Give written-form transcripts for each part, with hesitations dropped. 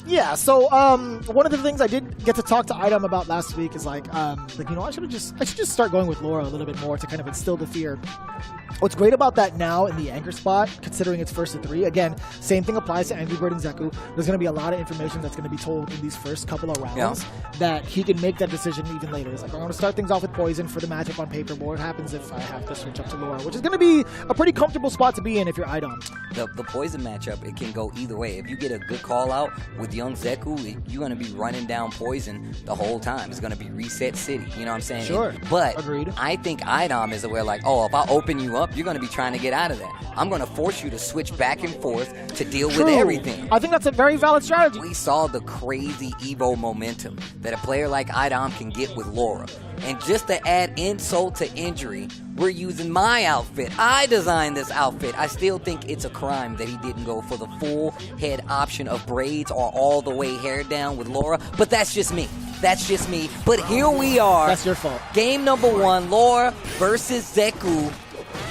Yeah, so one of the things I did get to talk to Idom about last week is like you know, I should just start going with Laura a little bit more to kind of instill the fear. What's great about that now in the anchor spot, considering it's first to 3, again, same thing applies to Angry Bird and Zeku. There's going to be a lot of information that's going to be told in these first couple of rounds that he can make that decision even later. It's like, I'm going to start things off with Poison for the matchup on paper, but what happens if I have to switch up to Laura, which is going to be a pretty comfortable spot to be in if you're Idom. The Poison matchup, it can go either way. If you get a good call out with young Zeku, you're going to be running down Poison the whole time. It's going to be reset city, you know what I'm saying? Sure. But agreed. I think Idom is aware like, oh, if I open you up, you're going to be trying to get out of that. I'm going to force you to switch back and forth to deal with everything. I think that's a very valid strategy. We saw the crazy Evo momentum that a player like Idom can get with Laura. And just to add insult to injury, we're using my outfit. I designed this outfit. I still think it's a crime that he didn't go for the full head option of braids or all the way hair down with Laura. But that's just me. That's just me. But here we are. That's your fault. Game number 1, Laura versus Zeku.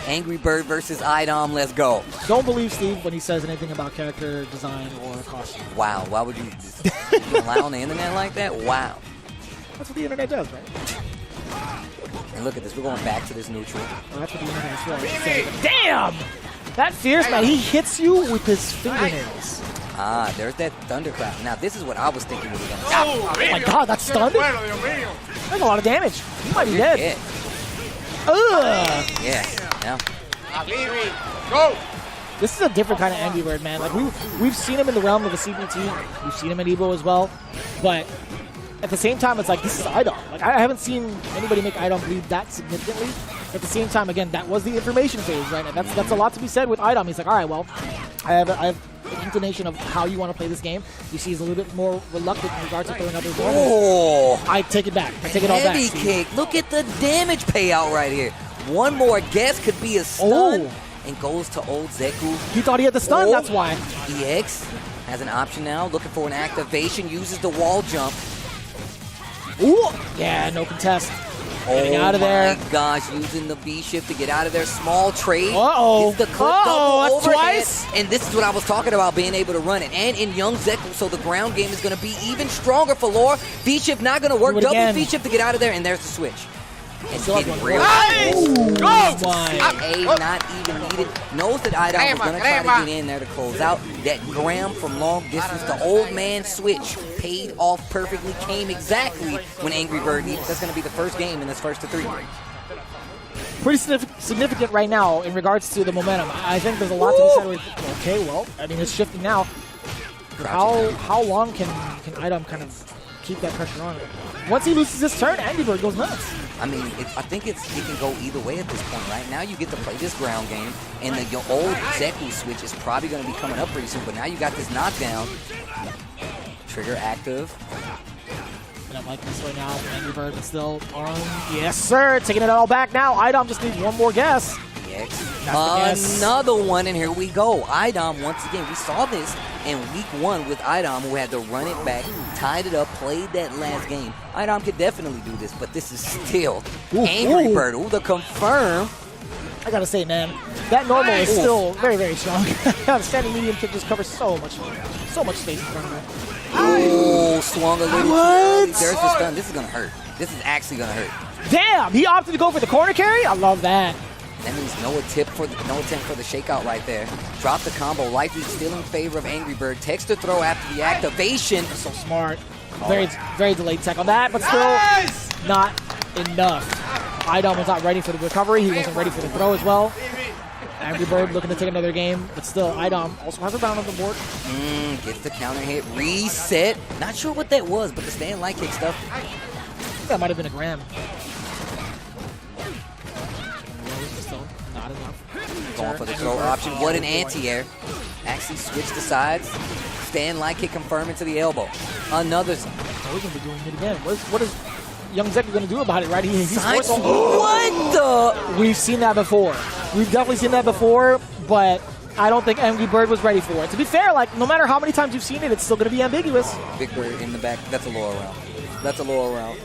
Angry Bird versus Idom, let's go. Don't believe Steve when he says anything about character design or costume. Wow, why would you allow on the internet like that? Wow. That's what the internet does, right? And look at this, we're going back to this neutral. Well, that's what the internet is for. Damn! That fierce, man, he hits you with his fingernails. Ah, there's that thunderclap. Now, this is what I was thinking we were going to see. Oh my god, that's stunned? That's a lot of damage. You might be dead. Yeah. Ugh! Yeah. No. Go! This is a different kind of Angry Bird, man. Like we've seen him in the realm of a CPT. We've seen him in Evo as well. But at the same time, it's like, this is Idom. Like, I haven't seen anybody make Idom bleed that significantly. At the same time, again, that was the information phase, right? And that's a lot to be said with Idom. He's like, all right, well, I have an inclination of how you want to play this game. You see he's a little bit more reluctant in regards to throwing other normals. Oh! I take it back. I take it all back. Heavy kick. Look at the damage payout right here. One more guess could be a stun. Oh. And goes to old Zeku. He thought he had the stun, that's why. EX has an option now, looking for an activation, uses the wall jump. Ooh! Yeah, no contest. Getting out of there. Oh my gosh, using the V-shift to get out of there. Small trade. Uh-oh. It's the clip double that's overhead. twice. And this is what I was talking about, being able to run it. And in young Zeku, so the ground game is going to be even stronger for Laura. V-shift not going to work. Double V-shift to get out of there, and there's the switch. It's getting real. Nice! Go! A not even needed. Knows that Idom was going to try to get in there to close out. That Graham from long distance, the old man switch, paid off perfectly, came exactly when Angry Bird needed. That's going to be the first game in this first to 3. Pretty significant right now in regards to the momentum. I think there's a lot to be said with, okay, well, I mean, it's shifting now. How long can Idom kind of keep that pressure on? Once he loses his turn, Angry Bird goes nuts. I mean, I think it can go either way at this point, right? Now you get to play this ground game, and the old Zeku switch is probably going to be coming up pretty soon, but now you got this knockdown. Trigger active. And I'm like this right now. Angry Bird is still on. Yes, sir. Taking it all back now. Idom just needs one more guess. Another one, and here we go. Idom, once again, we saw this in week 1 with Idom, who had to run it back, tied it up, played that last game. Idom could definitely do this, but this is still Angry Bird. Ooh, the confirm. I gotta say, man, that normal is still very, very strong. The standing medium kick just covers so much space in front of it. Oh, swung a little. What? There's the stun. This is gonna hurt. This is actually gonna hurt. Damn, he opted to go for the corner carry. I love that. That means no attempt for the shakeout right there. Drop the combo, likely still in favor of Angry Bird. Text to throw after the activation. So smart. Very delayed tech on that, but still not enough. Idom was not ready for the recovery. He wasn't ready for the throw as well. Angry Bird looking to take another game, but still, IDOM also has a round on the board. Gets the counter hit, reset. Not sure what that was, but the stand light kick stuff. I think that might have been a gram. Still not enough. Going for the throw option. What an anti-air. Actually switched the sides. Stand light kick confirming to the elbow. Another. Oh, he's going to be doing it again. What is Young Zeku going to do about it, right? He's Side forced what the? We've seen that before. We've definitely seen that before, but I don't think Angry Bird was ready for it. To be fair, like, no matter how many times you've seen it, it's still going to be ambiguous. Big Bird in the back. That's a lower round. That's a lower round.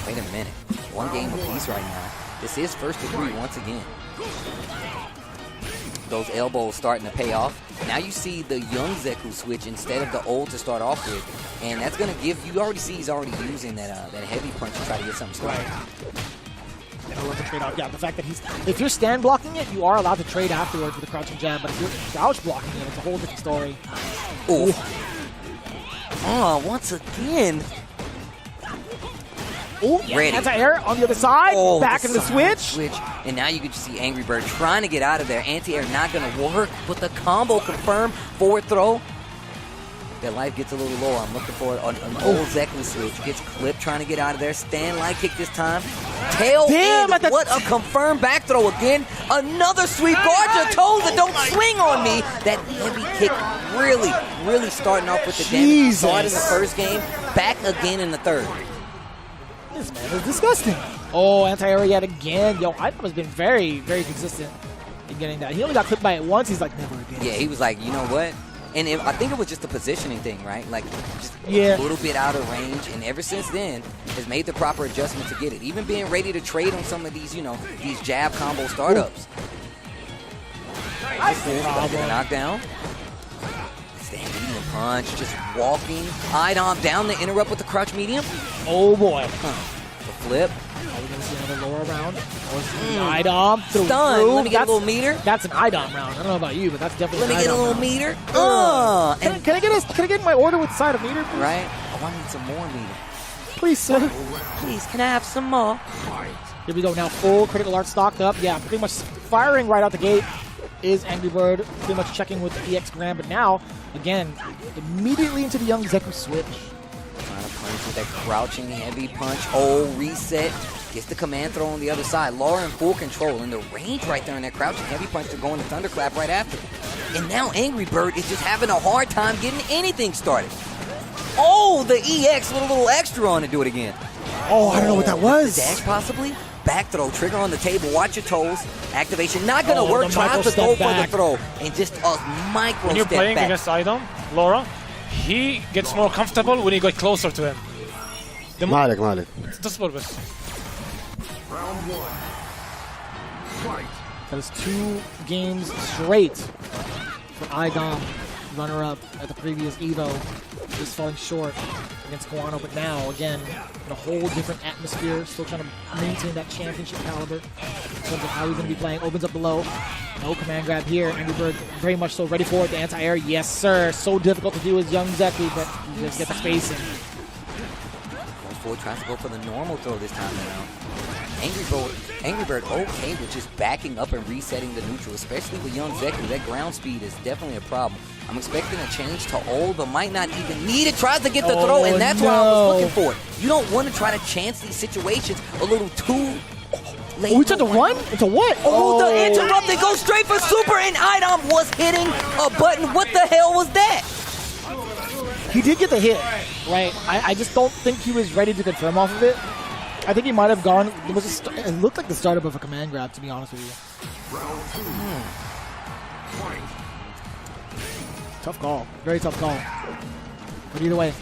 Wait a minute. One game apiece right now. This is first degree once again. Those elbows starting to pay off. Now you see the young Zeku switch instead of the old to start off with. And that's going to give, you already see he's already using that heavy punch to try to get something started. And I love the trade-off. Yeah, the fact that if you're stand blocking it, you are allowed to trade afterwards with a crouching jab, but if you're crouch blocking it, it's a whole different story. Oh, once again. Oh, yeah, anti-air on the other side, back in the switch. And now you can just see Angry Bird trying to get out of there. Anti-air not going to work, but the combo confirmed. Forward throw. That life gets a little lower. I'm looking for an old Zeku switch. Gets clipped trying to get out of there. Stand light kick this time. Tail in. What a confirmed back throw again. Another sweep. Guard your toes and don't swing on me. That heavy kick really starting off with the damage. Started in the first game. Back again in the third. This man is disgusting. Oh, anti-air yet again. Yo, IDOM has been very consistent in getting that. He only got clipped by it once. He's like, never again. Yeah, he was like, you know what? And I think it was just a positioning thing, right? Like, just a little bit out of range. And ever since then, has made the proper adjustment to get it. Even being ready to trade on some of these, you know, these jab combo startups. Get a knockdown. Stand medium punch, just walking. IDOM down to interrupt with the crouch medium. Oh boy. The flip. Are we going to see another lower round? Or IDOM through. Stun. Let me get a little meter. That's an IDOM round. I don't know about you, but that's definitely Let me get a little meter. Can I get my order with side of meter, please? Right. Oh, I need some more meter. Please, sir. Please, can I have some more? Here we go now. Full critical art stocked up. Yeah, pretty much firing right out the gate is Angry Bird. Pretty much checking with the EX Grand, but now, again, immediately into the young Zeku switch. Trying to punch with that crouching heavy punch. Oh, reset. Gets the command throw on the other side. Laura in full control. In the range right there in that crouching heavy punch to go into thunderclap right after. And now Angry Bird is just having a hard time getting anything started. Oh, the EX with a little extra on to do it again. Oh, I don't know what that was. The dash possibly? Back throw, trigger on the table, watch your toes. Activation not going to work. Tries to go for the throw. And just a micro when you're step playing back. against IDOM, Laura, he gets more comfortable when you get closer to him. مالك تصبر بس. That is 2 games straight for IDOM, runner-up at the previous EVO, just falling short against Kawano. But now, again, in a whole different atmosphere, still trying to maintain that championship caliber in terms of how he's going to be playing. Opens up below. No command grab here. Angry Bird very much so ready for it. The anti-air, yes, sir. So difficult to do as young Zeku, but he just gets the spacing. Goes forward, tries to go for the normal throw this time around. Angry Bird okay with just backing up and resetting the neutral, especially with young Zeku. That ground speed is definitely a problem. I'm expecting a change to old, but might not even need it. Tries to get the throw, and that's what I was looking for. You don't want to try to chance these situations a little too late. Oh, we took the run? Into what? Oh, the interrupt, they go straight for super, and IDOM was hitting a button. What the hell was that? He did get the hit, right? I just don't think he was ready to confirm off of it. I think he might have gone. It looked like the startup of a command grab, to be honest with you. Tough call. Very tough call. But either way,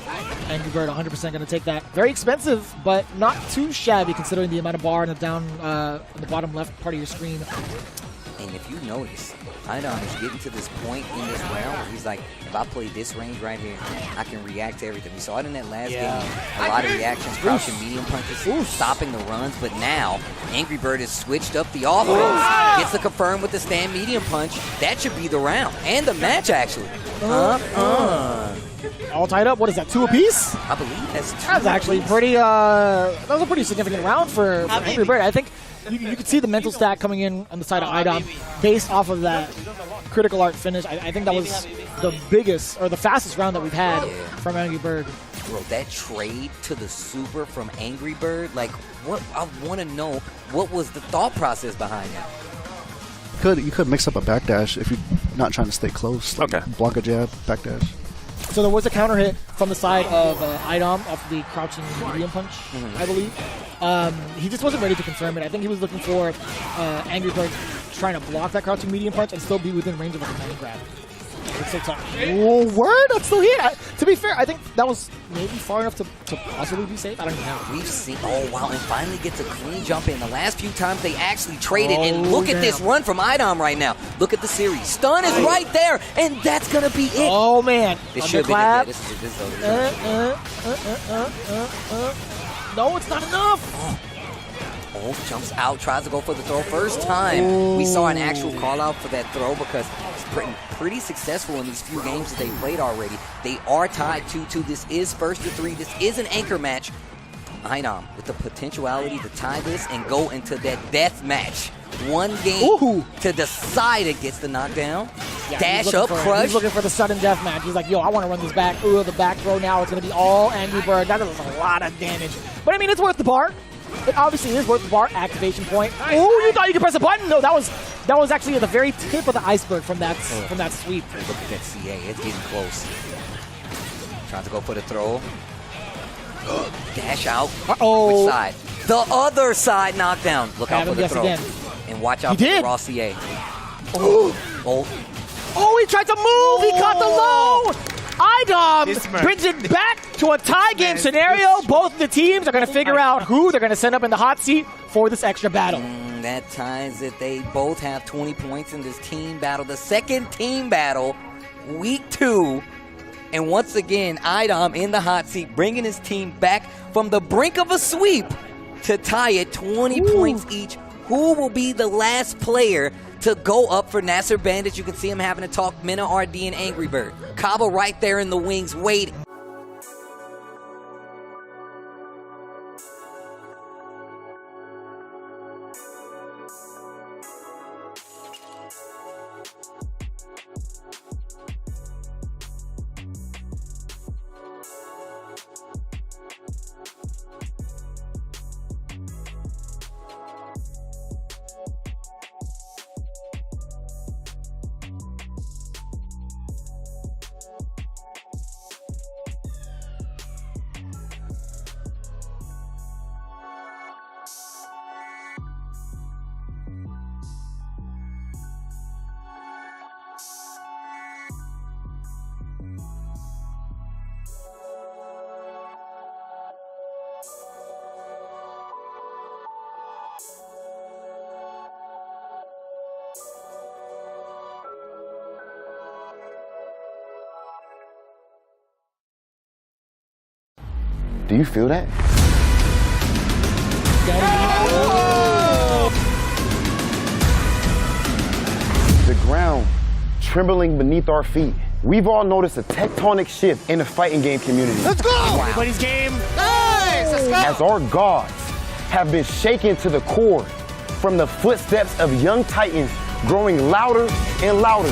Angry Bird 100% going to take that. Very expensive, but not too shabby considering the amount of bar in the down, in the bottom left part of your screen. And if you notice, IDOM is getting to this point in this round where he's like, if I play this range right here, I can react to everything. We saw it in that last game. A lot of reactions, crouching medium punches, stopping the runs. But now, Angry Bird has switched up the offense. Gets the confirm with the stand medium punch. That should be the round. And the match, actually. All tied up. What is that, 2 apiece? I believe that's 2. That's actually pretty, that was a pretty significant round for Angry Bird. I think you could see the mental stack coming in on the side of IDOM based off of that critical art finish. I think that was the biggest or the fastest round that we've had from Angry Bird. Bro, that trade to the super from Angry Bird, like, what? I want to know what was the thought process behind that. You could mix up a backdash if you're not trying to stay close. Like block a jab, backdash. So there was a counter hit from the side of IDOM off the crouching medium punch, I believe. He just wasn't ready to confirm it. I think he was looking for Angry Bird trying to block that crouching medium punch and still be within range of like a money grab. It's so tough. Oh, word! That's still here. To be fair, I think that was maybe far enough to possibly be safe. I don't even know. We've seen, oh wow, and finally gets a clean jump in. The last few times they actually traded, and look at this run from IDOM right now. Look at the series. Stun is right there, and that's gonna be it. Oh man! This should be it. This is No, it's not enough. Oh, jumps out, tries to go for the throw. First time we saw an actual call out for that throw because it's pretty successful in these few games that they played already. They are tied 2-2. This is first to 3. This is an anchor match. IDOM with the potentiality to tie this and go into that death match. One game to decide it gets the knockdown. Yeah, dash up, crush. He's looking for the sudden death match. He's like, yo, I want to run this back. Ooh, the back throw now. It's going to be all Angry Bird. That is a lot of damage. But I mean, it's worth the bar. It obviously is worth the bar. Activation point. Oh, you thought you could press a button? No, that was actually at the very tip of the iceberg from that sweep. Look at that CA. It's getting close. Trying to go for the throw. Dash out. Which side? The other side knockdown. Look out for the throw. Again. And watch out for the raw CA. Oh, he tried to move. He caught the low. IDOM brings it back to a tie game scenario. Both the teams are going to figure out who they're going to send up in the hot seat for this extra battle. That ties it. They both have 20 points in this team battle. The second team battle, week 2. And once again, IDOM in the hot seat, bringing his team back from the brink of a sweep to tie it 20 points each. Who will be the last player to go up for NASRxBandits? You can see him having a talk, Mena RD and Angry Bird. Kaaba right there in the wings waiting. Do you feel that? The ground trembling beneath our feet. We've all noticed a tectonic shift in the fighting game community. Let's go! Wow. Everybody's game. Nice! Let's go! As our gods have been shaken to the core from the footsteps of young titans growing louder and louder.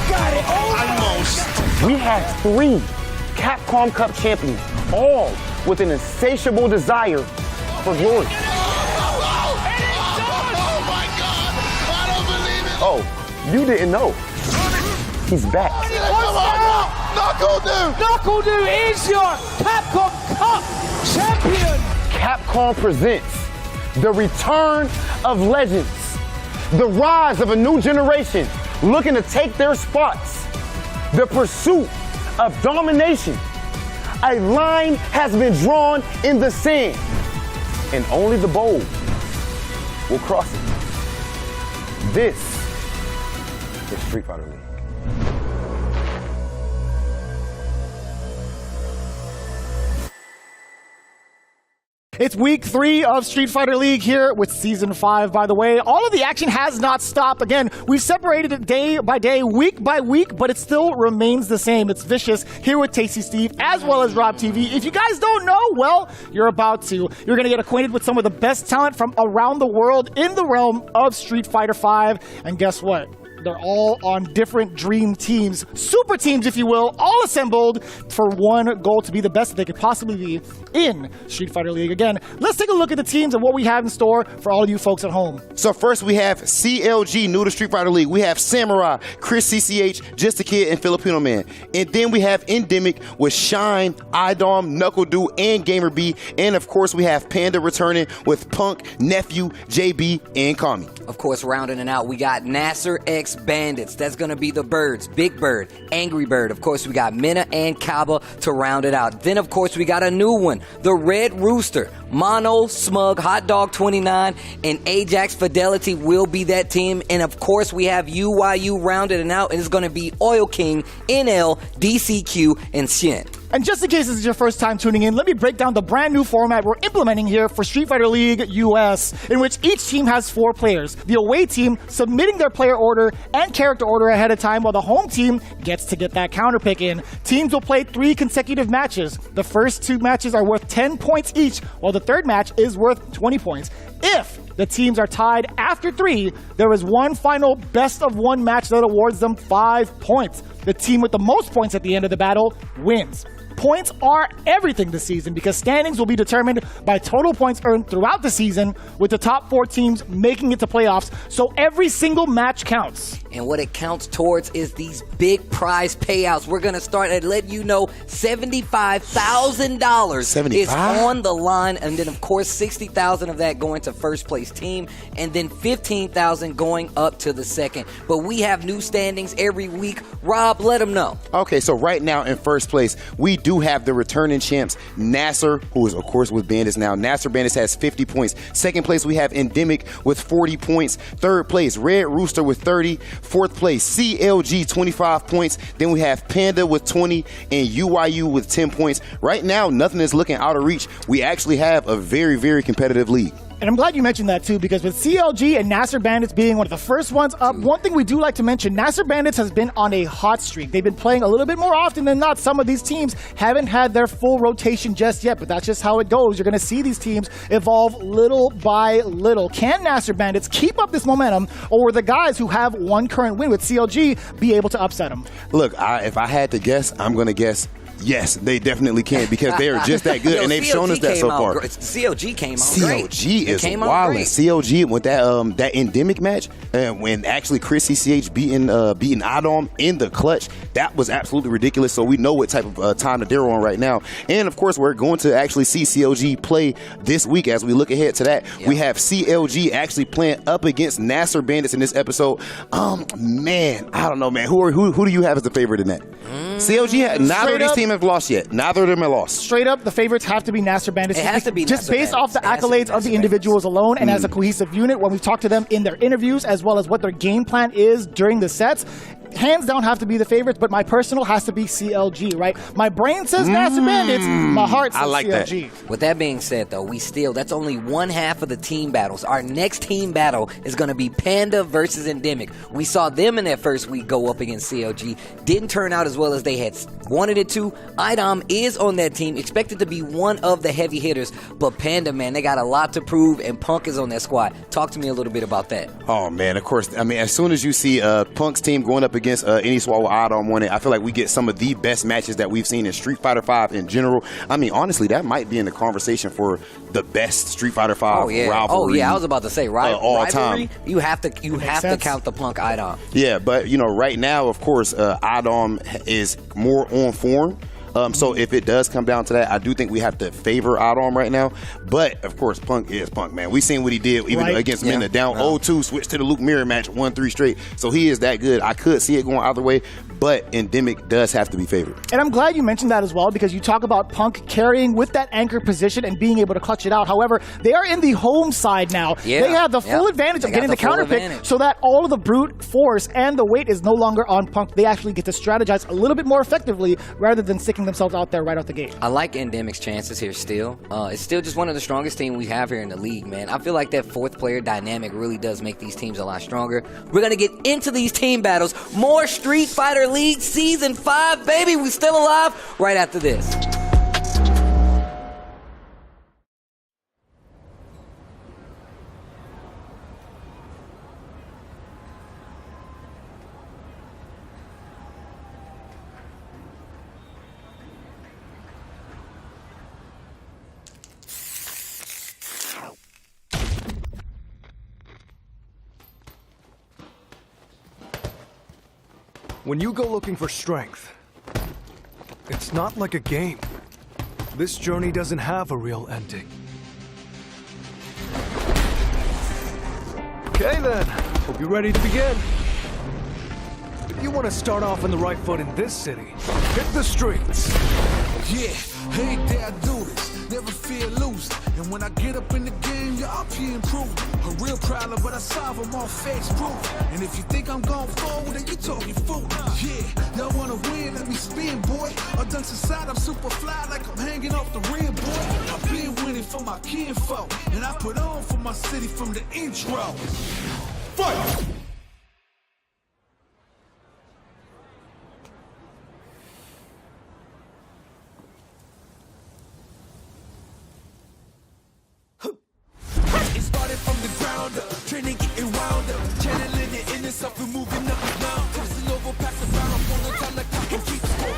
Got it. Almost. We have 3 Capcom Cup champions, all with an insatiable desire for glory. Oh my God! I don't believe it! Oh, you didn't know. He's back. KnuckleDu is your Capcom Cup champion. Capcom presents the return of legends, the rise of a new generation looking to take their spots, the pursuit of domination. A line has been drawn in the sand, and only the bold will cross it. This is Street Fighter League. It's week 3 of Street Fighter League here with Season 5, by the way. All of the action has not stopped. Again, we've separated it day by day, week by week, but it still remains the same. It's Vicious here with Tasty Steve, as well as Rob TV. If you guys don't know, well, you're about to. You're going to get acquainted with some of the best talent from around the world in the realm of Street Fighter 5. And guess what? They're all on different dream teams, super teams, if you will, all assembled for one goal to be the best that they could possibly be in Street Fighter League. Again, let's take a look at the teams and what we have in store for all of you folks at home. So first we have CLG, new to Street Fighter League. We have Samurai, Chris CCH, Just a Kid, and Filipino Man. And then we have Endemic with Shine, IDOM, KnuckleDu, and GamerBee. And of course we have Panda returning with Punk, Nephew, JB, and Kami. Of course, rounding it out, we got NASRxBandits. That's going to be the birds. Big Bird, Angry Bird. Of course, we got Mena and Kaaba to round it out. Then, of course, we got a new one. The Red Rooster. Mono, Smug, Hot Dog 29, and Ajax Fidelity will be that team. And, of course, we have UYU rounded it out. And it's going to be Oil King, NL, DCQ, and Shin. And just in case this is your first time tuning in, let me break down the brand new format we're implementing here for Street Fighter League US, in which each team has 4 players. The away team submitting their player order and character order ahead of time, while the home team gets to get that counter pick in. Teams will play 3 consecutive matches. The first 2 matches are worth 10 points each, while the third match is worth 20 points. If the teams are tied after 3, there is one final best-of-1 match that awards them 5 points. The team with the most points at the end of the battle wins. Points are everything this season because standings will be determined by total points earned throughout the season, with the top 4 teams making it to playoffs, so every single match counts. And what it counts towards is these big prize payouts. We're going to start at letting you know $75,000 is on the line, and then of course $60,000 of that going to first place team, and then $15,000 going up to the second. But we have new standings every week. Rob, let them know. Okay, so right now in first place, we do have the returning champs, Nasr, who is of course with Bandits now. NASRxBandits has 50 points. Second place, we have Endemic with 40 points. Third place, Red Rooster with 30. Fourth place, CLG, 25 points. Then we have Panda with 20 and UYU with 10 points. Right now, nothing is looking out of reach. We actually have a very, very competitive league. And I'm glad you mentioned that too, because with CLG and NASRxBandits being one of the first ones up, one thing we do like to mention, NASRxBandits has been on a hot streak. They've been playing a little bit more often than not. Some of these teams haven't had their full rotation just yet, but that's just how it goes. You're going to see these teams evolve little by little. Can NASRxBandits keep up this momentum, or will the guys who have one current win with CLG be able to upset them? Look, if I had to guess, I'm going to guess yes, they definitely can, because they are just that good, and they've shown us that so far. CLG came out CLG is wild. CLG with that Endemic match, and when actually Chris CCH beating IDOM in the clutch, that was absolutely ridiculous. So we know what type of time that they're on right now. And of course, we're going to actually see CLG play this week. As we look ahead to that, we have CLG actually playing up against NASRxBandits in this episode. Man, I don't know, man. Who do you have as the favorite in that? CLG, neither of these teams have lost yet. Neither of them have lost. Straight up, the favorites have to be NASRxBandits. It has to be just based off the accolades of the individuals alone, and as a cohesive unit, when we talk to them in their interviews, as well as what their game plan is during the sets, hands down have to be the favorites, but my personal has to be CLG, right? My brain says NASRxBandits, my heart says CLG. That. With that being said, though, that's only one half of the team battles. Our next team battle is going to be Panda versus Endemic. We saw them in that first week go up against CLG. Didn't turn out as well as they had wanted it to. IDOM is on that team, expected to be one of the heavy hitters, but Panda, man, they got a lot to prove, and Punk is on that squad. Talk to me a little bit about that. Oh, man, of course. I mean, as soon as you see Punk's team going up against any squad with IDOM winning, I feel like we get some of the best matches that we've seen in Street Fighter V in general. I mean, honestly, that might be in the conversation for the best Street Fighter V rivalry. Oh, yeah, I was about to say, all rivalry, time. You have to count the Punk IDOM. Yeah, but, right now, of course, IDOM is more on form. So if it does come down to that, I do think we have to favor IDOM right now. But, of course, Punk is Punk, man. We've seen what he did even against Mena. Down 0-2, switched to the Luke Mirror match, won 3 straight. So he is that good. I could see it going either way, but Endemic does have to be favored. And I'm glad you mentioned that as well, because you talk about Punk carrying with that anchor position and being able to clutch it out. However, they are in the home side now. Yeah. They have the full advantage of getting the counter pick, so that all of the brute force and the weight is no longer on Punk. They actually get to strategize a little bit more effectively rather than sticking taking themselves out there right out the gate. I like Endemic's chances here still. It's still just one of the strongest teams we have here in the league, man. I feel like that fourth player dynamic really does make these teams a lot stronger. We're going to get into these team battles. More Street Fighter League Season 5, baby. We still alive right after this. When you go looking for strength, it's not like a game. This journey doesn't have a real ending. Okay then, hope you're ready to begin. If you want to start off on the right foot in this city, hit the streets. Yeah, hey there, I do this. Never fear losing. And when I get up in the game, y'all be improving. A real problem, but I solve them all face proof. And if you think I'm going forward, then you talking fool. Yeah, y'all wanna win, let me spin, boy. Or dunk inside, I'm super fly like I'm hanging off the rim, boy. I've been winning for my kinfolk. And I put on for my city from the intro. Fight! Training getting wound up, channeling it in itself and moving up and down. Crossing over, passing around, on the time like I can keep score.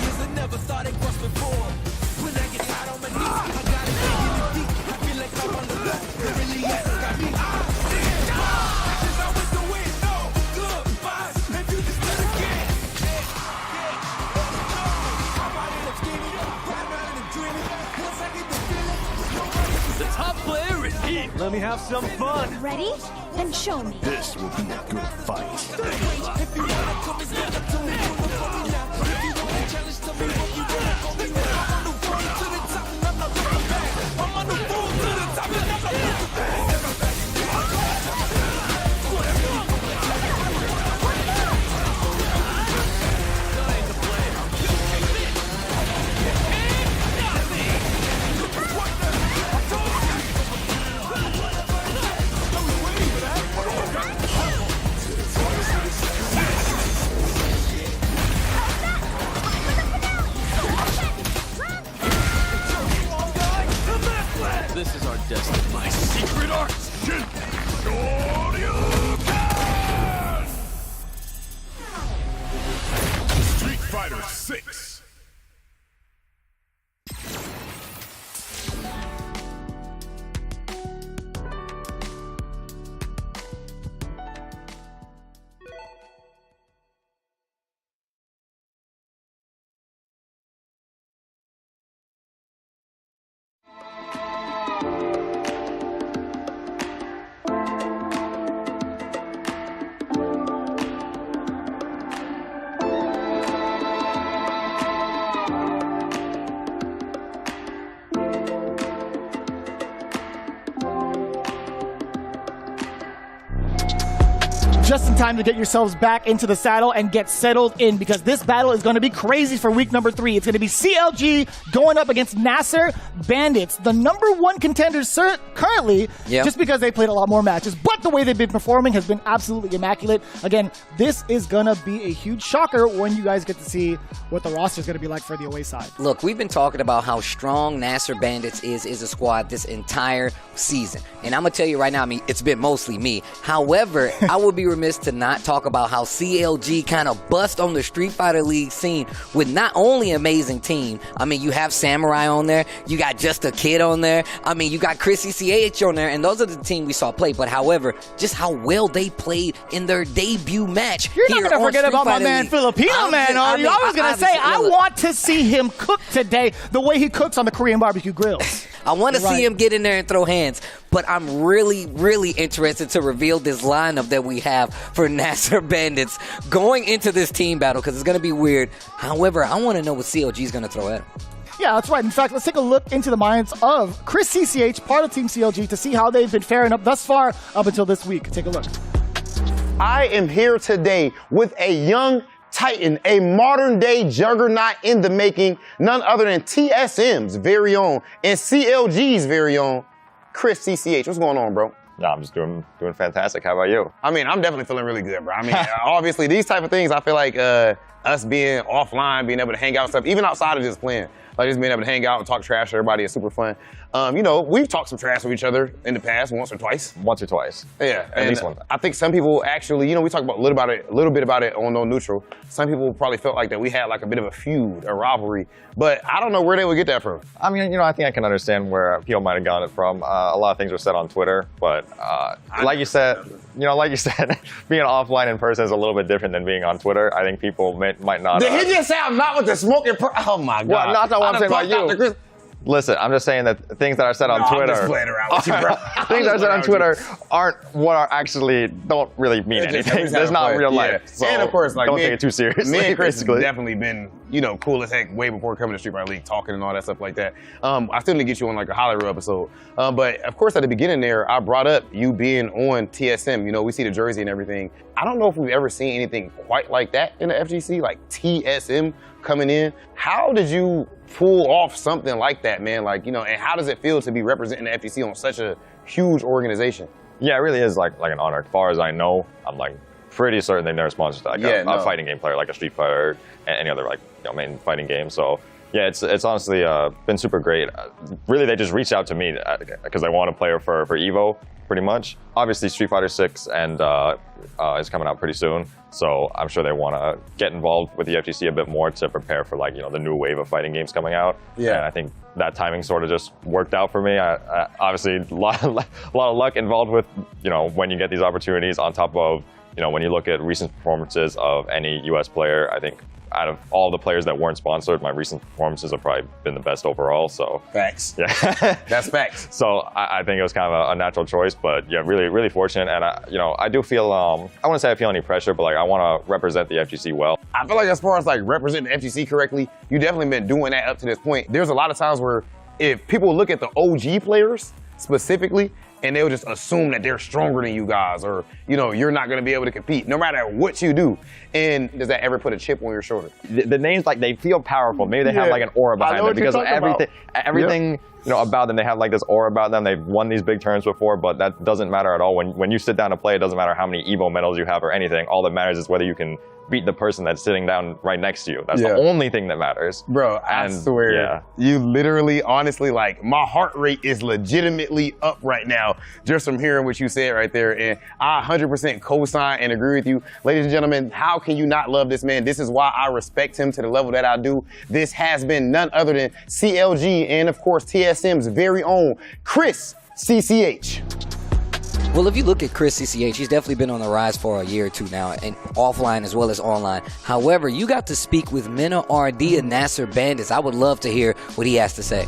Years I never thought it was before. When I get tired on my knees, I got it in the deep. I feel like I'm on the low. It really has got me. Since I went to win, no good vibes. If you just did again. The top player is here. Let me have some fun. Ready? Then show me. This will be a good fight. This is our destiny. My secret art. Street Fighter 6. Just in time to get yourselves back into the saddle and get settled in, because this battle is going to be crazy for week number 3. It's going to be CLG going up against NASRxBandits, the #1 contenders currently, just because they played a lot more matches. But the way they've been performing has been absolutely immaculate. Again, this is going to be a huge shocker when you guys get to see what the roster is going to be like for the away side. Look, we've been talking about how strong NASRxBandits is a squad this entire season. And I'm going to tell you right now, it's been mostly me. However, I would be remiss to not talk about how CLG kind of bust on the Street Fighter League scene with not only an amazing team. I mean, you have Samurai on there. You got Just a Kid on there. I mean, you got Chris CCH on there. And those are the team we saw play. But however, just how well they played in their debut match. You're not going to forget about my man Filipino Man, are you? I was going to say, I want to see him cook today the way he cooks on the Korean barbecue grills. I want to see him get in there and throw hands, but I'm really, really interested to reveal this lineup that we have for NASRxBandits going into this team battle, because it's going to be weird. However, I want to know what CLG is going to throw at him. Yeah, that's right. In fact, let's take a look into the minds of Chris CCH, part of Team CLG, to see how they've been faring up thus far up until this week. Take a look. I am here today with a young Titan, a modern-day juggernaut in the making, none other than TSM's very own and CLG's very own, Chris CCH. What's going on, bro? No, I'm just doing fantastic. How about you? I mean, I'm definitely feeling really good, bro. I mean, obviously, these type of things, I feel like us being offline, being able to hang out and stuff, even outside of just playing, like just being able to hang out and talk trash to everybody is super fun. You know, we've talked some trash with each other in the past, once or twice. Once or twice. Yeah, At least one time. I think some people actually, you know, we talked about a little bit about it on No Neutral. Some people probably felt like that we had like a bit of a feud, a rivalry, but I don't know where they would get that from. I mean, you know, I think I can understand where people might have gotten it from. A lot of things were said on Twitter, but like you said, being offline in person is a little bit different than being on Twitter. I think people might not. Did he just say I'm not with the smoking? Oh my God! Well, not what I'm saying about you. Listen, I'm just saying that things that are said on Twitter. I'm just playing around with you, bro. Things that are said on Twitter aren't what are actually don't really mean anything. There's not real life. So and of course, like don't take it too seriously. Me and Chris have definitely been, you know, cool as heck way before coming to Street Fighter League, talking and all that stuff like that. I still didn't get you on like a Hollywood episode, but of course at the beginning there, I brought up you being on TSM. You know, we see the jersey and everything. I don't know if we've ever seen anything quite like that in the FGC, like TSM coming in. How did you pull off something like that, man? Like, you know, and how does it feel to be representing the FGC on such a huge organization? Yeah, it really is like an honor. As far as I know, I'm like pretty certain they've never sponsored like a fighting game player, like a Street Fighter and any other like main fighting game. So yeah, it's honestly been super great. Really, they just reached out to me because they want a player for EVO, pretty much. Obviously, Street Fighter 6 and is coming out pretty soon, so I'm sure they want to get involved with the FGC a bit more to prepare for like, you know, the new wave of fighting games coming out. Yeah, and I think that timing sort of just worked out for me. Obviously, a lot of luck involved with, you know, when you get these opportunities. On top of, you know, when you look at recent performances of any US player, I think out of all the players that weren't sponsored, my recent performances have probably been the best overall. So facts. Yeah, that's facts. So I think it was kind of a natural choice, but yeah, really fortunate. And you know, I do feel I wouldn't say I feel any pressure, but like I want to represent the FGC well. I feel like as far as like representing the FGC correctly, you definitely been doing that up to this point. There's a lot of times where if people look at the OG players specifically, and they'll just assume that they're stronger than you guys, or, you know, you're not gonna be able to compete no matter what you do. And does that ever put a chip on your shoulder? The names, like, they feel powerful. Maybe they have like an aura behind them because of everything you know, about them. They have like this aura about them. They've won these big tournaments before, but that doesn't matter at all. When you sit down to play, it doesn't matter how many EVO medals you have or anything. All that matters is whether you can beat the person that's sitting down right next to you. That's the only thing that matters. Bro, I swear, you literally, honestly, like, my heart rate is legitimately up right now just from hearing what you said right there. And I 100% co-sign and agree with you. Ladies and gentlemen, how can you not love this man? This is why I respect him to the level that I do. This has been none other than CLG and, of course, TSM's very own Chris CCH. Well, if you look at Chris CCH, he's definitely been on the rise for a year or two now, and offline as well as online. However, you got to speak with Mena RD and NASRxBandits. I would love to hear what he has to say.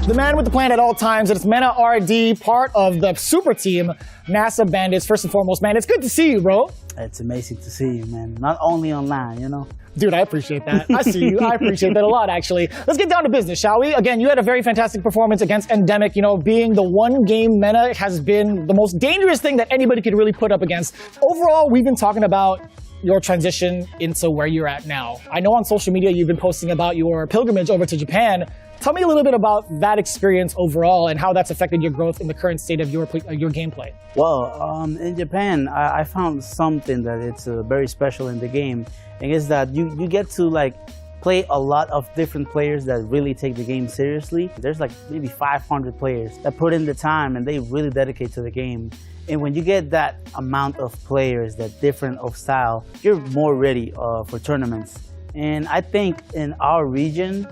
The man with the plan at all times, and it's Mena RD, part of the super team, NASRxBandits. First and foremost, man, it's good to see you, bro. It's amazing to see you, man. Not only online, you know. Dude, I appreciate that. I see you. I appreciate that a lot, actually. Let's get down to business, shall we? Again, you had a very fantastic performance against Endemic. You know, being the one game Mena has been the most dangerous thing that anybody could really put up against. Overall, we've been talking about your transition into where you're at now. I know on social media you've been posting about your pilgrimage over to Japan. Tell me a little bit about that experience overall and how that's affected your growth in the current state of your gameplay. Well, in Japan, I found something that it's very special in the game, and it's that you get to like play a lot of different players that really take the game seriously. There's like maybe 500 players that put in the time and they really dedicate to the game. And when you get that amount of players that different of style, you're more ready for tournaments. And I think in our region,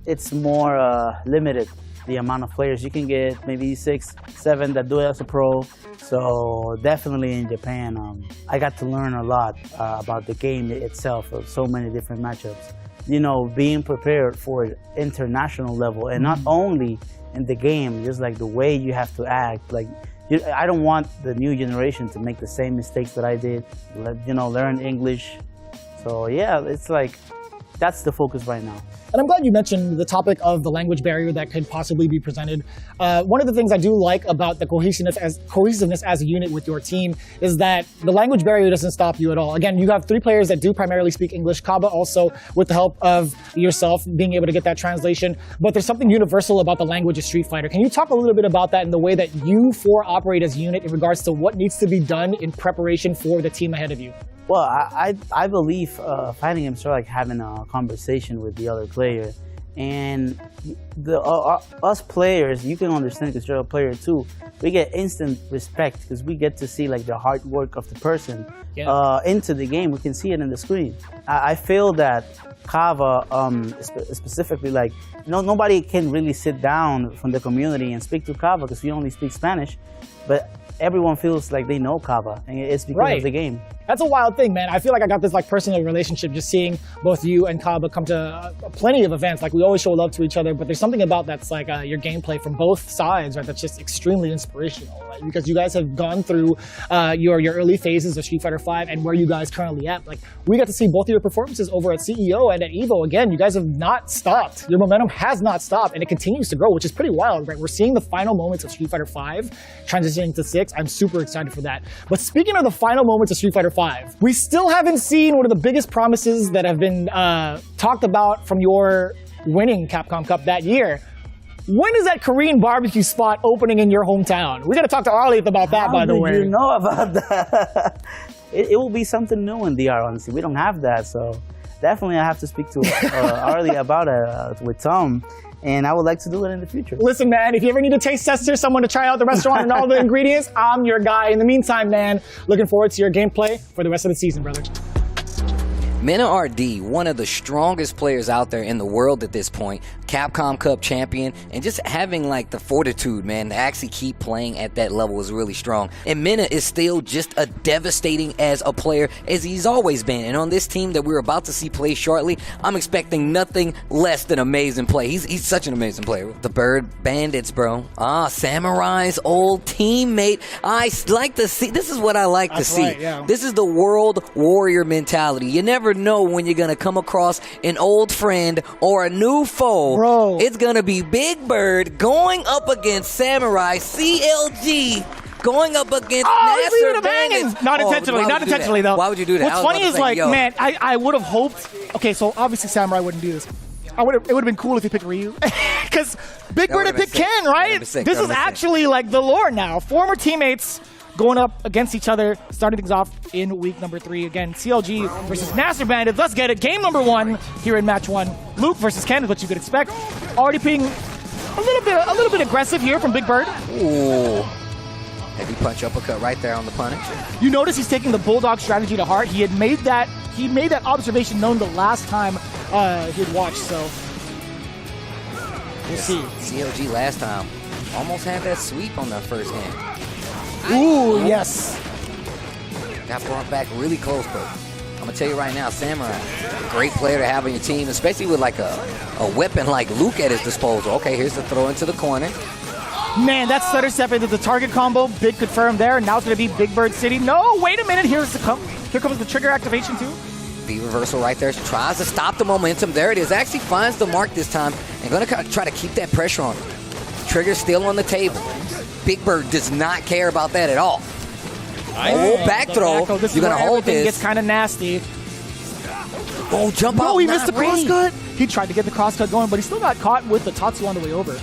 it's more limited, the amount of players you can get, maybe 6, 7 that do it as a pro. So definitely in Japan, I got to learn a lot about the game itself, of so many different matchups. You know, being prepared for international level, and not only in the game, just like the way you have to act. Like, I don't want the new generation to make the same mistakes that I did. You know, learn English. So yeah, it's like, that's the focus right now. And I'm glad you mentioned the topic of the language barrier that could possibly be presented. One of the things I do like about the cohesiveness as a unit with your team is that the language barrier doesn't stop you at all. Again, you have 3 players that do primarily speak English. Kaaba also, with the help of yourself, being able to get that translation. But there's something universal about the language of Street Fighter. Can you talk a little bit about that and the way that you 4 operate as a unit in regards to what needs to be done in preparation for the team ahead of you? Well, I believe fighting games are like having a conversation with the other player, and us players, you can understand because you're a player too. We get instant respect because we get to see like the hard work of the person into the game. We can see it in the screen. I feel that Kaaba, specifically, like nobody can really sit down from the community and speak to Kaaba because we only speak Spanish, but everyone feels like they know Kaaba, and it's because of the game. That's a wild thing, man. I feel like I got this like personal relationship just seeing both you and Kaaba come to plenty of events. Like we always show love to each other, but there's something about that's like your gameplay from both sides, right? That's just extremely inspirational, right? Because you guys have gone through your early phases of Street Fighter V and where you guys currently at. Like we got to see both of your performances over at CEO and at EVO. Again, you guys have not stopped. Your momentum has not stopped, and it continues to grow, which is pretty wild, right? We're seeing the final moments of Street Fighter V transitioning to 6. I'm super excited for that. But speaking of the final moments of Street Fighter V, we still haven't seen one of the biggest promises that have been talked about from your winning Capcom Cup that year. When is that Korean barbecue spot opening in your hometown? We got to talk to Arleth about that, by the way. How did you know about that? It will be something new in DR, honestly. We don't have that, so definitely I have to speak to Arleth about it with Tom. And I would like to do it in the future. Listen, man, if you ever need a taste tester, someone to try out the restaurant and all the ingredients, I'm your guy. In the meantime, man, looking forward to your gameplay for the rest of the season, brother. Mena RD, one of the strongest players out there in the world at this point, Capcom Cup champion, and just having like the fortitude, man, to actually keep playing at that level is really strong. And Mena is still just as devastating as a player as he's always been. And on this team that we're about to see play shortly, I'm expecting nothing less than amazing play. He's such an amazing player. The Bandits, bro. Samurai's old teammate. I like to see, this is what I like to see. Right, yeah. This is the world warrior mentality. You never know when you're going to come across an old friend or a new foe. Bro. It's going to be Big Bird going up against Samurai, CLG going up against NASRxBandits. Not intentionally, not intentionally though. Why would you do that? What's funny is like, man, I would have hoped, okay, so obviously Samurai wouldn't do this. It would have been cool if he picked Ryu. Because Big Bird had picked Ken, right? This is actually like the lore now. Former teammates going up against each other, starting things off in week number 3. Again, CLG versus NASRxBandits. Let's get it. Game number 1 here in match 1. Luke versus Ken is what you could expect. Already being a little bit aggressive here from Big Bird. Ooh. Heavy punch uppercut right there on the punish. You notice he's taking the bulldog strategy to heart. He made that observation known the last time he had watched, so we'll see. CLG last time almost had that sweep on that first hand. Ooh, yes. Got brought back really close, but I'm going to tell you right now, Samurai, great player to have on your team, especially with like a weapon like Luke at his disposal. Okay, here's the throw into the corner. Man, that stutter step into the target combo. Big confirmed there. Now it's going to be Big Bird City. No, wait a minute. Here comes the trigger activation too. B reversal right there. Tries to stop the momentum. There it is. Actually finds the mark this time and going to try to keep that pressure on him. Trigger still on the table. Big Bird does not care about that at all. Back throw. You're going to hold this. Gets kind of nasty. Oh, jump out. No, he missed the crosscut. He tried to get the crosscut going, but he still got caught with the Tatsu on the way over.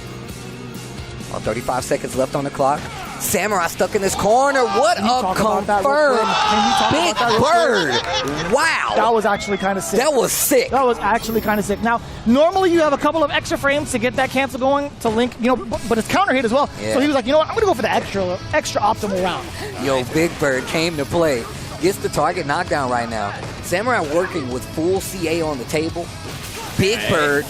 35 seconds left on the clock. Samurai stuck in this corner. What a confirmed Big Bird. Wow. That was actually kind of sick. That was sick. That was actually kind of sick. Now, normally you have a couple of extra frames to get that cancel going to link, but it's counter hit as well. Yeah. So he was like, you know what, I'm going to go for the extra optimal round. Yo, Big Bird came to play. Gets the target knockdown right now. Samurai working with full CA on the table. Big Bird,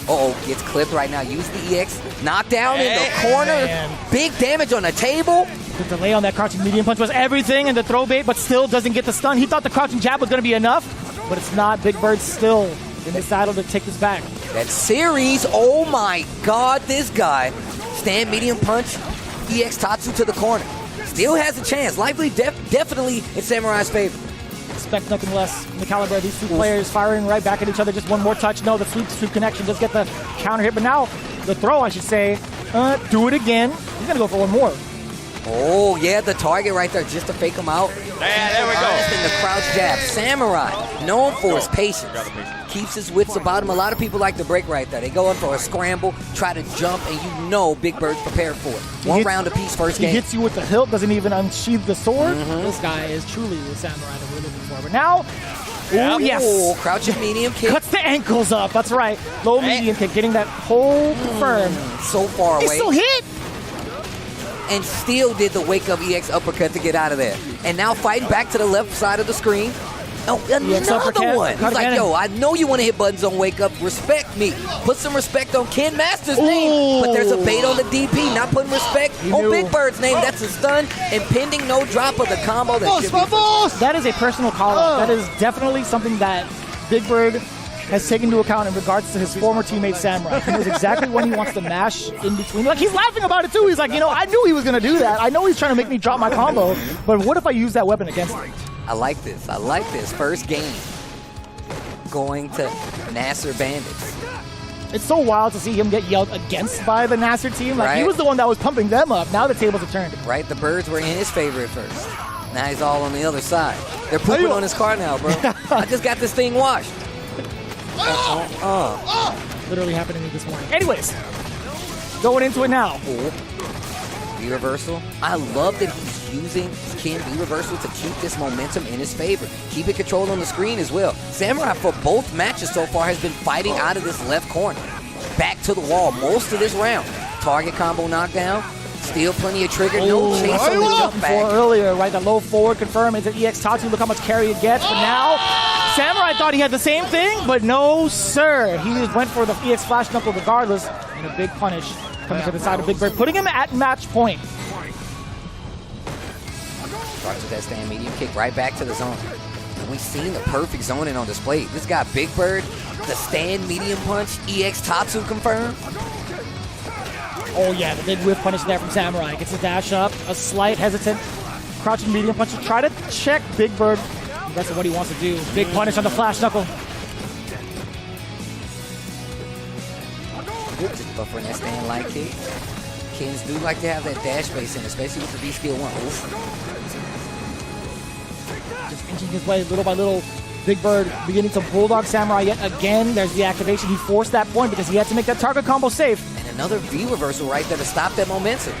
gets clipped right now. Use the EX. Knockdown in the corner. Man. Big damage on the table. The delay on that crouching medium punch was everything, and the throw bait, but still doesn't get the stun. He thought the crouching jab was going to be enough, but it's not. Big Bird still in the saddle to take this back. That series, oh my God, this guy. Stand medium punch, EX Tatsu to the corner. Still has a chance. Likely, definitely in Samurai's favor. Expect nothing less from the caliber of these two players firing right back at each other. Just one more touch. No, the sweep connection does get the counter hit. But now, the throw, I should say, do it again. He's going to go for one more. Oh, yeah, the target right there just to fake him out. Yeah, there we go. In the crouch jab. Samurai, known for his patience, keeps his wits about him. A lot of people like to break right there. They go in for a scramble, try to jump, and you know Big Bird's prepared for it. One round apiece first game. He hits you with the hilt, doesn't even unsheath the sword. This guy is truly the samurai that we're looking for. But now, oh, yes. Oh, crouching medium kick. Cuts the ankles up, that's right. Low medium kick, getting that hold confirmed. So far away. He still hit. And still did the wake-up EX uppercut to get out of there. And now fighting back to the left side of the screen. Oh, another one. He's like, yo, I know you want to hit buttons on wake up. Respect me. Put some respect on Ken Master's name. But there's a bait on the DP. Not putting respect on Big Bird's name. That's a stun. And pending no drop of the combo. That is a personal call-out. That is definitely something that Big Bird has taken into account in regards to his former teammate Samurai. He knows exactly when he wants to mash in between. Like, he's laughing about it too. He's like, you know, I knew he was going to do that. I know he's trying to make me drop my combo, but what if I use that weapon against him? I like this. I like this. First game going to NASRxBandits. It's so wild to see him get yelled against by the Nasr team. Like, he was the one that was pumping them up. Now the tables have turned. Right, the birds were in his favor at first. Now he's all on the other side. They're pooping on his car now, bro. I just got this thing washed. Literally happened to me this morning. Anyways, going into it now. V reversal. I love that he's using Ken V reversal to keep this momentum in his favor. Keep it controlled on the screen as well. Samurai for both matches so far has been fighting out of this left corner. Back to the wall most of this round. Target combo knockdown. Still plenty of trigger. No chase on the jump back. Earlier, right? The low forward confirm into EX Tatsu. Look how much carry it gets. But now, Samurai thought he had the same thing, but no, sir. He just went for the EX Flash Knuckle regardless. And a big punish coming to the side of Big Bird, putting him at match point. Starts with that stand medium kick right back to the zone. And we've seen the perfect zoning on display. This guy, Big Bird, the stand medium punch, EX Tatsu confirmed. Oh yeah, the big whiff punish there from Samurai. Gets a dash up, a slight hesitant crouching medium punch to try to check Big Bird. That's what he wants to do. Big punish on the Flash Knuckle. Just buffering that stand light kick. Kens do like to have that dash base in, especially with the B skill 1. Just inching his way little by little. Big Bird beginning to bulldog Samurai yet again. There's the activation. He forced that point because he had to make that target combo safe. And another V reversal right there to stop that momentum.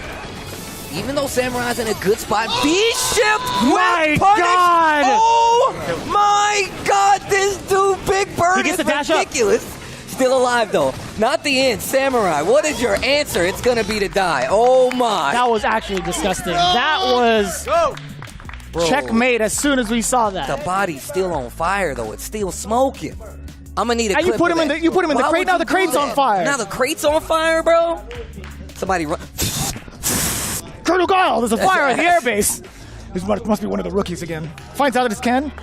Even though Samurai's in a good spot, V-shift! My God! Oh my God! This dude, Big Bird, is ridiculous. Still alive though. Not the end. Samurai, what is your answer? It's gonna be to die. Oh my. That was actually disgusting. That was... Bro, checkmate as soon as we saw that. The body's still on fire though. It's still smoking. I'm gonna need a clip you put him in the crate. Now the crate's on fire. Now the crate's on fire, bro. Somebody run. Colonel Guile, there's a fire at the airbase. This must be one of the rookies again. Finds out that it's Ken.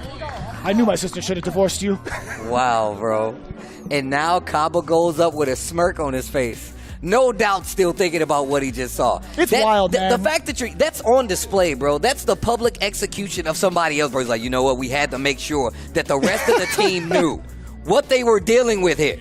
I knew my sister should have divorced you. Wow, bro. And now Kaaba goes up with a smirk on his face. No doubt still thinking about what he just saw. It's wild, man. The fact that that's on display, bro. That's the public execution of somebody else. Where he's like, you know what? We had to make sure that the rest of the team knew what they were dealing with here.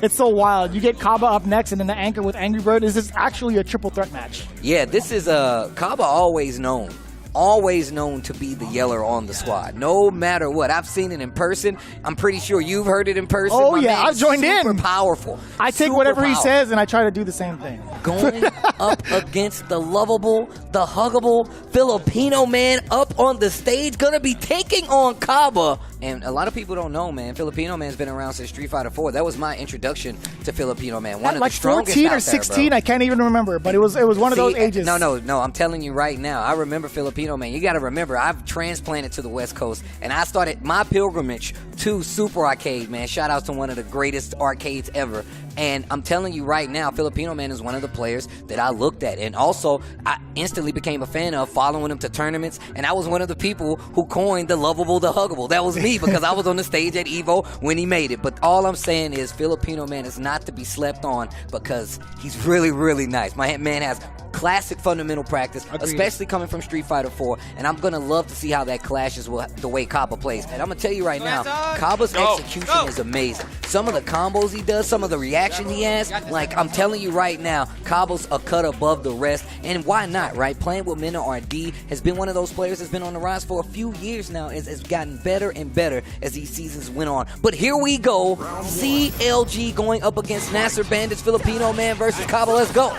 It's so wild. You get Kaaba up next, and then the anchor with Angry Bird. This is actually a triple threat match. Yeah, this is Kaaba always known to be the yeller on the squad, no matter what. I've seen it in person. I'm pretty sure you've heard it in person. Oh, yeah, I've joined in. Super powerful. I take whatever he says, and I try to do the same thing. Going up against the lovable, the huggable Filipino Man up on the stage, gonna be taking on Kaaba. And a lot of people don't know, man, Filipino Man's been around since Street Fighter 4. That was my introduction to Filipino Man. One of like the strongest 14 or out there, 16, bro. I can't even remember, but it was one of those ages. No, I'm telling you right now, I remember Filipino Man. You gotta remember, I've transplanted to the West Coast, and I started my pilgrimage to Super Arcade, man. Shout out to one of the greatest arcades ever. And I'm telling you right now, Filipino Man is one of the players that I looked at. And also, I instantly became a fan of, following him to tournaments. And I was one of the people who coined the lovable, the huggable. That was me, because I was on the stage at EVO when he made it. But all I'm saying is Filipino Man is not to be slept on, because he's really, really nice. My man has classic fundamental practice, especially coming from Street Fighter 4, and I'm going to love to see how that clashes with the way Kaaba plays. And I'm going to tell you right now, Kaaba's execution is amazing. Some of the combos he does, some of the reaction he has, like I'm telling you right now, Kaaba's a cut above the rest, and why not, right? Playing with Mena RD has been one of those players that's been on the rise for a few years now, has gotten better and better as these seasons went on. But here we go, CLG going up against NASRxBandits, Filipino Man versus Kaaba. Let's go.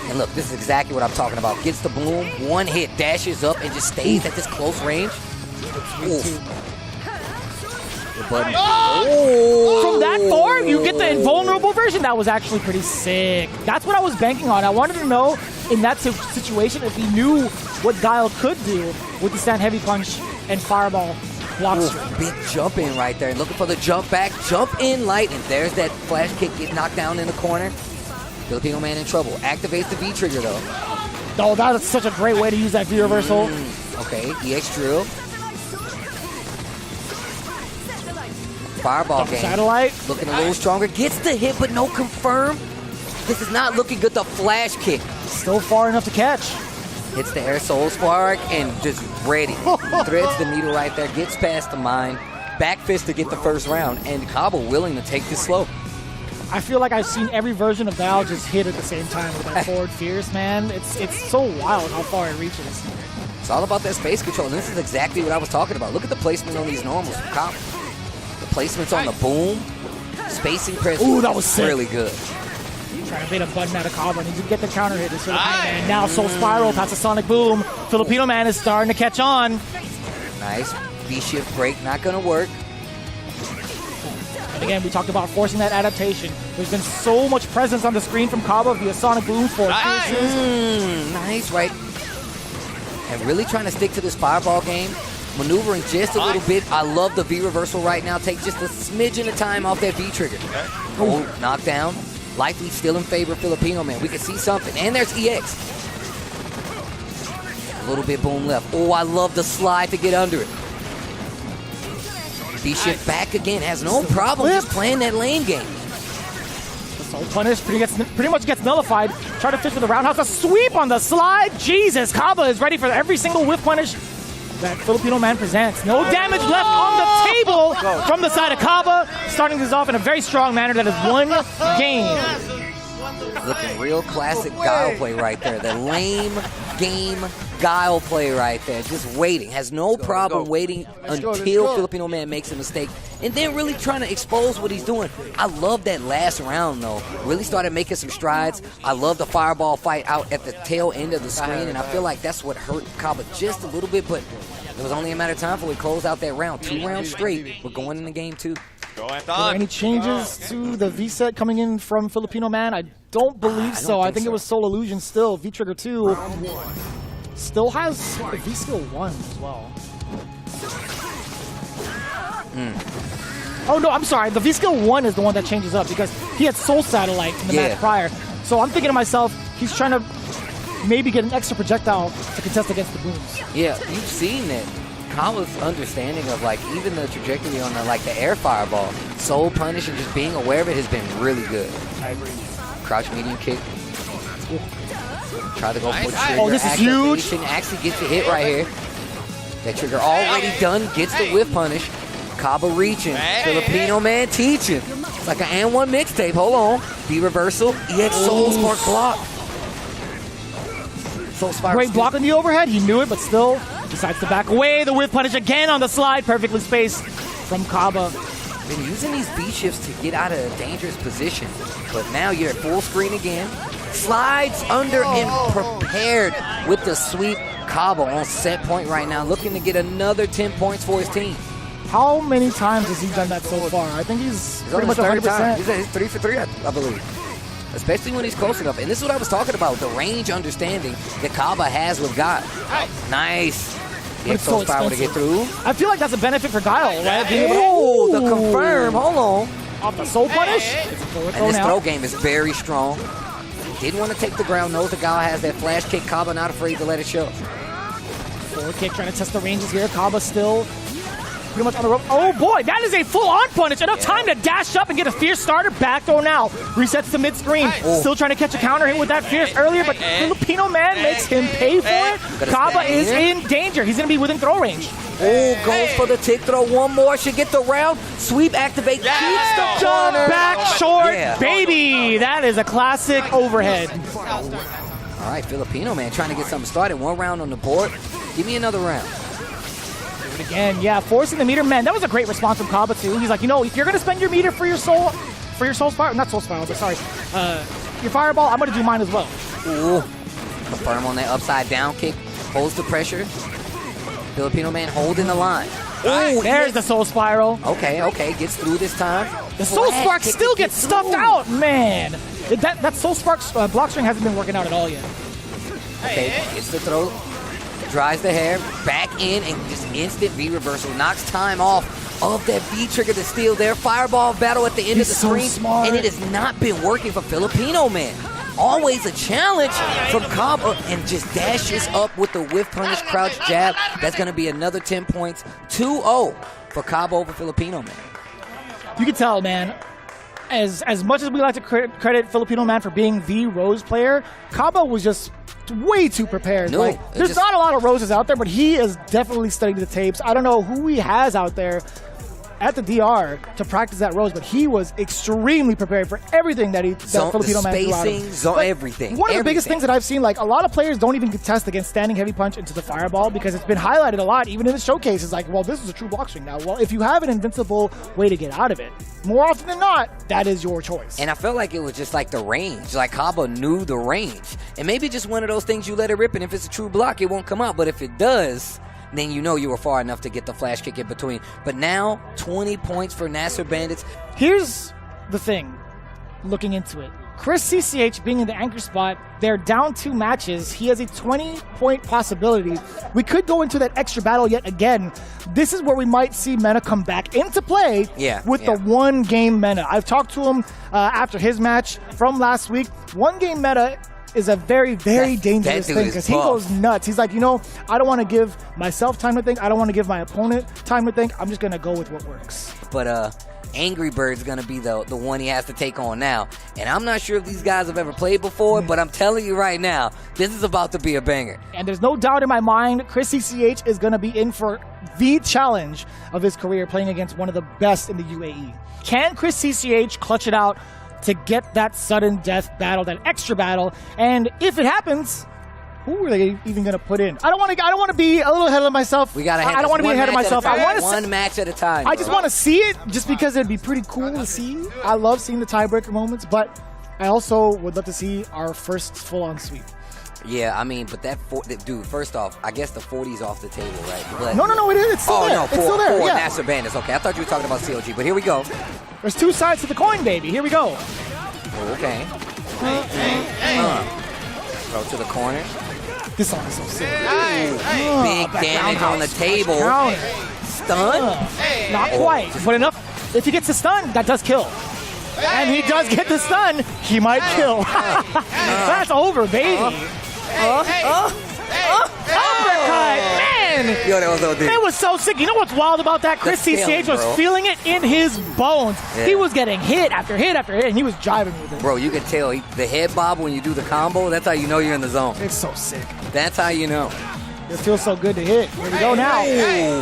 And look, this is exactly what I'm talking about. Gets the boom, one hit, dashes up, and just stays at this close range. From that far, you get the invulnerable version. That was actually pretty sick. That's what I was banking on. I wanted to know in that situation if he knew what Guile could do with the stand heavy punch and fireball block string. Big jump in right there. Looking for the jump back, jump in light, and there's that flash kick, get knocked down in the corner. Filipino Man in trouble. Activates the V trigger though. Oh, that is such a great way to use that V reversal. Okay, EX drill. Fireball game. Satellite. Looking a little stronger. Gets the hit, but no confirm. This is not looking good. The flash kick. Still far enough to catch. Hits the air soul spark and just ready. Threads the needle right there. Gets past the mine. Back fist to get the first round. And Kaaba willing to take this slow. I feel like I've seen every version of Guile just hit at the same time with that forward fierce, man. It's so wild how far it reaches. It's all about that space control. And this is exactly what I was talking about. Look at the placement on these normals from Kaaba. The placements on the boom. Spacing press. Ooh, that was sick. Really good. Trying to bait a button out of Kaaba, and he did get the counter hit. And now Soul Spiral past the Sonic Boom. Filipino Man is starting to catch on. Nice. V-shift break, not going to work. And again, we talked about forcing that adaptation. There's been so much presence on the screen from Kaaba via Sonic Boom for nice, right? And really trying to stick to this fireball game. Maneuvering just a little bit. I love the V reversal right now. Take just a smidgen of time off that V trigger. Oh, knockdown. Likely still in favor of Filipino Man. We can see something. And there's EX. A little bit boom left. Oh, I love the slide to get under it. V-shift back again. Has no problem just playing that lane game. The Soul Punish pretty much gets nullified. Try to fish with the roundhouse. A sweep on the slide. Jesus, Kaaba is ready for every single whiff punish that Filipino Man presents. No damage left on the table from the side of Kaaba. Starting this off in a very strong manner. That is one game. Looking real classic Guile play right there. The lame game Guile play right there. Just waiting. Has no problem waiting until Filipino Man makes a mistake. And then really trying to expose what he's doing. I love that last round though. Really started making some strides. I love the fireball fight out at the tail end of the screen. And I feel like that's what hurt Kaaba just a little bit. But it was only a matter of time before we closed out that round. 2 rounds straight. We're going into game 2. Are there any changes to the V-set coming in from Filipino Man? I don't believe so. I think it was Soul Illusion still. V-Trigger 2 still has a V-Skill 1 as well. Oh no, I'm sorry. The V-Skill 1 is the one that changes up because he had Soul Satellite in the match prior. So I'm thinking to myself, he's trying to maybe get an extra projectile to contest against the booms. Yeah, you've seen it. Kaaba's understanding of like even the trajectory on the air fireball, Soul Punish, and just being aware of it has been really good. I agree. Crouch medium kick. Try to go for trigger. Oh, this is huge. Actually gets the hit right here. That trigger already done. Gets the whiff punish. Kaaba reaching. Filipino Man teaching. It's like an and one mixtape. Hold on. V reversal. EX Soul Spark block. Soul Spark. Great block on the overhead. He knew it, but still decides to back away. The whiff punish again on the slide. Perfectly spaced from Kaaba. Been using these B shifts to get out of a dangerous position. But now you're at full screen again. Slides under and prepared with the sweep. Kaaba on set point right now, looking to get another 10 points for his team. How many times has he done that so far? I think he's pretty much 100%. He's at 3 for 3, I believe. Especially when he's close enough. And this is what I was talking about, the range understanding that Kaaba has with Guile. Nice. It's so Spiral to get through. I feel like that's a benefit for Guile, right? Oh, the confirm. Hold on. Off the Soul Punish. And this throw game is very strong. Didn't want to take the ground. Knows that Guile has that flash kick. Kaaba not afraid to let it show. Forward kick trying to test the ranges here. Kaaba still pretty much on the rope. Oh boy, that is a full-on punish. Enough time to dash up and get a fierce starter. Back throw now. Resets to mid-screen. Still trying to catch a counter hit with that fierce earlier, but Filipino Man makes him pay for it. Kaaba is in danger. He's going to be within throw range. Oh, goes for the tick throw. One more. Should get the round. Sweep activate. Keeps the Jump corner. back short, baby. That is a classic overhead. All right, Filipino Man trying to get something started. One round on the board. Give me another round. Do it again. Yeah, forcing the meter. Man, that was a great response from Kaaba, too. He's like, you know, if you're going to spend your meter for your soul spiral, not soul spiral, but sorry, your fireball, I'm going to do mine as well. Ooh. Confirm on that upside down kick. Holds the pressure. Filipino Man holding the line. Ooh, there's the soul spiral. Okay, gets through this time. The soul spark still gets stuffed out, man. That soul spark block string hasn't been working out at all yet. Okay, hits the throw, dries the hair, back in, and just instant V reversal. Knocks time off of that V trigger to steal their fireball battle at the end of the screen. Smart. And it has not been working for Filipino Man. Always a challenge from Kaaba, and just dashes up with the whiff punish crouch jab. That's going to be another 10 points. 2-0 for Kaaba over Filipino Man. You can tell, man, as much as we like to credit Filipino Man for being the Rose player, Kaaba was just way too prepared. No, like, there's not a lot of Roses out there, but he is definitely studying the tapes. I don't know who he has out there at the DR to practice that Rose, but he was extremely prepared for everything that Filipino Man threw out of him. Everything. One of the biggest things that I've seen, like, a lot of players don't even contest against standing heavy punch into the fireball because it's been highlighted a lot, even in the showcase. It's like, well, this is a true block string now. Well, if you have an invincible way to get out of it, more often than not, that is your choice. And I felt like it was just like the range. Like Kaaba knew the range. And maybe just one of those things you let it rip, and if it's a true block, it won't come out. But if it does, then you know you were far enough to get the flash kick in between. But now, 20 points for NASRxBandits. Here's the thing, looking into it. Chris CCH being in the anchor spot, they're down 2 matches. He has a 20-point possibility. We could go into that extra battle yet again. This is where we might see Mena come back into play with the one-game Mena. I've talked to him after his match from last week. One-game Mena is a very, very dangerous thing because he goes nuts. He's like, you know, I don't want to give myself time to think. I don't want to give my opponent time to think. I'm just going to go with what works. But Angry Bird's going to be the one he has to take on now. And I'm not sure if these guys have ever played before, but I'm telling you right now, this is about to be a banger. And there's no doubt in my mind, Chris CCH is going to be in for the challenge of his career, playing against one of the best in the UAE. Can Chris CCH clutch it out to get that sudden death battle, that extra battle? And if it happens, who are they even going to put in? I don't want to be a little ahead of myself. I don't want to be ahead of myself. I want one match at a time. I just want to see it, just because it'd be pretty cool to see. I love seeing the tiebreaker moments, but I also would love to see our first full-on sweep. Yeah, I mean, but dude, first off, I guess the 40's off the table, right? But no, it is. It's still there. It's still there. For Yeah. NASRxBandits. Okay, I thought you were talking about CLG, but here we go. There's 2 sides to the coin, baby. Here we go. Okay. Throw to the corner. This song is so sick. Big damage on the table. Stun? Not quite, but enough. If he gets the stun, that does kill. And he does get the stun, he might kill. That's over, baby. Uppercut, man! Yo, that was so deep. It was so sick. You know what's wild about that? Chris CCH was feeling it in his bones. Yeah. He was getting hit after hit after hit, and he was jiving with it. Bro, you can tell the head bob when you do the combo, that's how you know you're in the zone. It's so sick. That's how you know. It feels so good to hit. Here we go now.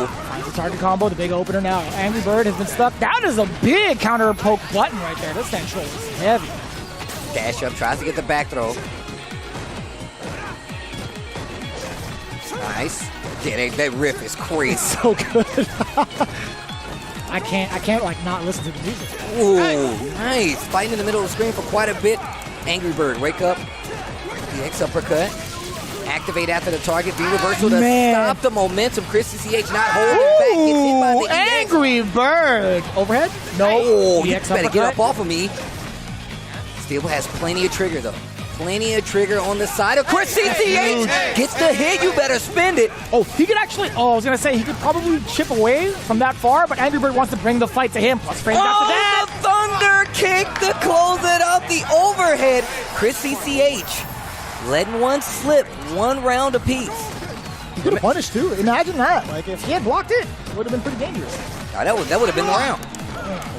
Finds the target combo, the big opener now. Angry Bird has been stuck. That is a big counter poke button right there. This control is heavy. Dash up, tries to get the back throw. Nice. Yeah, that riff is crazy. It's so good. I can't like not listen to the music. Ooh, nice. Fighting in the middle of the screen for quite a bit. Angry Bird, wake up. The X uppercut. Activate after the target. V reversal to stop the momentum. Chris CCH not holding back. Gets hit by the Angry Bird. Overhead? No. Oh, you better get up off of me. Still has plenty of trigger though. Plenty of trigger on the side of Chris CCH. Gets the hit, you better spend it. Oh, he could actually, I was going to say, he could probably chip away from that far, but Angry Bird wants to bring the fight to him. Plus frames after that. The thunder kick to close it up. The overhead. Chris CCH letting one slip, 1 round apiece. He could have punished too. Imagine that. Like if he had blocked it, it would have been pretty dangerous. That would have been the round.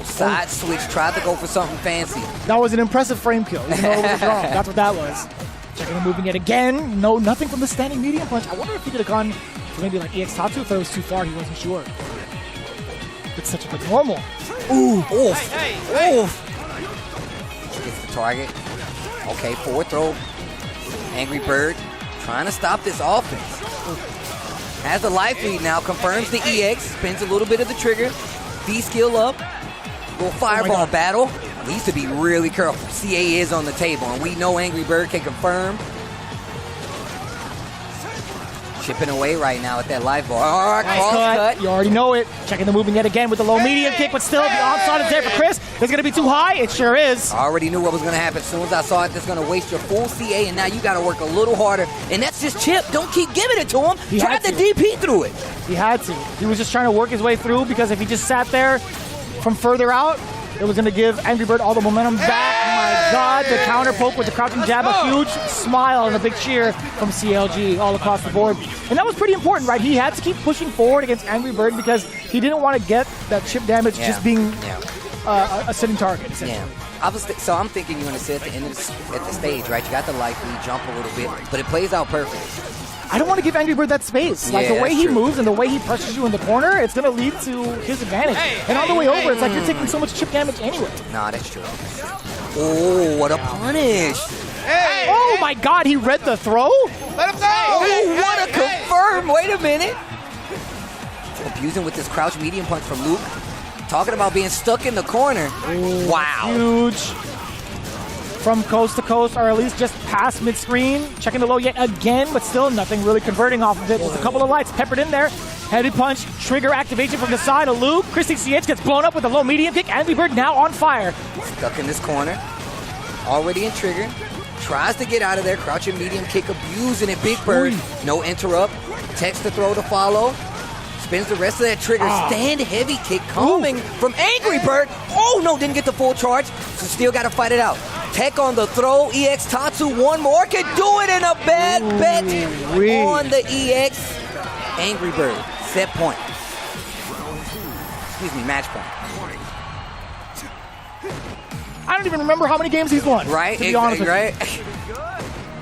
Side switch, tried to go for something fancy. That was an impressive frame kill, even though it was a draw. That's what that was. Checking and moving it again. No, nothing from the standing medium punch. I wonder if he could have gone for maybe like EX Tatsu if it was too far. He wasn't sure. It's such a good normal. Ooh. Oof. Oof. Gets the target. Okay, forward throw. Angry Bird trying to stop this offense. Has the life lead now, confirms the EX, spins a little bit of the trigger. V-skill up. Little fireball battle. Needs to be really careful. CA is on the table, and we know Angry Bird can confirm. Chipping away right now at that life bar. All right, nice cross cut. You already know it. Checking the moving yet again with the low medium kick, but still the onside is there for Chris. It's going to be too high. It sure is. I already knew what was going to happen. As soon as I saw it, that's going to waste your full CA, and now you got to work a little harder. And that's just Chip. Don't keep giving it to him. Try to DP through it. He had to. He was just trying to work his way through because if he just sat there from further out, it was going to give Angry Bird all the momentum back. Oh my God, the counter poke with the crouching jab, a huge smile and a big cheer from CLG all across the board. And that was pretty important, right? He had to keep pushing forward against Angry Bird because he didn't want to get that chip damage just being a sitting target. So I'm thinking you're going to sit at the end of the stage, right? You got the life lead, jump a little bit, but it plays out perfect. I don't want to give Angry Bird that space. Like the way he moves and the way he pressures you in the corner, it's going to lead to his advantage. And on the way over, it's like you're taking so much chip damage anyway. Nah, that's true. Oh, what a punish. Oh my God, he read the throw? Let him go! Oh, what a confirm. Wait a minute. Abusing with this crouch medium punch from Luke. Talking about being stuck in the corner. Ooh, wow. Huge. From coast to coast, or at least just past mid-screen. Checking the low yet again, but still nothing really converting off of it. With a couple of lights peppered in there. Heavy punch, trigger activation from the side of Luke. Chrissy CH gets blown up with a low medium kick. Angry Bird now on fire. Stuck in this corner. Already in trigger. Tries to get out of there. Crouching medium kick, abusing it. Big Bird. No interrupt. Text to throw to follow. Spins the rest of that trigger. Stand heavy kick coming from Angry Bird. Oh no, didn't get the full charge. So still got to fight it out. Tech on the throw. EX Tatsu one more. Can do it in a bad bet on the EX. Angry Bird. Set point. Excuse me, match point. I don't even remember how many games he's won. Right? To be honest with right? you.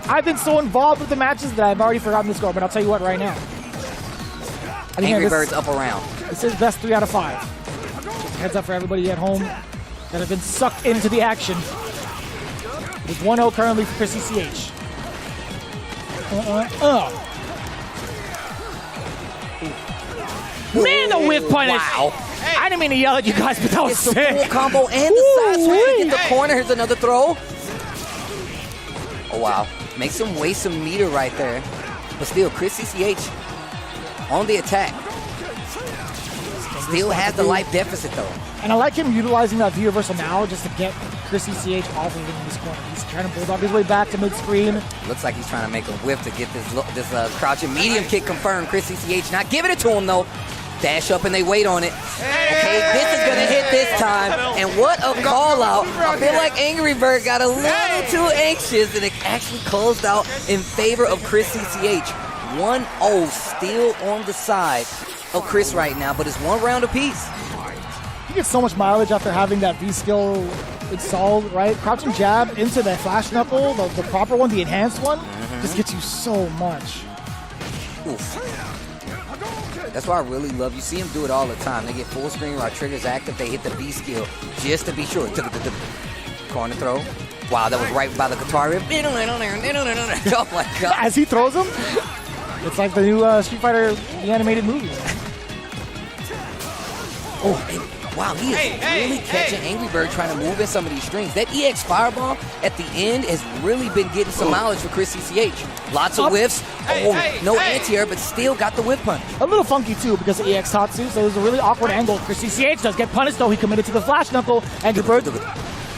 I've been so involved with the matches that I've already forgotten the score, but I'll tell you what right now. Angry Bird's up around. This is best 3 out of 5. Just heads up for everybody at home that have been sucked into the action. With 1-0 currently for Chrissy CH. Man, the whip punish! Wow. I didn't mean to yell at you guys, but that was sick. It's the full combo and the side switch to get the corner. Here's another throw. Oh, wow. Makes him waste some meter right there. But still, Chrissy CH on the attack. Still has the life deficit, though. And I like him utilizing that V reversal now just to get Chrissy CH off of him in this corner. He's trying to bulldog his way back to mid-screen. Looks like he's trying to make a whiff to get this crouching medium kick confirmed. Chrissy CH not giving it to him, though. Dash up and they wait on it. Okay, this is going to hit this time. And what a call out. I feel like Angry Bird got a little too anxious and it actually closed out in favor of Chrissy CH. 1-0 still on the side of Chris right now, but it's 1 round apiece. He gets so much mileage after having that V-skill installed, right? Crouching jab into the flash knuckle, the proper one, the enhanced one, just gets you so much. Oof. That's why I really love, you see him do it all the time. They get full screen while trigger's active, they hit the V-skill just to be sure. Corner throw. Wow, that was right by the guitar riff. Oh my God. As he throws him, it's like the new Street Fighter, the animated movie. Oh, and wow, he is really catching Angry Bird trying to move in some of these strings. That EX Fireball at the end has really been getting some mileage for Chrissy CH. Lots of whiffs. No anti-air, but still got the whip punch. A little funky, too, because of EX Tatsu, so it was a really awkward angle. Chrissy CH does get punished, though. He committed to the flash knuckle. Angry Bird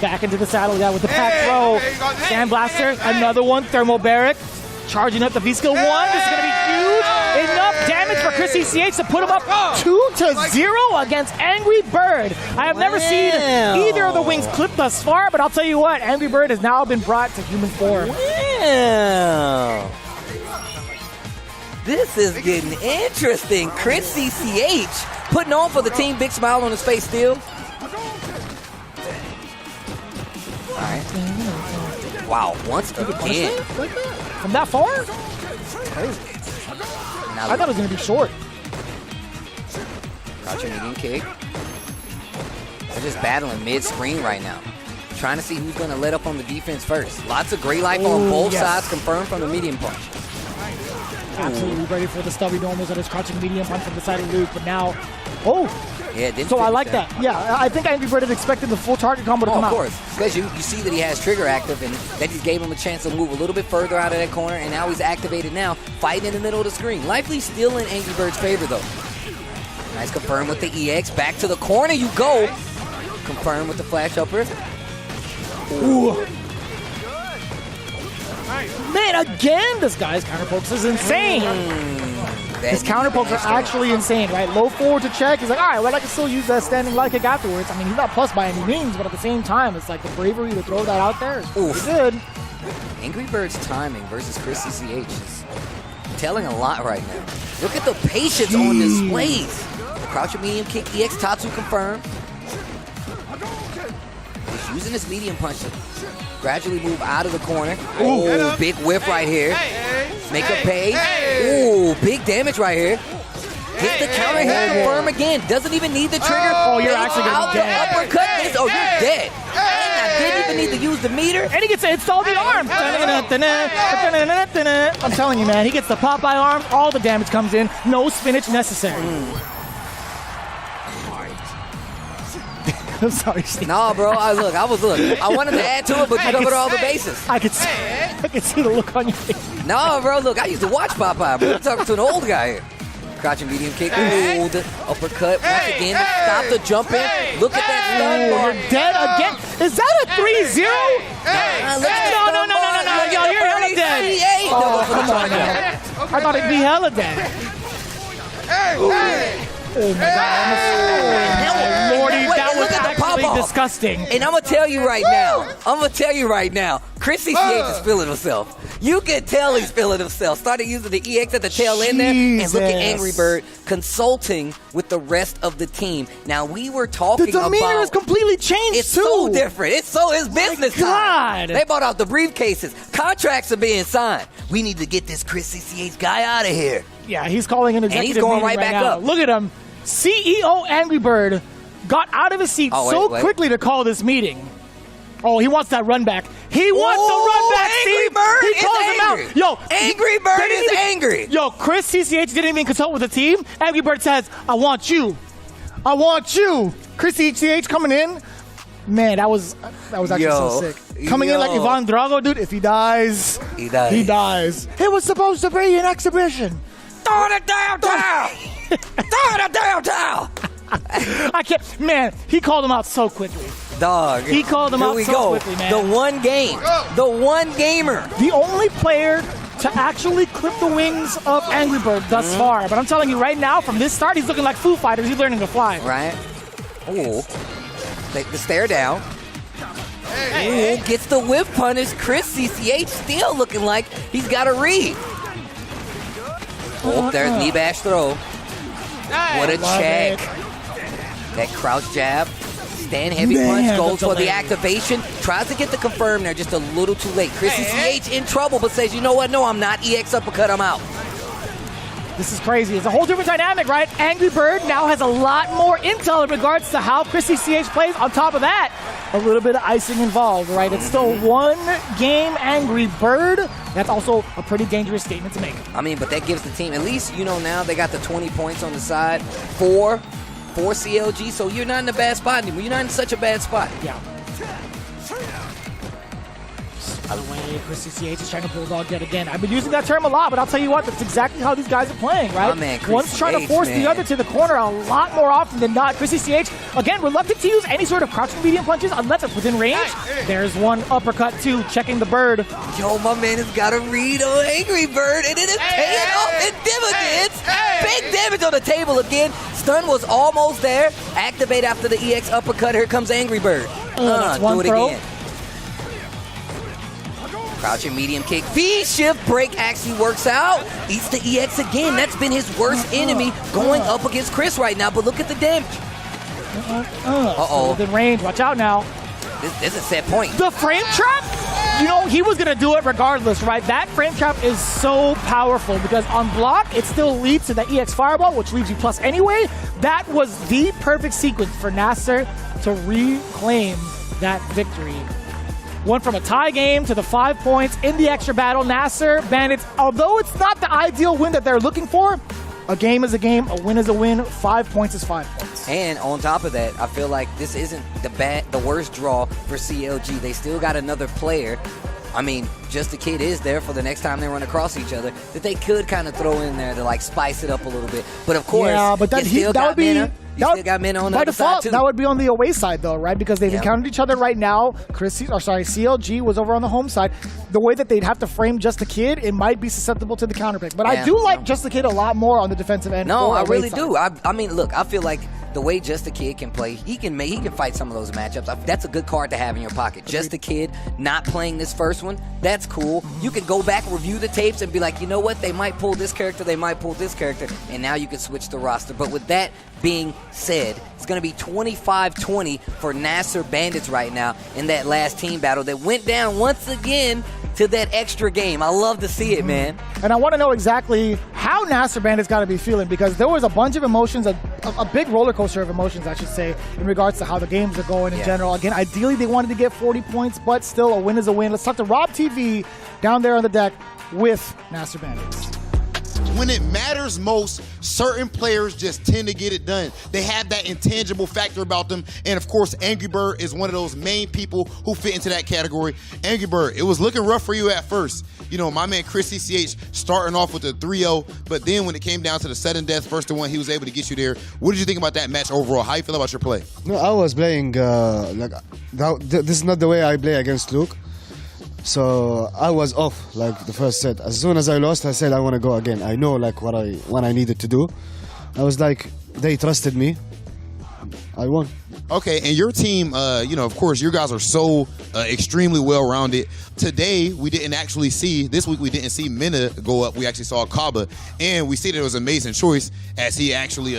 back into the saddle with the pack throw. Sand Blaster, another one. Thermobaric. Charging up the V-skill 1. This is going to be huge. Enough damage for Chrissy CH to put him up 2-0 against Angry Bird. I have never seen either of the wings clipped thus far, but I'll tell you what, Angry Bird has now been brought to human form. Wow. This is getting interesting. Chris CCH putting on for the team. Big smile on his face still. All right. Wow, once again. From that far? Crazy. Now I thought it was going to be short. Crouching medium kick. They're just battling mid-screen right now. Trying to see who's going to let up on the defense first. Lots of great life on both sides confirmed from the medium punch. Absolutely ready for the stubby normals that is crouching medium punch from the side of Luke, but now, yeah, didn't so I finish like that. Yeah, I think Angry Bird is expecting the full target combo to come out. Of course, because you see that he has trigger active, and that just gave him a chance to move a little bit further out of that corner, and now he's activated now, fighting in the middle of the screen. Lively still in Angry Bird's favor, though. Nice confirm with the EX. Back to the corner you go. Confirm with the flash upper. Ooh. Man, again, this guy's counter pokes is insane. His counter pokes are actually insane, right? Low forward to check. He's like, all right, well, I can still use that standing light kick afterwards. I mean, he's not plus by any means, but at the same time, it's like the bravery to throw that out there is pretty good. Angry Bird's timing versus Chris CCH is telling a lot right now. Look at the patience on displays. The crouching medium kick, EX Tatsu confirmed. He's using his medium punch to gradually move out of the corner. Oh, big whip right here. Make a pay. Ooh, big damage right here. Hit the counter hit, confirm again. Doesn't even need the trigger. Oh, you're actually going to be dead. Uppercut this. Oh, you're dead. And I didn't even need to use the meter. And he gets to install the arm. I'm telling you, man, he gets the Popeye arm. All the damage comes in. No spinach necessary. I'm sorry, Steve. No, bro. I wanted to add to it, but you covered all the bases. I could see the look on your face. No, bro. Look, I used to watch Popeye, bro. I'm talking to an old guy here. Crouching medium kick. Ooh, the uppercut. Once again, stop the jump in. Look at that stun bar. You're dead again. Is that a 3-0? No. Yo, you're hella dead. Oh, come on, man. I thought it'd be hella dead. Oh my God! Lordy, that was actually disgusting. And I'm gonna tell you right now. Chris CCH is feeling himself. You can tell he's feeling himself. Started using the EX at the tail end there, and look at Angry Bird consulting with the rest of the team. Now we were talking about the demeanor has completely changed. It's so different. It's his business time. They bought out the briefcases. Contracts are being signed. We need to get this Chris CCH guy out of here. Yeah, he's calling an executive and he's going meeting right back now. up. Look at him. CEO Angry Bird got out of his seat quickly to call this meeting. Oh, he wants that run back. He wants the run back, Angry Bird he calls is him angry. out. Yo, Angry Bird is angry. Yo, Chris CCH didn't even consult with the team. Angry Bird says, I want you. I want you. Chris CCH coming in. Man, that was actually so sick. Coming in like Ivan Drago, dude. If he dies, he dies. It was supposed to be an exhibition. Throw it downtown! Throw it downtown! I can't. Man, he called him out so quickly. Dog. He called him out so quickly, man. The one game. The one gamer. The only player to actually clip the wings of Angry Bird thus far. But I'm telling you right now, from this start, he's looking like Foo Fighters. He's learning to fly. Right. Ooh. The stare down. Ooh, gets the whip punish. Chris CCH still looking like he's got a read. Oh, there's knee bash throw. What a check. That crouch jab. Stand heavy punch goes for the activation. Tries to get the confirm there just a little too late. Chris CCH in trouble, but says, you know what? No, I'm not. EX uppercut, I'm out. This is crazy. It's a whole different dynamic, right? Angry Bird now has a lot more intel in regards to how Chris CCH plays. On top of that, a little bit of icing involved, right? It's still one game Angry Bird. That's also a pretty dangerous statement to make. I mean, but that gives the team, at least, you know, now they got the 20 points on the side for CLG, so you're not in a bad spot anymore. You're not in such a bad spot. Yeah. By the way, Chris CCH is trying to bulldog yet again. I've been using that term a lot, but I'll tell you what, that's exactly how these guys are playing, right? Oh, man, One's trying to force the other to the corner a lot more often than not. Chris CCH, again, reluctant to use any sort of crouching medium punches unless it's within range. There's one uppercut, too, checking the bird. Yo, my man has got a read on Angry Bird, and it is paying off in dividends. Big damage on the table again. Stun was almost there. Activate after the EX uppercut. Here comes Angry Bird. That's one do it throw. again. Crouching medium kick. V-shift break actually works out. Eats the EX again. That's been his worst enemy going up against Chris right now. But look at the damage. Uh-oh. Within range. Watch out now. This is a set point. The frame trap? You know, he was going to do it regardless, right? That frame trap is so powerful because on block, it still leads to the EX Fireball, which leaves you plus anyway. That was the perfect sequence for Nasr to reclaim that victory. Went from a tie game to the 5 points in the extra battle. NASRxBandits, although it's not the ideal win that they're looking for, a game is a game, a win is a win, 5 points is 5 points. And on top of that, I feel like this isn't the worst draw for CLG. They still got another player. I mean, Just a Kid is there for the next time they run across each other that they could kind of throw in there to like spice it up a little bit. But of course, yeah, but that would be Mena. You still got Mena on the by other default, side too. that would be on the away side though, right? Because they've encountered each other right now. CLG was over on the home side. The way that they'd have to frame Just a Kid, it might be susceptible to the counter pick. But I do like Just a Kid a lot more on the defensive end. No, I really do. I mean, look, I feel like the way Just a Kid can play, he can fight some of those matchups. That's a good card to have in your pocket. Just a Kid not playing this first one, that's cool. You can go back, review the tapes, and be like, you know what? They might pull this character, they might pull this character, and now you can switch the roster. But with that being said, it's going to be 25-20 for NASRxBandits right now in that last team battle that went down once again to that extra game. I love to see it, man. And I want to know exactly how NASRxBandits got to be feeling, because there was a bunch of emotions, a big roller coaster of emotions, I should say, in regards to how the games are going in general. Again, ideally they wanted to get 40 points, but still a win is a win. Let's talk to Rob TV down there on the deck with NASRxBandits. When it matters most, certain players just tend to get it done. They have that intangible factor about them. And of course, Angry Bird is one of those main people who fit into that category. Angry Bird, it was looking rough for you at first. You know, my man Chris CCH starting off with a 3-0, but then when it came down to the sudden death, first to one, he was able to get you there. What did you think about that match overall? How you feel about your play? No, I was playing, this is not the way I play against Luke. So I was off like the first set. As soon as I lost, I said I want to go again. I know like what I needed to do. I was like, they trusted me. I won. Okay, and your team, you know, of course, you guys are so extremely well-rounded. Today, we didn't actually see, this week we didn't see Mena go up. We actually saw Kaaba, and we see that it was an amazing choice as he actually,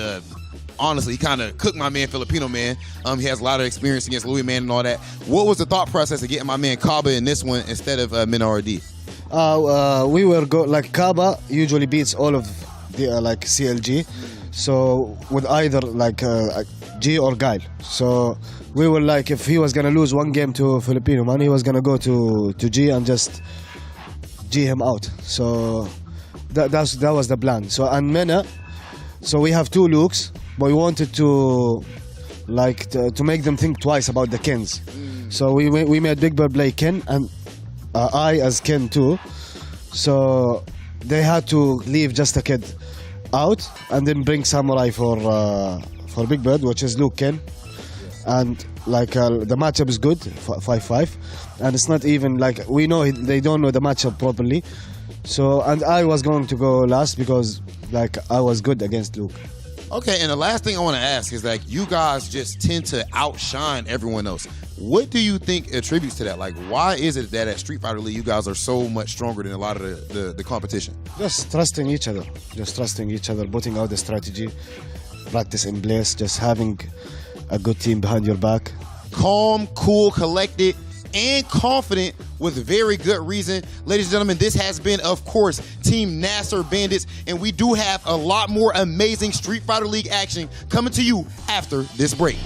honestly, he kind of cooked my man Filipino Man. He has a lot of experience against Louis Man and all that. What was the thought process of getting my man Kaaba in this one instead of Mena RD? We were like Kaaba usually beats all of the like CLG, so with either like G or Guile. So we were like, if he was gonna lose one game to Filipino Man, he was gonna go to G and just G him out. So that was the plan. So and Mena, so we have two Lukes. But we wanted to like to make them think twice about the Kens. So we made Big Bird play Ken and I as Ken too. So they had to leave Just a Kid out and then bring Samurai for Big Bird, which is Luke Ken. And like the matchup is good, 5-5, and it's not even like we know they don't know the matchup properly. So and I was going to go last because like I was good against Luke. Okay, and the last thing I want to ask is, like, you guys just tend to outshine everyone else. What do you think attributes to that? Like, why is it that at Street Fighter League you guys are so much stronger than a lot of the competition? Just trusting each other. Just trusting each other, putting out the strategy, practice in place, just having a good team behind your back. Calm, cool, collected, and confident with very good reason. Ladies and gentlemen, this has been, of course, Team NASRxBandits, and we do have a lot more amazing Street Fighter League action coming to you after this break.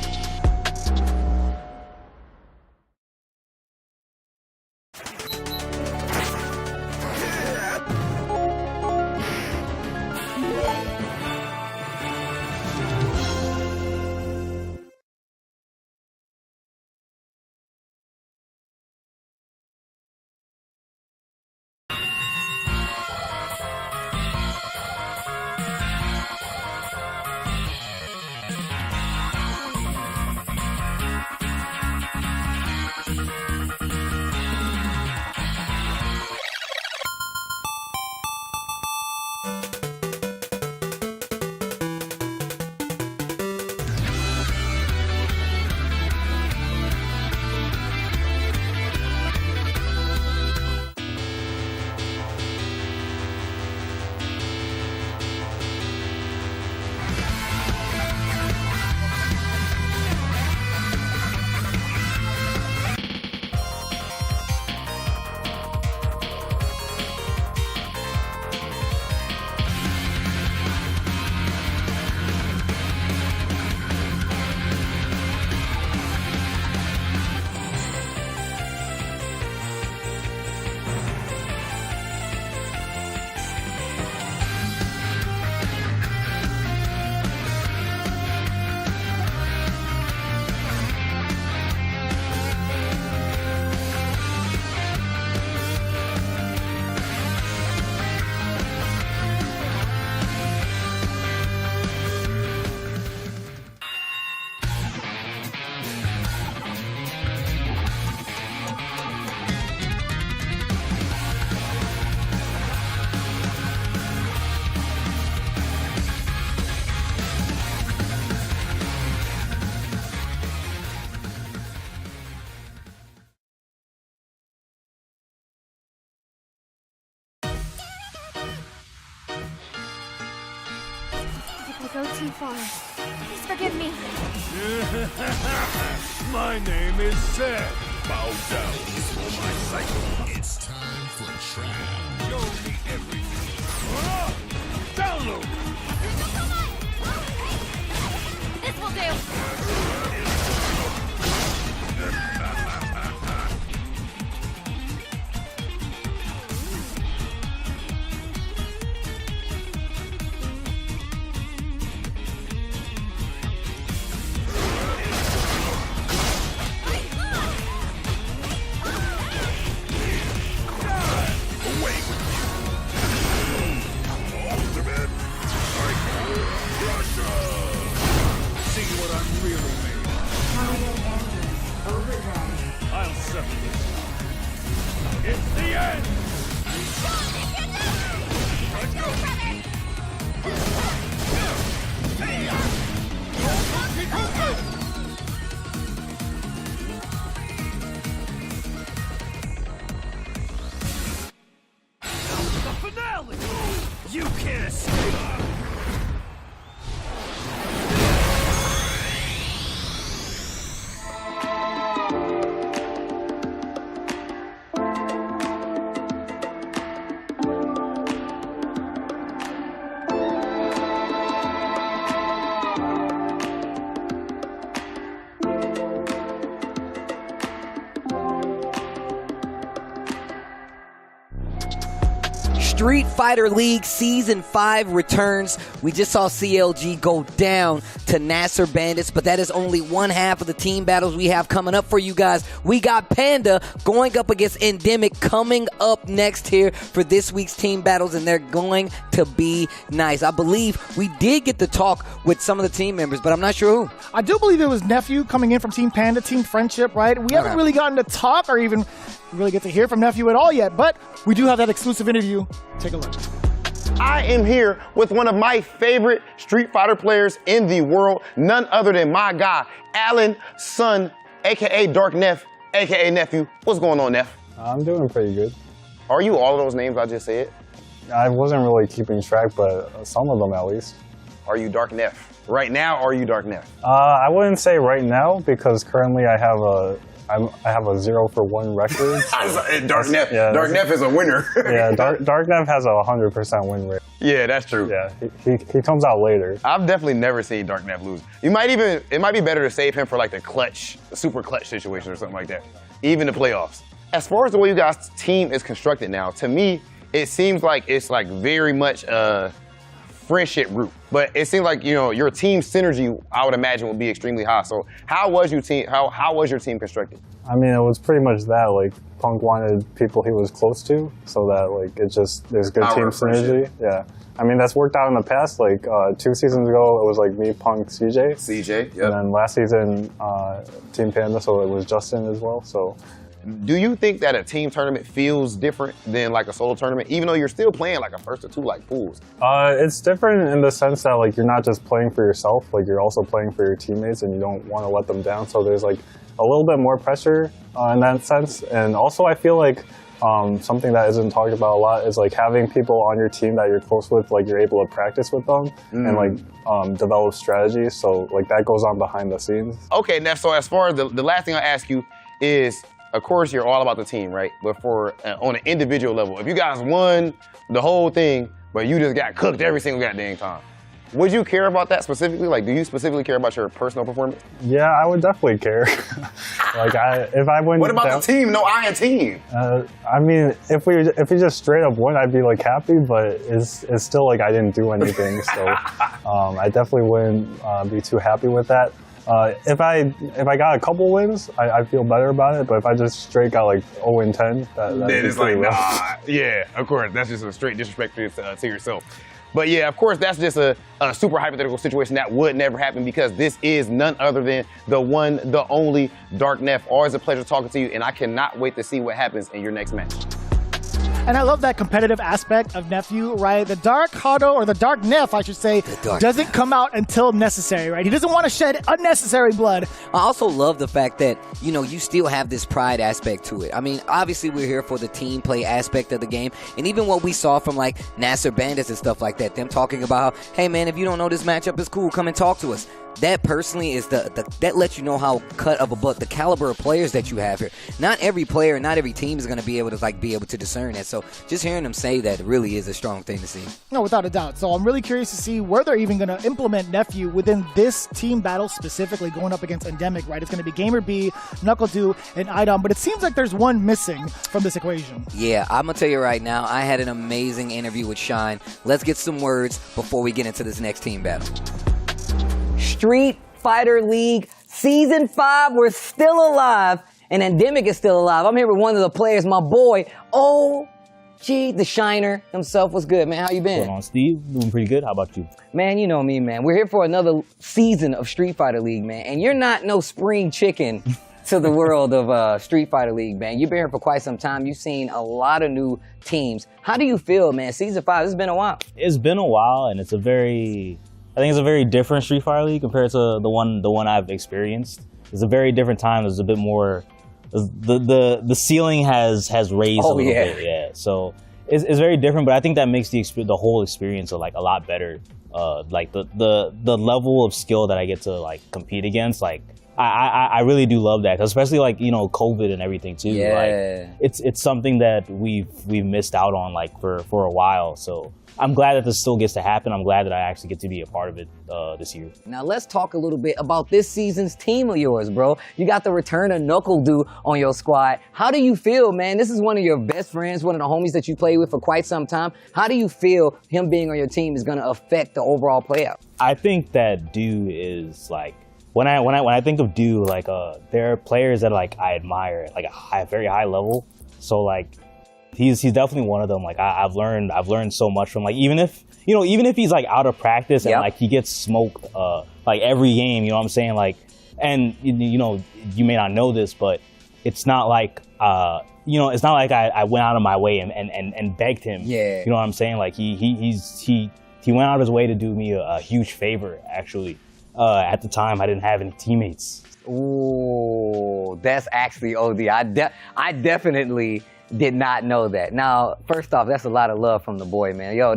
go too far. Please forgive me. My name is Seth. Bow down before my cycle. It's time for trial. Show me everything. Download. This will do. I'll settle this. It's the end! Let's go! The finale! You can't escape! Street Fighter League Season 5 returns. We just saw CLG go down to NASRxBandits, but that is only one half of the team battles we have coming up for you guys. We got Panda going up against Endemic coming up next here for this week's team battles, and they're going to be nice. I believe we did get to talk with some of the team members, but I'm not sure who. I do believe it was Nephew coming in from Team Panda, Team Friendship, right? We haven't really gotten to talk or even really get to hear from Nephew at all yet, but we do have that exclusive interview. Take a look. I am here with one of my favorite Street Fighter players in the world, none other than my guy, Alan Sun, aka Dark Neff, aka Nephew. What's going on, Neff? I'm doing pretty good. Are you all of those names I just said? I wasn't really keeping track, but some of them at least. Are you Dark Neff? Right now, are you Dark Neff? I wouldn't say right now, because currently I have a 0-for-1 record. So Dark Neff is a winner. Yeah, Dark Neff has a 100% win rate. Yeah, that's true. Yeah, he comes out later. I've definitely never seen Dark Neff lose. It might be better to save him for like the super clutch situation or something like that. Even the playoffs. As far as the way you guys' team is constructed now, to me, it seems like it's like very much a friendship route. But it seems like, you know, your team synergy, I would imagine, would be extremely high. So how was your team constructed? I mean, it was pretty much that. Like, Punk wanted people he was close to, so that like there's good team synergy. Yeah. I mean, that's worked out in the past. Like 2 seasons ago, it was like me, Punk, CJ. Yep. And then last season, Team Panda, so it was Justin as well. So. Do you think that a team tournament feels different than like a solo tournament, even though you're still playing like a first or two like pools? It's different in the sense that like you're not just playing for yourself, like you're also playing for your teammates, and you don't want to let them down. So there's like a little bit more pressure in that sense. And also I feel like something that isn't talked about a lot is like having people on your team that you're close with, like you're able to practice with them and like develop strategies. So like that goes on behind the scenes. Okay, Neff, so as far as the last thing I ask you is, of course, you're all about the team, right? But for on an individual level, if you guys won the whole thing, but you just got cooked every single goddamn time, would you care about that specifically? Like, do you specifically care about your personal performance? Yeah, I would definitely care. Like, if I win. What about the team? No, I and team. I mean, if we just straight up won, I'd be like happy, but it's still like I didn't do anything. So I definitely wouldn't be too happy with that. If I got a couple wins, I feel better about it. But if I just straight got like 0-10, then it's like, nah. Yeah, of course, that's just a straight disrespect to yourself. But yeah, of course, that's just a super hypothetical situation that would never happen, because this is none other than the one, the only Dark Neff. Always a pleasure talking to you, and I cannot wait to see what happens in your next match. And I love that competitive aspect of Nephew, right? The Dark Hado, or the Dark Nef, I should say, doesn't come out until necessary, right? He doesn't want to shed unnecessary blood. I also love the fact that, you know, you still have this pride aspect to it. I mean, obviously we're here for the team play aspect of the game, and even what we saw from like NASRxBandits and stuff like that, them talking about how, hey man, if you don't know this matchup is cool, come and talk to us. That personally is that lets you know how cut of a butt, the caliber of players that you have here. Not every player, not every team is going to be able to discern that. So just hearing them say that really is a strong thing to see. No, without a doubt. So I'm really curious to see where they're even going to implement Nephew within this team battle, specifically going up against Endemic, right? It's going to be GamerBee, KnuckleDu, and IDOM, but it seems like there's one missing from this equation. Yeah, I'm going to tell you right now, I had an amazing interview with Shine. Let's get some words before we get into this next team battle. Street Fighter League Season 5, we're still alive, and Endemic is still alive. I'm here with one of the players, my boy, the Shiner himself. What's good, man? How you been? What's going on, Steve? Doing pretty good. How about you? Man, you know me, man. We're here for another season of Street Fighter League, man, and you're not no spring chicken to the world of Street Fighter League, man. You've been here for quite some time. You've seen a lot of new teams. How do you feel, man? Season 5, it's been a while. It's been a while, and I think it's a very different Street Fighter League compared to the one I've experienced. It's a very different time. There's a bit more. The ceiling has raised a little bit. Yeah. So it's very different, but I think that makes the whole experience like a lot better. Like the level of skill that I get to like compete against, like I really do love that, especially like, you know, COVID and everything too. Yeah. Like it's something that we've missed out on like for a while. So I'm glad that this still gets to happen. I'm glad that I actually get to be a part of it this year. Now let's talk a little bit about this season's team of yours, bro. You got the return of KnuckleDu on your squad. How do you feel, man? This is one of your best friends, one of the homies that you played with for quite some time. How do you feel him being on your team is going to affect the overall playout? I think that Du is like, when I think of Du, like there are players that like I admire at like a very high level. So like he's definitely one of them. Like I've learned so much from, like, even if he's like out of practice and like he gets smoked like every game, you know what I'm saying? Like, and you know, you may not know this, but it's not like it's not like I went out of my way and begged him. Yeah. You know what I'm saying? Like he went out of his way to do me a huge favor, actually. At the time, I didn't have any teammates. Ooh, that's actually OD. I definitely did not know that. Now, first off, that's a lot of love from the boy, man. Yo,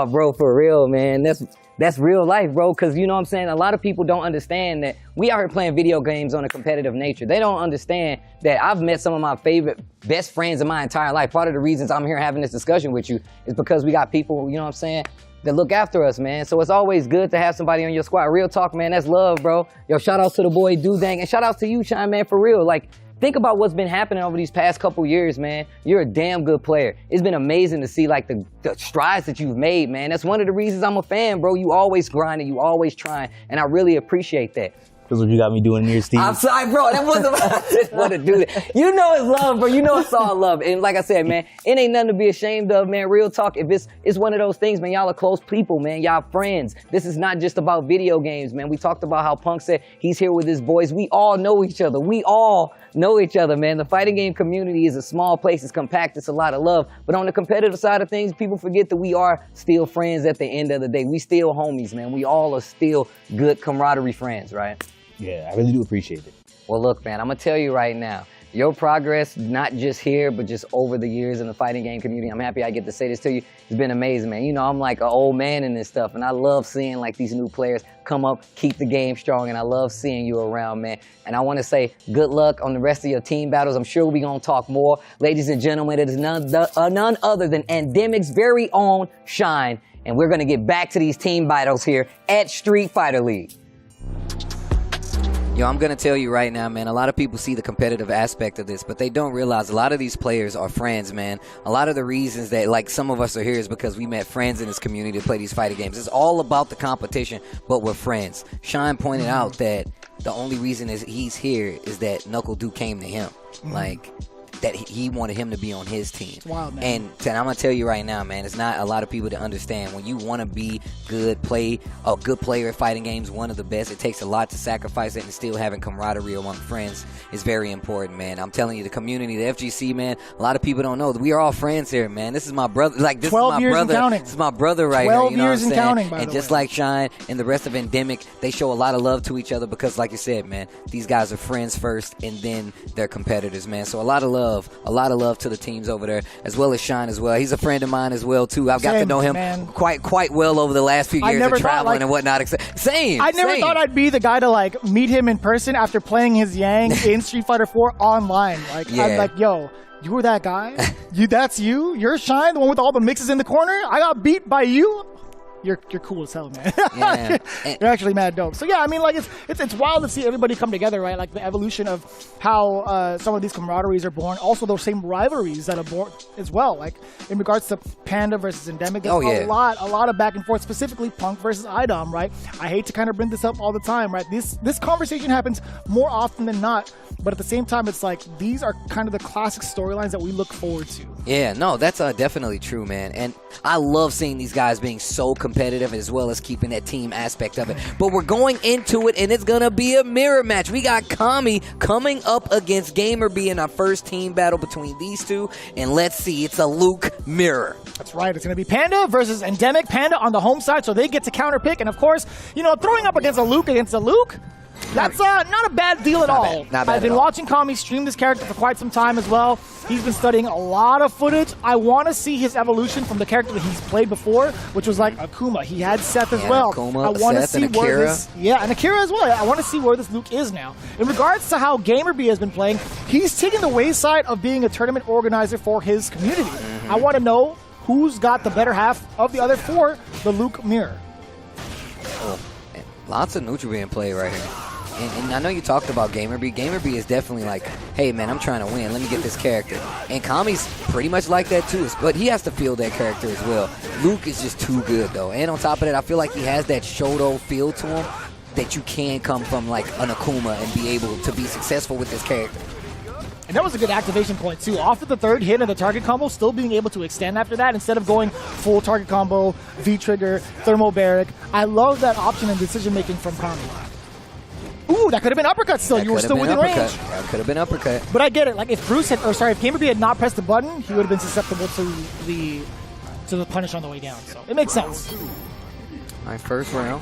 bro, for real, man. That's real life, bro, because, you know what I'm saying, a lot of people don't understand that we out here playing video games on a competitive nature. They don't understand that I've met some of my favorite best friends in my entire life. Part of the reasons I'm here having this discussion with you is because we got people, you know what I'm saying, that look after us, man. So it's always good to have somebody on your squad. Real talk, man, that's love, bro. Yo, shout outs to the boy Dudang, and shout outs to you, Shine, man, for real. Like, think about what's been happening over these past couple years, man. You're a damn good player. It's been amazing to see like the strides that you've made, man. That's one of the reasons I'm a fan, bro. You always grinding, you always trying, and I really appreciate that. That's what you got me doing here, Steve. I'm sorry, bro. That wasn't I just want to do that. You know it's love, bro. You know it's all love. And like I said, man, it ain't nothing to be ashamed of, man. Real talk. If it's one of those things, man, y'all are close people, man. Y'all friends. This is not just about video games, man. We talked about how Punk said he's here with his boys. We all know each other. We all know each other, man. The fighting game community is a small place. It's compact. It's a lot of love. But on the competitive side of things, people forget that we are still friends at the end of the day. We still homies, man. We all are still good camaraderie friends, right? Yeah, I really do appreciate it. Well, look, man, I'm going to tell you right now, your progress, not just here, but just over the years in the fighting game community, I'm happy I get to say this to you, it's been amazing, man. You know, I'm like an old man in this stuff, and I love seeing like these new players come up, keep the game strong, and I love seeing you around, man. And I want to say good luck on the rest of your team battles. I'm sure we're going to talk more. Ladies and gentlemen, it is none other than Endemic's very own Shine, and we're going to get back to these team battles here at Street Fighter League. Yo, I'm going to tell you right now, man, a lot of people see the competitive aspect of this, but they don't realize a lot of these players are friends, man. A lot of the reasons that, like, some of us are here is because we met friends in this community to play these fighting games. It's all about the competition, but we're friends. Shine pointed out that the only reason he's here is that KnuckleDu came to him. Like, that he wanted him to be on his team. It's wild, man. And I'm gonna tell you right now, man, it's not a lot of people that understand when you want to be good, play a good player at fighting games, one of the best. It takes a lot to sacrifice it, and still having camaraderie among friends is very important, man. I'm telling you, the community, the FGC, man. A lot of people don't know that we are all friends here, man. This is my brother. Like this is my brother. This is my brother right here. You know 12 years what I'm and saying? counting, by and the just way. like Shine and the rest of Endemic, they show a lot of love to each other because, like you said, man, these guys are friends first, and then they're competitors, man. So a lot of love to the teams over there, as well as Shine as well. He's a friend of mine as well too. I've got to know him quite well over the last few years of traveling and whatnot. Same. I never thought I'd be the guy to like meet him in person after playing his Yang in Street Fighter 4 online. Like I'm like, yo, you were that guy? That's you? You're Shine, the one with all the mixes in the corner? I got beat by you? You're cool as hell, man. Yeah. You're actually mad dope. So yeah, I mean, like it's wild to see everybody come together, right? Like the evolution of how some of these camaraderies are born. Also, those same rivalries that are born as well. Like in regards to Panda versus Endemic, there's a lot of back and forth. Specifically, Punk versus IDOM, right? I hate to kind of bring this up all the time, right? This conversation happens more often than not, but at the same time, it's like these are kind of the classic storylines that we look forward to. Yeah, no, that's definitely true, man. And I love seeing these guys being so competitive as well as keeping that team aspect of it. But we're going into it, and it's going to be a mirror match. We got Kami coming up against GamerBee in our first team battle between these two. And let's see, it's a Luke mirror. That's right. It's going to be Panda versus Endemic. Panda on the home side, so they get to counter pick. And of course, you know, throwing up against a Luke, that's not a bad deal at all. I've been watching Kami stream this character for quite some time as well. He's been studying a lot of footage. I want to see his evolution from the character that he's played before, which was like Akuma. He had Seth as well. Akuma, I want to Seth, see and where Akira. this, and Akira as well. I want to see where this Luke is now. In regards to how GamerBee has been playing, he's taking the wayside of being a tournament organizer for his community. I want to know who's got the better half of the other for the Luke mirror. Oh, lots of neutral being played right here. And I know you talked about GamerBee. GamerBee is definitely like, hey, man, I'm trying to win. Let me get this character. And Kami's pretty much like that, too. But he has to feel that character as well. Luke is just too good, though. And on top of that, I feel like he has that Shodo feel to him that you can come from, like, an Akuma and be able to be successful with this character. And that was a good activation point, too. Off of the third hit of the target combo, still being able to extend after that instead of going full target combo, V-trigger, thermobaric. I love that option and decision-making from Kami. Ooh, that could have been uppercut still. You were still within range. That could have been uppercut. But I get it. Like if GamerBee had not pressed the button, he would have been susceptible to the punish on the way down. So it makes sense. All right, first round.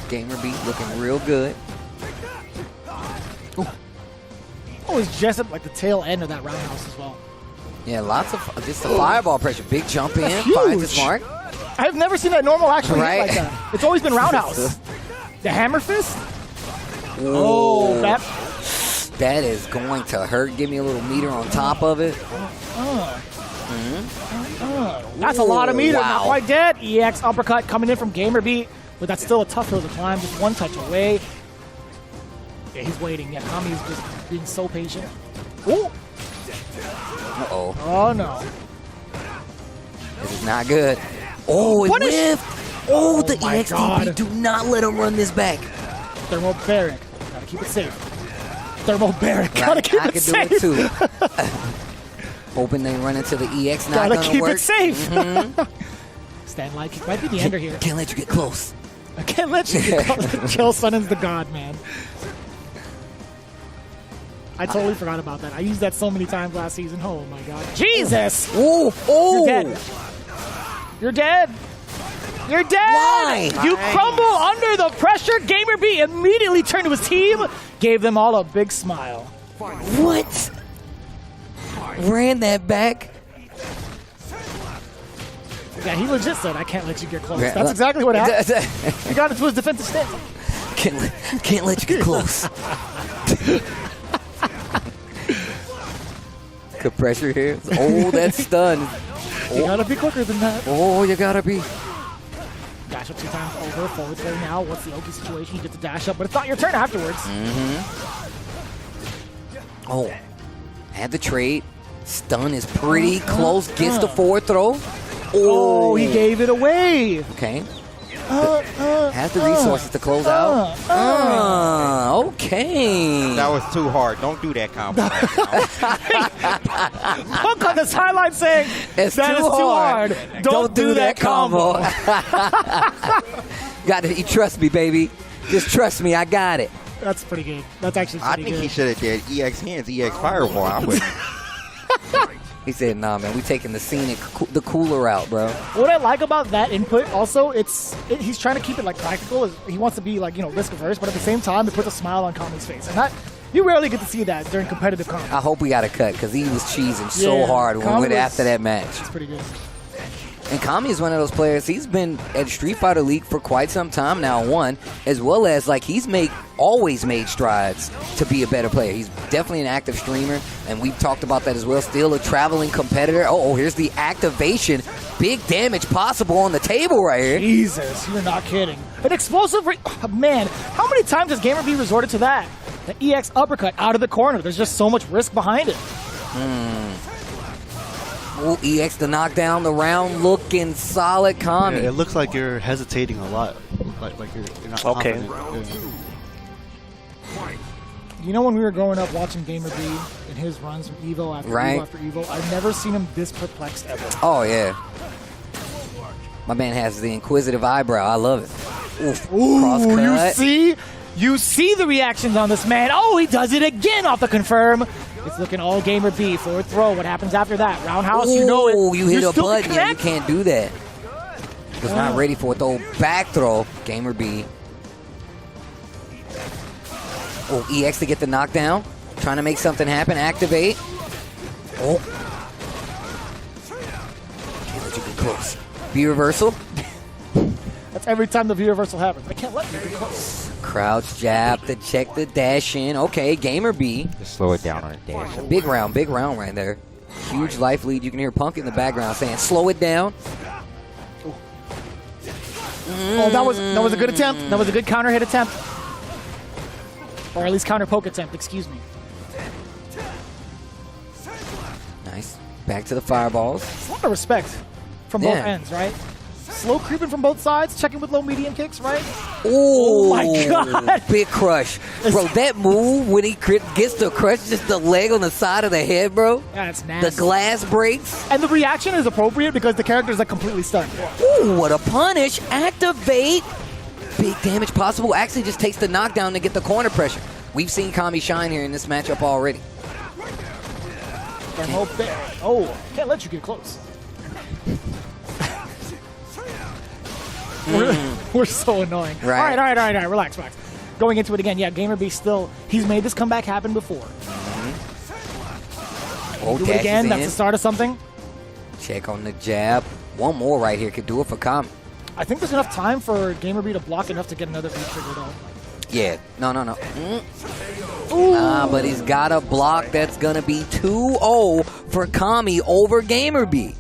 GamerBee looking real good. Ooh. Oh, it's just at like the tail end of that roundhouse as well. Yeah, lots of just the fireball pressure. Big jump in, finds its mark. I've never seen that normal actually hit like that. It's always been roundhouse. The hammer fist? Oh, that is going to hurt. Give me a little meter on top of it. That's a lot of meter. Wow. Not quite dead. EX uppercut coming in from GamerBee, but that's still a tough hill to climb. Just one touch away. Yeah, he's waiting. Yeah, Kami's just being so patient. Ooh. Uh-oh. Oh, no. This is not good. Oh, it whiffed. Oh, the EXTP. Do not let him run this back. Thermobaric. Gotta keep it safe. Thermobaric. Gotta keep it safe. I can do it too. Hoping they run into the EX. Not gotta gonna keep work. it safe. Stand light kick might be the ender here. Can't let you get close. I can't let you get close. Chill Sunnon's the god, man. I totally forgot about that. I used that so many times last season. Oh my god. Jesus! Oh, You're dead. You're dead. You're dead! Why? You crumble under the pressure. GamerBee immediately turned to his team, gave them all a big smile. What? Ran that back? Yeah, he legit said, I can't let you get close. That's exactly what happened. He got into his defensive stance. Can't let you get close. Good pressure here. Oh, that's stunned. You gotta be quicker than that. Oh, you gotta be. Dash up 2 times over, forward play now. What's the Oki situation? You get to dash up, but it's not your turn afterwards. Oh, had the trade. Stun is pretty close. Gets the forward throw. Oh, he gave it away. Okay. Has the resources to close out. Okay. That was too hard. Don't do that combo. Look on this highlight saying It's that too is too hard. hard. Don't do that combo. You trust me, baby. Just trust me. I got it. That's pretty good. That's actually I pretty think good. he should have did EX hands, EX fireball. I'm with He said, nah, man, we taking the scenic, the cooler route, bro. What I like about that input also, he's trying to keep it like practical. He wants to be like, risk averse, but at the same time, it puts a smile on Kami's face. And that, you rarely get to see that during competitive Kami. I hope we got a cut because he was cheesing so hard when we went after that match. It's pretty good. And Kami is one of those players, he's been at Street Fighter League for quite some time now, as well as like he's always made strides to be a better player. He's definitely an active streamer, and we've talked about that as well. Still a traveling competitor. Oh, here's the activation. Big damage possible on the table right here. Jesus, you're not kidding. An explosive, man, how many times has GamerBee resorted to that? The EX uppercut out of the corner. There's just so much risk behind it. Ooh, EX the knockdown, the round looking solid, Kami. Yeah, it looks like you're hesitating a lot. Like you're not confident. You know when we were growing up watching GamerBee and his runs from Evo after Evo after Evo, I've never seen him this perplexed ever. Oh, yeah. My man has the inquisitive eyebrow. I love it. Oof. Ooh, you see the reactions on this man. Oh, he does it again off the confirm. It's looking all GamerBee. Forward throw. What happens after that? Roundhouse, you know it. Oh, you hit You're a still button. Yeah, you connect. can't do that. Was not ready for it, though. Back throw. GamerBee. Oh, EX to get the knockdown. Trying to make something happen. Activate. Oh. Can't let you get close. V reversal. That's every time the V reversal happens. I can't let you get close. Crouch jab to check the dash in. Okay, GamerBee. Just slow it down on a dash. Big round right there. Huge life lead. You can hear Punk in the background saying, slow it down. Oh, that was a good attempt. That was a good counter hit attempt. Or at least counter poke attempt, excuse me. Nice. Back to the fireballs. It's a lot of respect from both ends, right? Slow creeping from both sides, checking with low medium kicks, right? Oh my God. Big crush. Bro, that move when he gets the crush, just the leg on the side of the head, bro. Yeah, it's nasty. The glass breaks. And the reaction is appropriate because the character is like completely stunned. Ooh, what a punish. Activate. Big damage possible. Actually just takes the knockdown to get the corner pressure. We've seen Kami shine here in this matchup already. Oh, can't let you get close. We're so annoying. Right. All right. Relax. Going into it again. Yeah, GamerBee still, he's made this comeback happen before. Oh, do it again. That's the start of something. Check on the jab. One more right here could do it for Kami. I think there's enough time for GamerBee to block enough to get another V trigger though. Yeah. No. But he's got a block that's going to be 2-0 for Kami over GamerBee.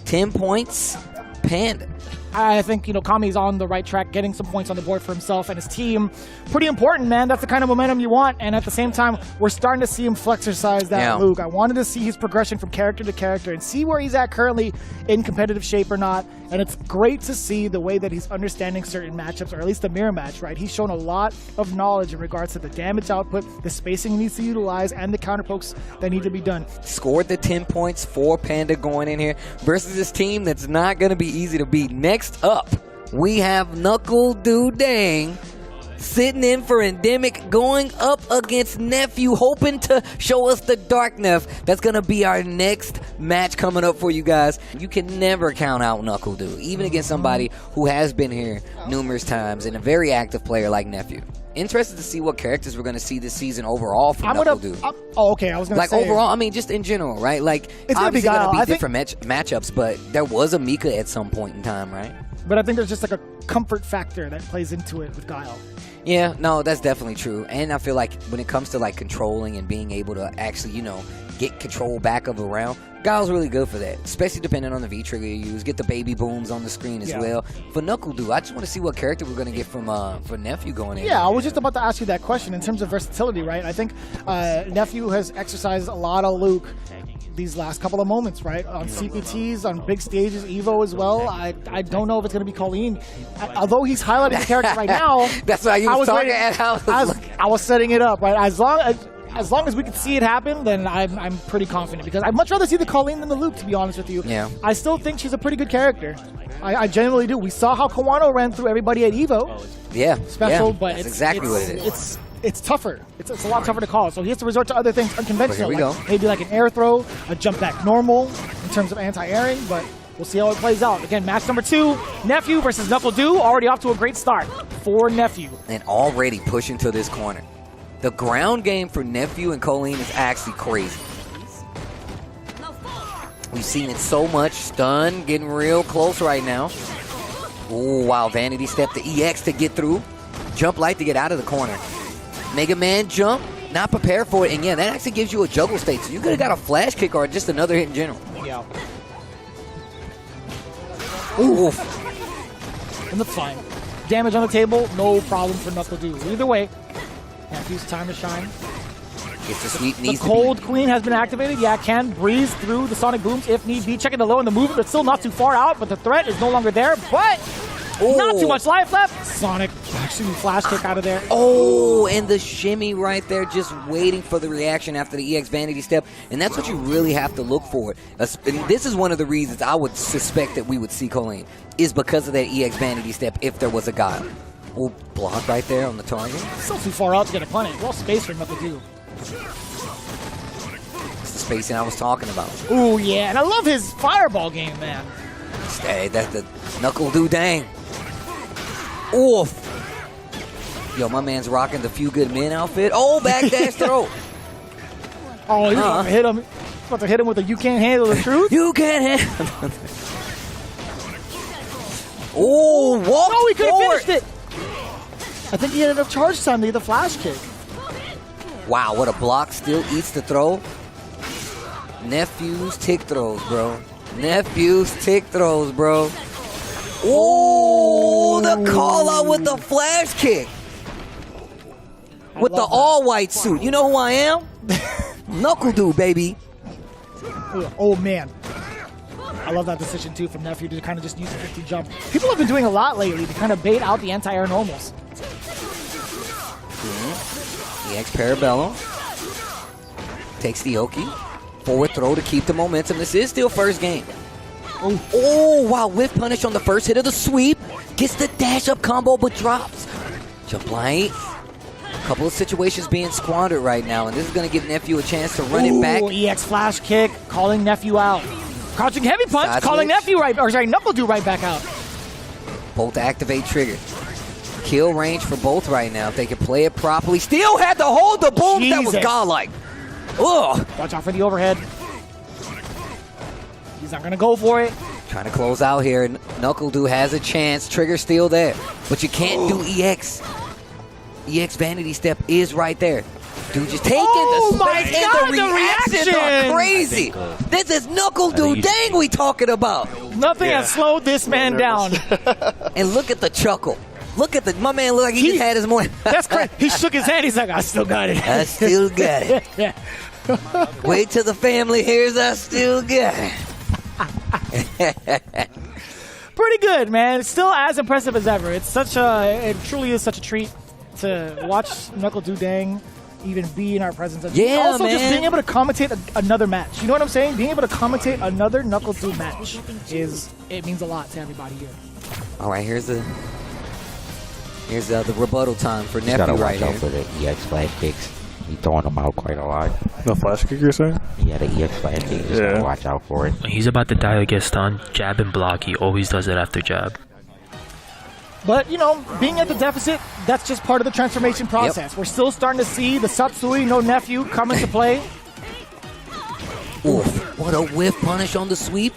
10 points, Panda. I think, Kami's on the right track, getting some points on the board for himself and his team. Pretty important, man. That's the kind of momentum you want. And at the same time, we're starting to see him flexercise that Luke. I wanted to see his progression from character to character and see where he's at currently in competitive shape or not. And it's great to see the way that he's understanding certain matchups, or at least the mirror match, right? He's shown a lot of knowledge in regards to the damage output, the spacing he needs to utilize, and the counter pokes that need to be done. Scored the 10 points for Panda going in here versus this team that's not going to be easy to beat. Next up, we have KnuckleDu Dang sitting in for Endemic, going up against Nephew, hoping to show us the dark Neff. That's going to be our next match coming up for you guys. You can never count out KnuckleDu, even against somebody who has been here numerous times and a very active player like Nephew. Interested to see what characters we're going to see this season overall from KnuckleDu. Okay, I was going to say. Like overall, I mean, just in general, right? Like, it's obviously going to be different matchups, but there was a Mika at some point in time, right? But I think there's just like a comfort factor that plays into it with Guile. Yeah, no, that's definitely true. And I feel like when it comes to like controlling and being able to actually, get control back of a round, Guile's really good for that, especially depending on the V-trigger you use. Get the baby booms on the screen as well. For KnuckleDu, I just want to see what character we're going to get from for Nephew going in. Yeah, I was just about to ask you that question in terms of versatility, right? I think Nephew has exercised a lot of Luke these last couple of moments, right? On CPTs, on big stages, Evo as well. I don't know if it's going to be Colleen. Although he's highlighting the character right now. That's why you was talking at how I was setting it up, right? As long as we can see it happen, then I'm pretty confident, because I'd much rather see the Colleen than the Luke, to be honest with you. Yeah. I still think she's a pretty good character. I genuinely do. We saw how Kawano ran through everybody at Evo. Yeah. Special, yeah. but that's exactly what it is. It's tougher. It's a lot tougher to call. So he has to resort to other things unconventional. Here we go. Maybe like an air throw, a jump back normal in terms of anti-airing, but we'll see how it plays out. Again, match number 2, Nephew versus KnuckleDu, already off to a great start for Nephew. And already pushing to this corner. The ground game for Nephew and Colleen is actually crazy. We've seen it so much. Stun, getting real close right now. Oh, wow. Vanity step to EX to get through. Jump light to get out of the corner. Mega Man jump, not prepared for it. And yeah, that actually gives you a juggle state. So you could have got a flash kick or just another hit in general. Yeah. Ooh. And that's fine. Damage on the table, no problem for KnuckleDu. Either way, Nephew's time to shine. Gets the sweep, The Cold Queen has been activated. Yeah, can breeze through the Sonic Booms if need be. Checking the low and the movement, but still not too far out. But the threat is no longer there. But not too much life left. Sonic actually flash kick out of there. Oh, and the shimmy right there, just waiting for the reaction after the EX Vanity step. And that's what you really have to look for. And this is one of the reasons I would suspect that we would see Colleen, is because of that EX Vanity step if there was a guy. Oh, block right there on the target. Still too far out to get a punish. Well, space for KnuckleDu. It's the spacing I was talking about. Ooh, yeah, and I love his fireball game, man. Hey, that's the KnuckleDu dang. Oof. Yo, my man's rocking the Few Good Men outfit. Oh, backdash throw. Oh, he's about to hit him. He's about to hit him with a "You can't handle the truth." You can't handle. Oh, walk No, he could have forward. finished it. I think he had enough charge time to get the flash kick. Wow, what a block. Still eats the throw. Nephew's tick throws, bro. Nephew's tick throws, bro. Oh, the call out with the flash kick. With the all-white suit. You know who I am? KnuckleDu, baby. Oh, man. I love that decision, too, from Nephew to kind of just use the 50 jump. People have been doing a lot lately to kind of bait out the anti-air normals. EX Parabellum. Takes the Oki. Forward throw to keep the momentum. This is still first game. Oh, wow. Whiff punish on the first hit of the sweep. Gets the dash up combo, but drops. Jump light. A couple of situations being squandered right now, and this is going to give Nephew a chance to run it back. EX flash kick, calling Nephew out. Crouching heavy punch, Side calling switch. Nephew right, or sorry, KnuckleDu right back out. Both activate trigger. Kill range for both right now. If they can play it properly. Still had to hold the boom. That was Jesus. godlike. Ugh. Watch out for the overhead. He's not going to go for it. Trying to close out here. KnuckleDu has a chance. Trigger still there. But you can't do EX. EX Vanity Step is right there. Dude just taking Oh the my space, God, and the the reactions reaction! are crazy. This is KnuckleDu dang we talking about. Nothing has slowed this man down. And look at the chuckle. Look at my man look like he just had his morning. That's crazy. He shook his hand. He's like, I still got it. I still got it. Yeah. Wait till the family hears I still got it. Pretty good, man. It's still as impressive as ever. It truly is such a treat to watch KnuckleDu dang even be in our presence. And Yeah, also just man. being able to commentate another match. You know what I'm saying? Being able to commentate another KnuckleDu match it means a lot to everybody here. All right, here's the rebuttal time for Just gotta Nephew watch right out here. for the EX flash kicks. He's throwing them out quite a lot. The flash kick you're saying? Yeah, the EX flash kick. Just gotta watch out for it. When he's about to die or get stunned, jab and block. He always does it after jab. But, you know, being at the deficit, that's just part of the transformation process. We're still starting to see the Satsui no Nephew come into play. Oof, what a whiff punish on the sweep.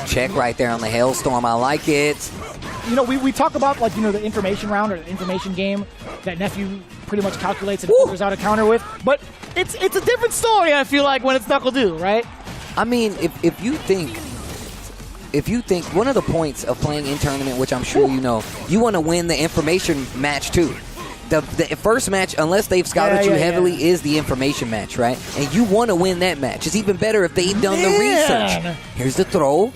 Check right there on the Hailstorm. I like it. You know, we talk about, like, you know, the information round or the information game that Nephew pretty much calculates and figures out a counter with. But it's a different story, I feel like, when it's KnuckleDu, right? I mean, if you think one of the points of playing in tournament, which I'm sure you know, you want to win the information match too. the first match, unless they've scouted you heavily, is the information match, right? And you want to win that match. It's even better if they've done the research. Here's the throw.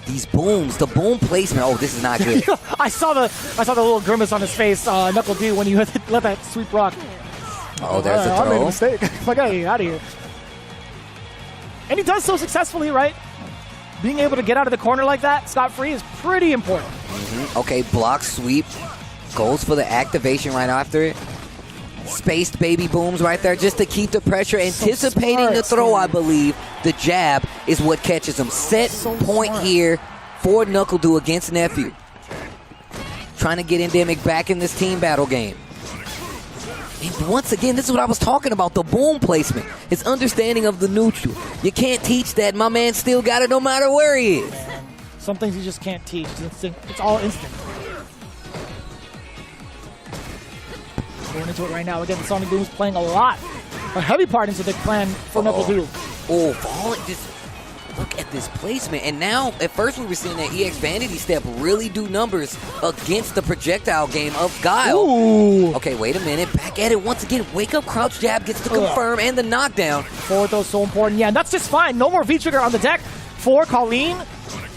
These booms, the boom placement. Oh, this is not good. I saw the little grimace on his face, NuckleDu, when you let that sweep rock. Oh, there's the throw. I made a mistake. I gotta get out of here. And he does so successfully, right? Being able to get out of the corner like that, scot-free, is pretty important. Okay, block sweep. Goes for the activation right after it. Spaced baby booms right there just to keep the pressure. Anticipating the throw, I believe. The jab is what catches him. Set point here for NuckleDu against Nephew. Trying to get Endemic back in this team battle game. And once again, this is what I was talking about, the boom placement. His understanding of the neutral. You can't teach that. My man still got it no matter where he is. Some things you just can't teach. It's all instant. Going into it right now. Again, the Sonic Boom is playing a heavy part into the plan for NuckleDu. Oh, falling. Just look at this placement. And now, at first we were seeing that EX Vanity step really do numbers against the projectile game of Guile. Ooh. Okay, wait a minute. Back at it once again. Wake up, crouch jab gets the confirm and the knockdown. Forward throw is so important. Yeah, and that's just fine. No more V-trigger on the deck for Colleen.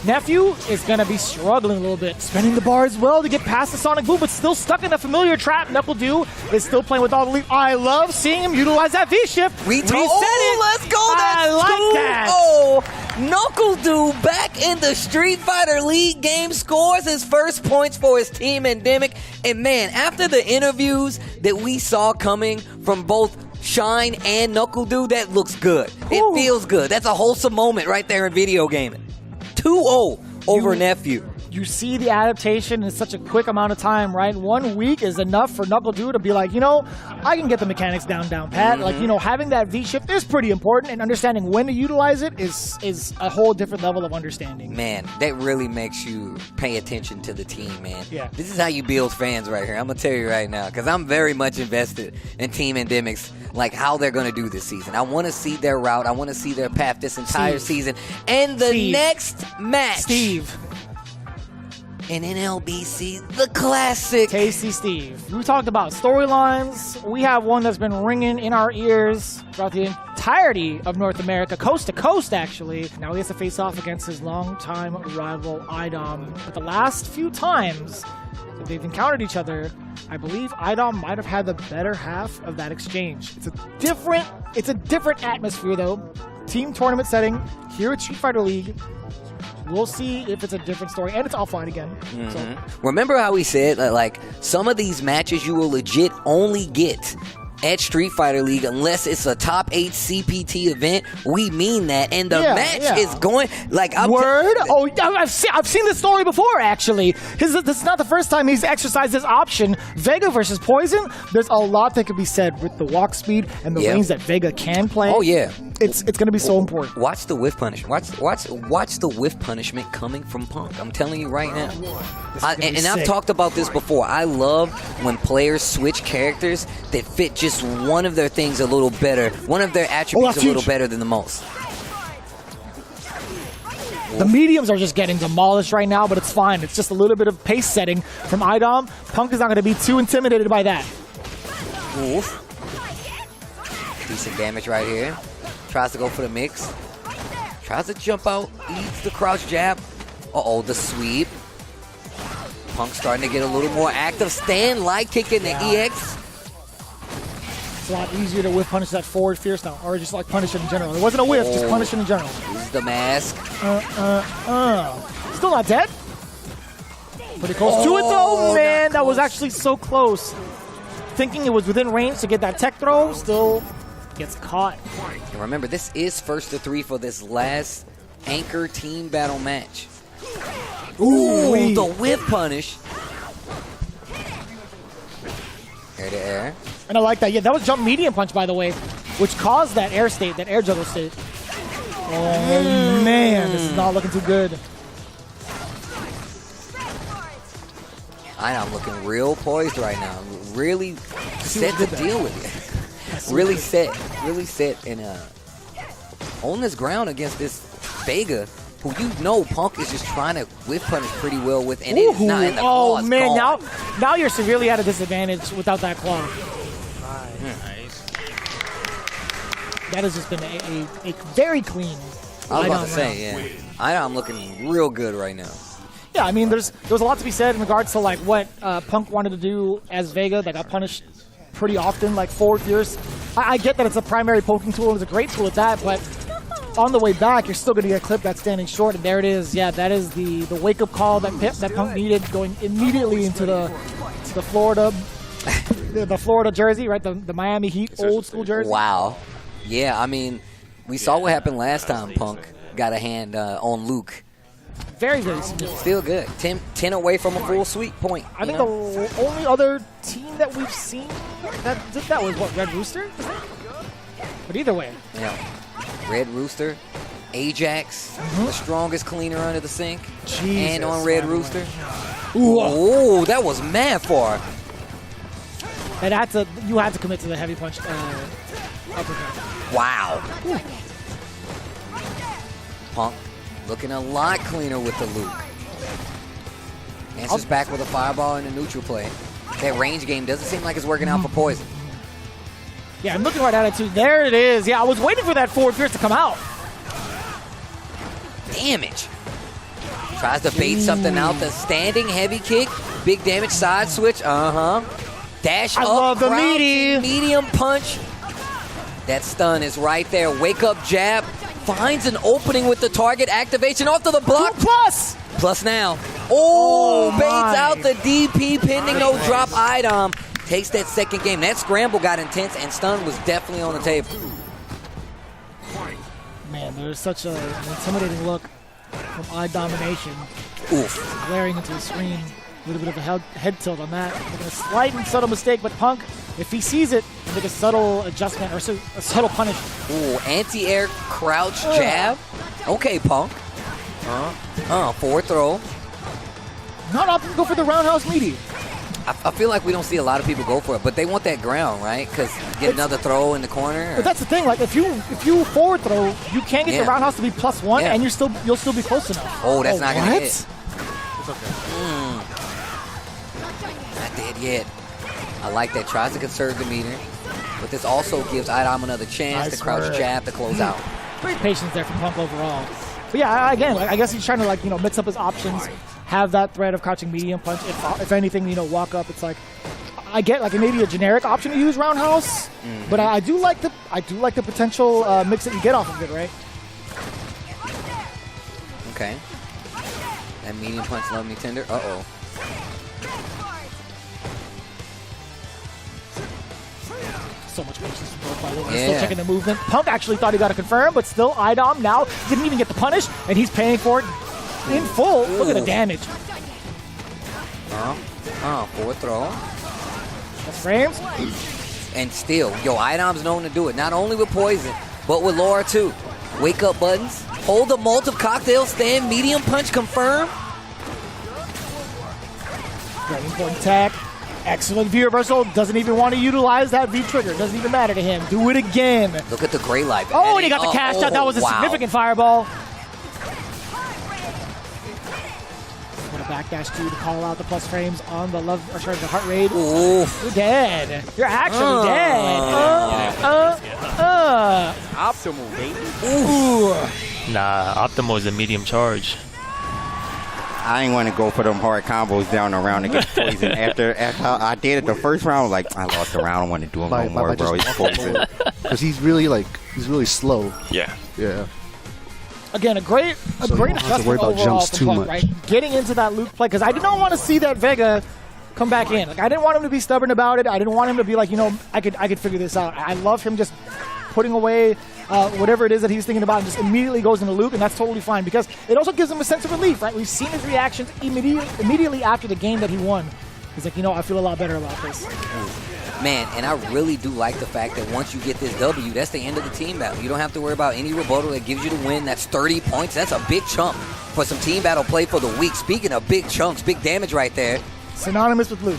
Nephew is going to be struggling a little bit. Spending the bar as well to get past the Sonic Boom, but still stuck in a familiar trap. NuckleDu is still playing with all the lead. I love seeing him utilize that V-shift. Let's go. That's I like that. Oh, NuckleDu back in the Street Fighter League game, scores his first points for his team, Endemic. And man, after the interviews that we saw coming from both Shine and NuckleDu, that looks good. It feels good. That's a wholesome moment right there in video gaming. 2-0 over Nephew. You see the adaptation in such a quick amount of time, right? 1 week is enough for NuckleDu to be like, I can get the mechanics down pat. Like, having that V-shift is pretty important, and understanding when to utilize it is a whole different level of understanding. Man, that really makes you pay attention to the team, man. Yeah. This is how you build fans right here. I'm going to tell you right now, because I'm very much invested in Team Endemic's, like, how they're going to do this season. I want to see their route. I want to see their path this entire season. And the next match. In NLBC, the classic. Tasty Steve. We talked about storylines. We have one that's been ringing in our ears throughout the entirety of North America, coast to coast, actually. Now he has to face off against his longtime rival, IDOM. But the last few times that they've encountered each other, I believe IDOM might have had the better half of that exchange. It's a different atmosphere, though. Team tournament setting here at Street Fighter League. We'll see if it's a different story, and it's offline again. So. Remember how we said, like, some of these matches you will legit only get at Street Fighter League unless it's a top 8 CPT event. We mean that, and the match is going like Word. I've seen this story before, actually. This is not the first time he's exercised this option. Vega versus Poison. There's a lot that could be said with the walk speed and the range that Vega can play. Oh yeah, it's going to be so important. Watch the whiff punishment. Watch the whiff punishment coming from Punk. I'm telling you right now. And I've talked about this before. I love when players switch characters that fit just one of their things a little better, one of their attributes a little better than the most. The mediums are just getting demolished right now, but it's fine. It's just a little bit of pace setting from IDOM. Punk is not going to be too intimidated by that. Oof. Decent damage right here. Tries to go for the mix. Tries to jump out. Eats the crouch jab. Uh-oh, the sweep. Punk starting to get a little more active. Stand light kicking the EX. It's a lot easier to whiff punish that forward fierce now, or just like punish it in general. It wasn't a whiff, just punish it in general. This is the mask. Still not dead. Pretty close to it though, man. That was actually so close. Thinking it was within range to get that tech throw, still gets caught. And remember, this is 1st to 3 for this last anchor team battle match. Ooh, the whip punish. Air to air. And I like that. Yeah, that was jump medium punch, by the way, which caused that air state, that air juggle state. Oh, man, this is not looking too good. I'm looking real poised right now. Really set to deal with it. Really set and on this ground against this Vega. who you know Punk is just trying to whiff punish pretty well with, and it's not in the claw. Oh man, now you're severely at a disadvantage without that claw. That has just been a very clean. I was about to say, yeah. I'm looking real good right now. Yeah, I mean, there's a lot to be said in regards to like what Punk wanted to do as Vega that got punished pretty often, like forward fears. I get that it's a primary poking tool, and it's a great tool at that, but on the way back, you're still going to get a clip that's standing short, and there it is. Yeah, that is the wake-up call that Punk needed, going immediately into the Florida the Florida jersey, right? The Miami Heat old school jersey. Wow. Yeah, I mean, we saw what happened last time Punk got a hand on Luke. Very, very significant. Still good. 10 away from a full sweep point. I think the only other team that we've seen that did that was, what, Red Rooster? But either way. Yeah. Red Rooster, Ajax, the strongest cleaner under the sink, and on Red Rooster. Ooh, that was mad far. And you had to commit to the heavy punch uppercut. Wow. Punk looking a lot cleaner with the Luke. Answers back with a fireball and a neutral play. That range game doesn't seem like it's working out for Poison. Yeah, I'm looking right at it too. There it is. Yeah, I was waiting for that forward fierce to come out. Damage. Tries to bait something out. The standing heavy kick. Big damage side switch. Dash up. I love the meaty. Medium punch. That stun is right there. Wake up jab. Finds an opening with the target activation off to the block. Plus now. Oh, baits out the DP pending no drop item. Takes that second game. That scramble got intense, and stun was definitely on the table. Man, there's such an intimidating look from Eye Domination. Oof. Glaring into the screen. A little bit of a head tilt on that. Making a slight and subtle mistake, but Punk, if he sees it, make a subtle adjustment or a subtle punish. Ooh, anti-air crouch jab. Okay, Punk. Forward throw. Not often go for the roundhouse meaty. I feel like we don't see a lot of people go for it, but they want that ground, right? Because get another throw in the corner. But that's the thing. Like if you forward throw, you can't get the roundhouse to be +1, and you'll still be close enough. Oh, that's not gonna hit. It's okay. Not dead yet. I like that. Tries to conserve the meter, but this also gives Idom another chance to crouch jab to close out. Great patience there from Punk overall. But yeah, again, I guess he's trying to mix up his options. Have that threat of crouching medium punch. If anything, walk up. It's like I get maybe a generic option to use roundhouse, but I do like the potential mix that you get off of it, right? Okay. That medium punch, love me tender. So much patience from both, by the way. Still checking the movement. Punk actually thought he got a confirm, but still Idom now didn't even get the punish, and he's paying for it in full. Ooh. Look at the damage. Forward throw. That's frames. And still, Idom's known to do it. Not only with poison, but with Laura too. Wake up buttons. Hold the multiple cocktail stand. Medium punch confirm. Very important tag. Excellent V reversal. Doesn't even want to utilize that V trigger. Doesn't even matter to him. Do it again. Look at the gray light. Oh, and he got the cash out. That was a significant fireball. What a backdash to call out the plus frames on the the heart rate. Ooh. You're dead. You're actually dead. Optimal, baby. Ooh. Nah, Optimal is a medium charge. I ain't want to go for them hard combos down the round against Poison. After I did it the first round, I lost the round. I don't want to do him no more, bro. He's Poison. Because he's really slow. Yeah. Yeah. Again, a great adjustment overall from Punk, right? Getting into that Luke play, because I did not want to see that Vega come back in. I didn't want him to be stubborn about it. I didn't want him to be like, I could figure this out. I love him just putting away whatever it is that he's thinking about and just immediately goes into Luke, and that's totally fine because it also gives him a sense of relief, right? We've seen his reactions immediately after the game that he won. He's like, I feel a lot better about this. Man, and I really do like the fact that once you get this W, that's the end of the team battle. You don't have to worry about any rebuttal that gives you the win. That's 30 points. That's a big chunk for some team battle play for the week. Speaking of big chunks, big damage right there. Synonymous with Luke.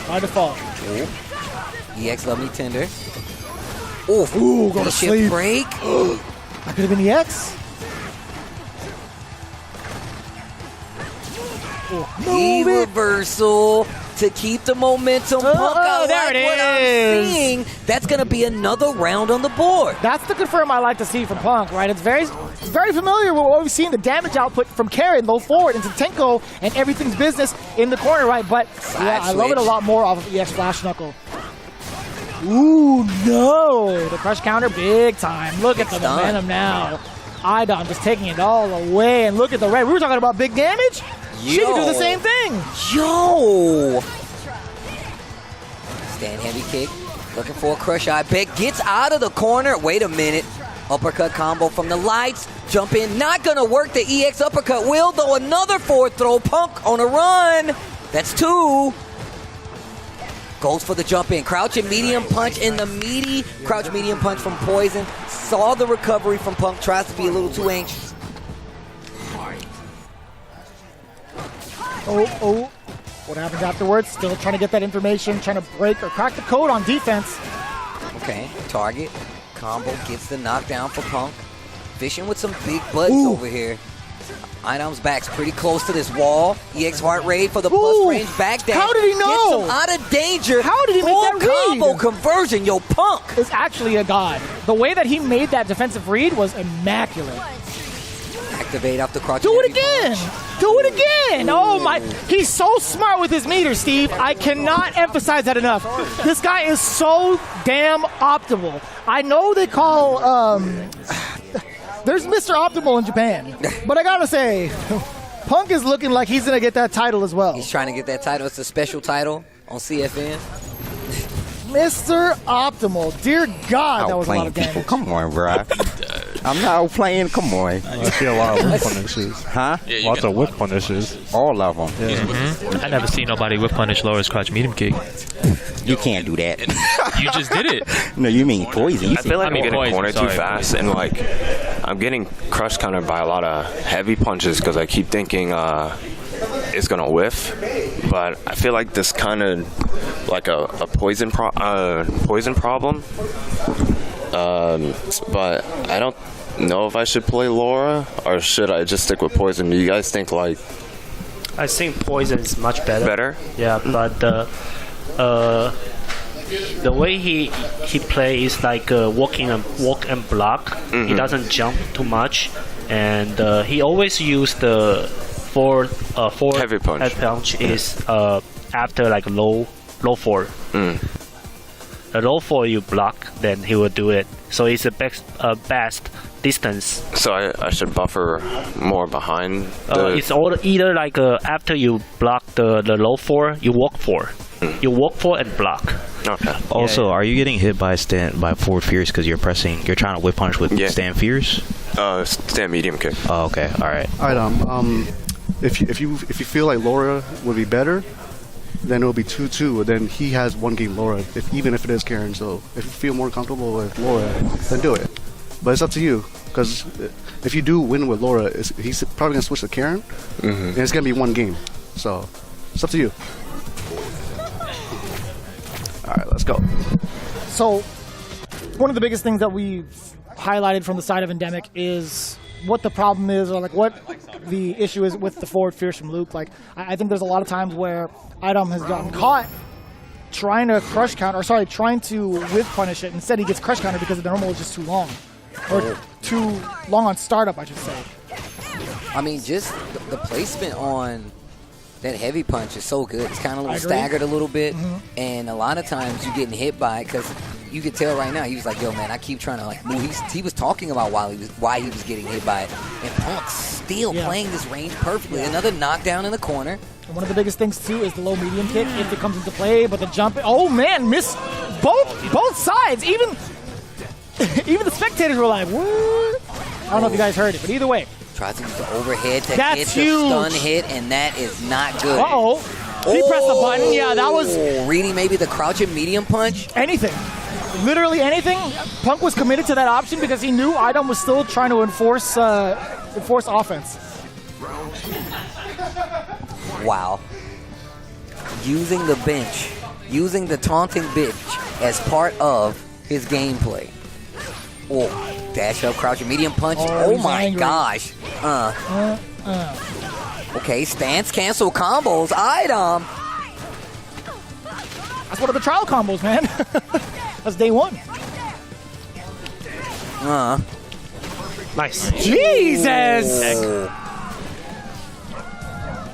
By default. Ooh. EX love me tender. Ooh, go to sleep. Break. That could have been EX. E-reversal to keep the momentum. Punk, I there like it what I'm seeing. That's going to be another round on the board. That's the confirm I like to see from Punk, right? It's very familiar with what we've seen, the damage output from Karen, low forward into Tenko, and everything's business in the corner, right? But yeah, I love it a lot more off of EX Flash Knuckle. Ooh, no! The crush counter, big time. Look at the momentum now. Idom just taking it all away, and look at the red. We were talking about big damage. She can do the same thing. Yo! Stand heavy kick. Looking for a crush eye. Beck gets out of the corner. Wait a minute. Uppercut combo from the lights. Jump in. Not going to work. The EX uppercut will, though. Another forward throw. Punk on a run. That's 2. Goes for the jump in. Crouching medium punch in the meaty. Crouch medium punch from Poison. Saw the recovery from Punk. Tries to be a little too anxious. Oh. What happens afterwards? Still trying to get that information. Trying to break or crack the code on defense. Okay. Target. Combo gets the knockdown for Punk. Fishing with some big buttons over here. Idom's back's pretty close to this wall. EX heart rate for the plus range back dash. How did he know? Gets him out of danger. How did he make that read? Combo conversion, yo, Punk. Is actually a god. The way that he made that defensive read was immaculate. Activate off the crotch. Do it again. Do it again. Oh my. He's so smart with his meter, Steve. I cannot emphasize that enough. This guy is so damn optimal. I know they call there's Mr. Optimal in Japan, but I gotta say, Punk is looking like he's gonna get that title as well. He's trying to get that title. It's a special title on CFN. Mr. Optimal. Dear God, that was a lot of damage. Come on, bro. I'm not playing. Come on. I see a lot of whip punishes. Huh? Yeah, lots of whip punishes. All of them. Yeah. I never seen nobody whip punish Laura's crouch medium kick. You can't do that. You just did it. No, you mean Poison. I feel like I'm getting cornered too fast, and like I'm getting crush countered by a lot of heavy punches because I keep thinking it's gonna whiff, but I feel like this kind of like a poison problem. But I don't know if I should play Laura or should I just stick with Poison. Do you guys think like? I think Poison is much better. Better? Yeah, but the way he plays like walk and block. Mm-hmm. He doesn't jump too much, and he always use the forward heavy punch. Head punch is after like low forward. A low forward you block, then he will do it. So it's the best distance. So I should buffer more behind. It's either like after you block the low forward, you walk forward. You walk forward and block. Okay. Also, are you getting hit by forward fierce because you're trying to whip punish with stand fierce? Stand medium kick. Oh, okay. All right. All right. If you feel like Laura would be better, then it'll be 2-2. Then he has one game Laura, even if it is Karen. So if you feel more comfortable with Laura, then do it. But it's up to you, because if you do win with Laura, he's probably gonna switch to Karen, and it's gonna be one game. So it's up to you. All right, let's go. So one of the biggest things that we've highlighted from the side of Endemic is what the problem is, or like what the issue is with the forward fierce from Luke. Like I think there's a lot of times where Idom has gotten caught trying to crush counter, trying to whiff punish it. Instead, he gets crush counter because the normal is just too long, or too long on startup, I should say. I mean, just the placement on that heavy punch is so good. It's kind of a little staggered a little bit, and a lot of times you're getting hit by it because you can tell right now he was like, yo, man, I keep trying to like move. He was talking about why he was getting hit by it, and Punk's still playing this range perfectly. Another knockdown in the corner. And one of the biggest things too is the low medium kick if it comes into play, but the jump. Oh man, missed both sides. Even the spectators were like, what? I don't know if you guys heard it, but either way. Tries to use the overhead to That's get huge. the stun hit, and that is not good. Uh-oh. He pressed the button. Yeah, that was... Reading maybe the crouching medium punch? Anything. Literally anything. Punk was committed to that option because he knew Idom was still trying to enforce offense. Wow. Using the bench. Using the taunting bench as part of his gameplay. Oh, dash up, crouching medium punch. Oh my gosh. Okay, stance cancel combos. Idom. That's one of the trial combos, man. That's day one. Nice. Jesus!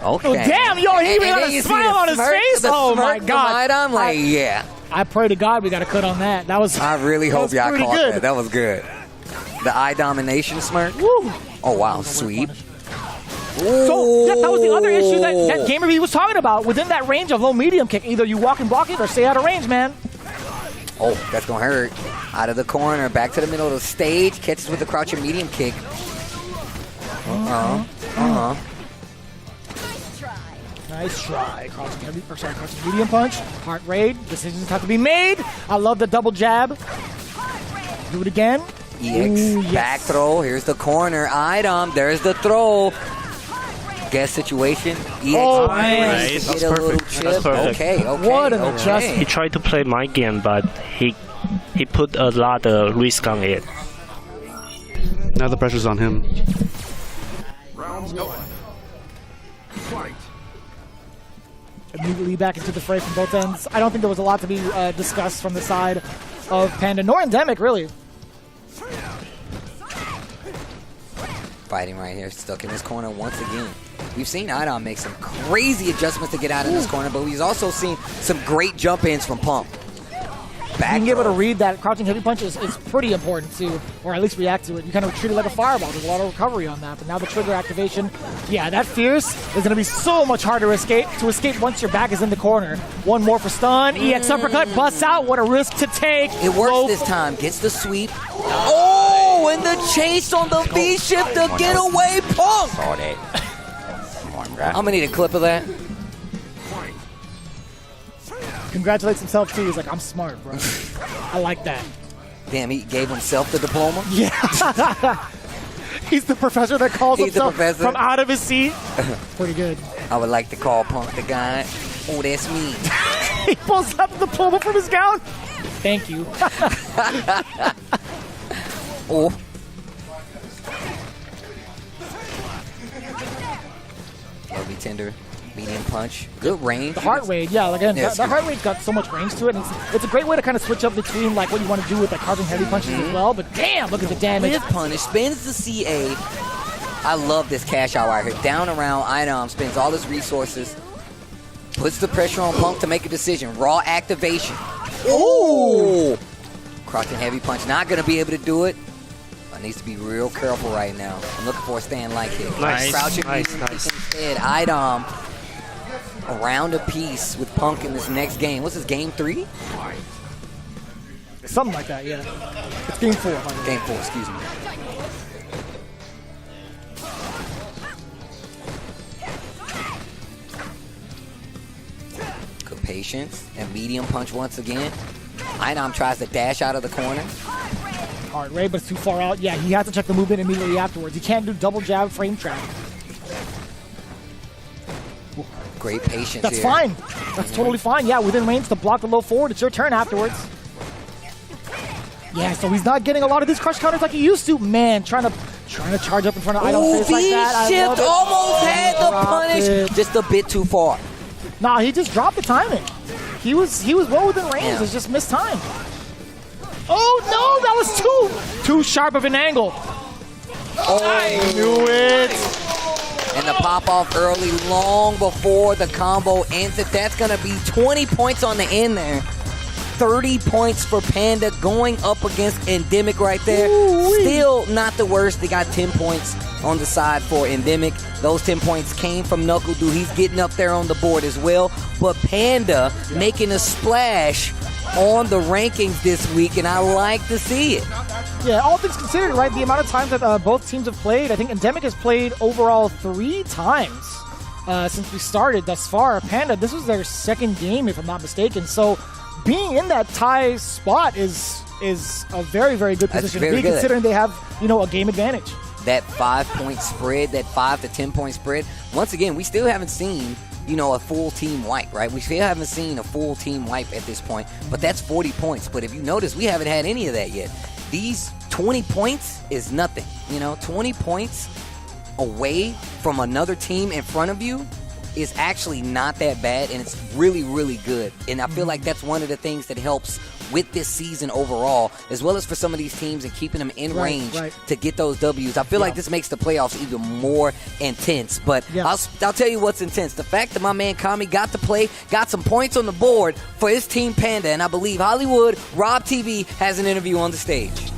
Okay. Oh, damn, yo, he even got a smile on his face. Oh, my God. I'm like, yeah. I pray to God we got a cut on that. That was. I really hope y'all pretty caught good. that. That was good. The eye domination smirk. Woo. Oh, wow. Sweep. So, yeah, that was the other issue that GamerBee was talking about. Within that range of low-medium kick, either you walk and block it or stay out of range, man. Oh, that's going to hurt. Out of the corner, back to the middle of the stage. Catches with the crouching medium kick. Nice try. Crouching medium punch. Heart raid. Decisions have to be made. I love the double jab. Do it again. EX. Ooh, yes. Back throw. Here's the corner. Idom. There's the throw. Guess situation. EX. Oh, man. Nice. Get a little chip. That's perfect. Okay. What an adjustment. He tried to play my game, but he put a lot of risk on it. Now the pressure's on him. Rounds going. Fight. Immediately back into the fray from both ends. I don't think there was a lot to be discussed from the side of Panda, nor Endemic, really. Fighting right here, stuck in this corner once again. We've seen Idom make some crazy adjustments to get out of this corner, but we've also seen some great jump-ins from Pump. Being able to read that crouching heavy punch is pretty important too, or at least react to it. You kind of treat it like a fireball. There's a lot of recovery on that, but now the trigger activation, yeah, that fierce is going to be so much harder to escape once your back is in the corner. One more for stun, EX uppercut, busts out, what a risk to take. It works this time, gets the sweep. Oh, and the chase on the V-shift to get away, Punk! Saw that. Come on, bro. I'm going to need a clip of that. Congratulates himself too. He's like, I'm smart, bro. I like that. Damn, he gave himself the diploma? Yeah. He's the professor that calls himself from out of his seat. Pretty good. I would like to call Punk the guy. Oh, that's me. He pulls out the diploma from his gown. Thank you. Oh. Lovely tender. Medium punch. Good range. The heart rate, yeah. Again, Yeah, the heart rate's got so much range to it. And it's a great way to kind of switch up between like what you want to do with like crouching heavy punches as well. But damn, look at the damage. With punish, spins the CA. I love this cash out right here. Down around, Idom spends all his resources. Puts the pressure on Punk to make a decision. Raw activation. Ooh! Crouching heavy punch. Not going to be able to do it. I needs to be real careful right now. I'm looking for a stand like hit. Nice. Crouching Nice. instead. Idom around a piece with Punk in this next game. What's this, game 3? Something like that, yeah. It's game 4. Game 4, excuse me. Good patience and medium punch once again. Idom tries to dash out of the corner. Hard rate, but it's too far out. Yeah, he has to check the movement immediately afterwards. He can't do double jab frame trap. Great patience That's here. fine. That's totally fine. Yeah, within range to block the low forward. It's your turn afterwards. Yeah, so he's not getting a lot of these crush counters like he used to. Man, trying to charge up in front of Idom face like that. I love V-shift it. almost had the Drop punish. it. Just a bit too far. Nah, he just dropped the timing. He was well within range. Yeah. It's just missed time. Oh no, that was too sharp of an angle. Oh, I knew it. And the pop off early, long before the combo ends. If that's gonna be 20 points on the end there. 30 points for Panda going up against Endemic right there. Ooh-wee. Still not the worst. They got 10 points on the side for Endemic. Those 10 points came from KnuckleDu. He's getting up there on the board as well. But Panda making a splash on the rankings this week, and I like to see it. Yeah, all things considered, right? The amount of times that both teams have played, I think Endemic has played overall 3 times since we started thus far. Panda, this was their second game, if I'm not mistaken. So being in that tie spot is a very, very good position to be, considering they have, a game advantage. That 5-point spread, that 5 to 10 point spread. Once again, we still haven't seen, a full team wipe, right? We still haven't seen a full team wipe at this point, but that's 40 points. But if you notice, we haven't had any of that yet. These 20 points is nothing, 20 points away from another team in front of you is actually not that bad, and it's really, really good. And I feel like that's one of the things that helps with this season overall, as well as for some of these teams and keeping them in range to get those W's. I feel like this makes the playoffs even more intense. But I'll tell you what's intense. The fact that my man Kami got to play, got some points on the board for his team Panda, and I believe Hollywood, Rob TV has an interview on the stage.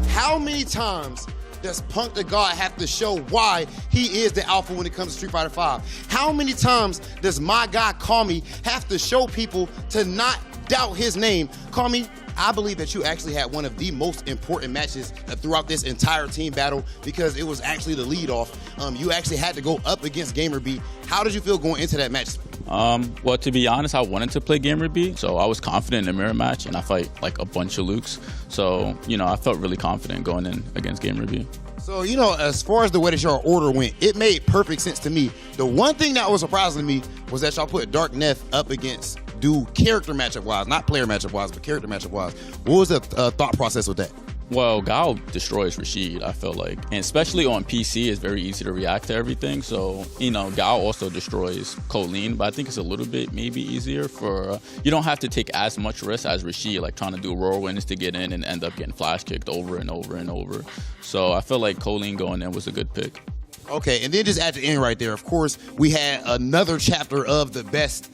How many times does Punk the God have to show why he is the alpha when it comes to Street Fighter V? How many times does my guy Kami have to show people to not doubt his name? Kami, I believe that you actually had one of the most important matches throughout this entire team battle because it was actually the lead-off. You actually had to go up against GamerBee. How did you feel going into that match? Well, to be honest, I wanted to play GamerBee, so I was confident in the mirror match, and I fight like a bunch of Lukes. So, I felt really confident going in against GamerBee. So, as far as the way that your order went, it made perfect sense to me. The one thing that was surprising to me was that y'all put Dark Neff up against Du character matchup-wise, not player matchup-wise, but character matchup-wise. What was the thought process with that? Well, Gao destroys Rashid, I feel like. And especially on PC, it's very easy to react to everything. So, Gao also destroys Colleen, but I think it's a little bit maybe easier for... you don't have to take as much risk as Rashid, like trying to do whirlwinds to get in and end up getting flash kicked over and over and over. So I feel like Colleen going in was a good pick. Okay, and then just at the end right there, of course, we had another chapter of the best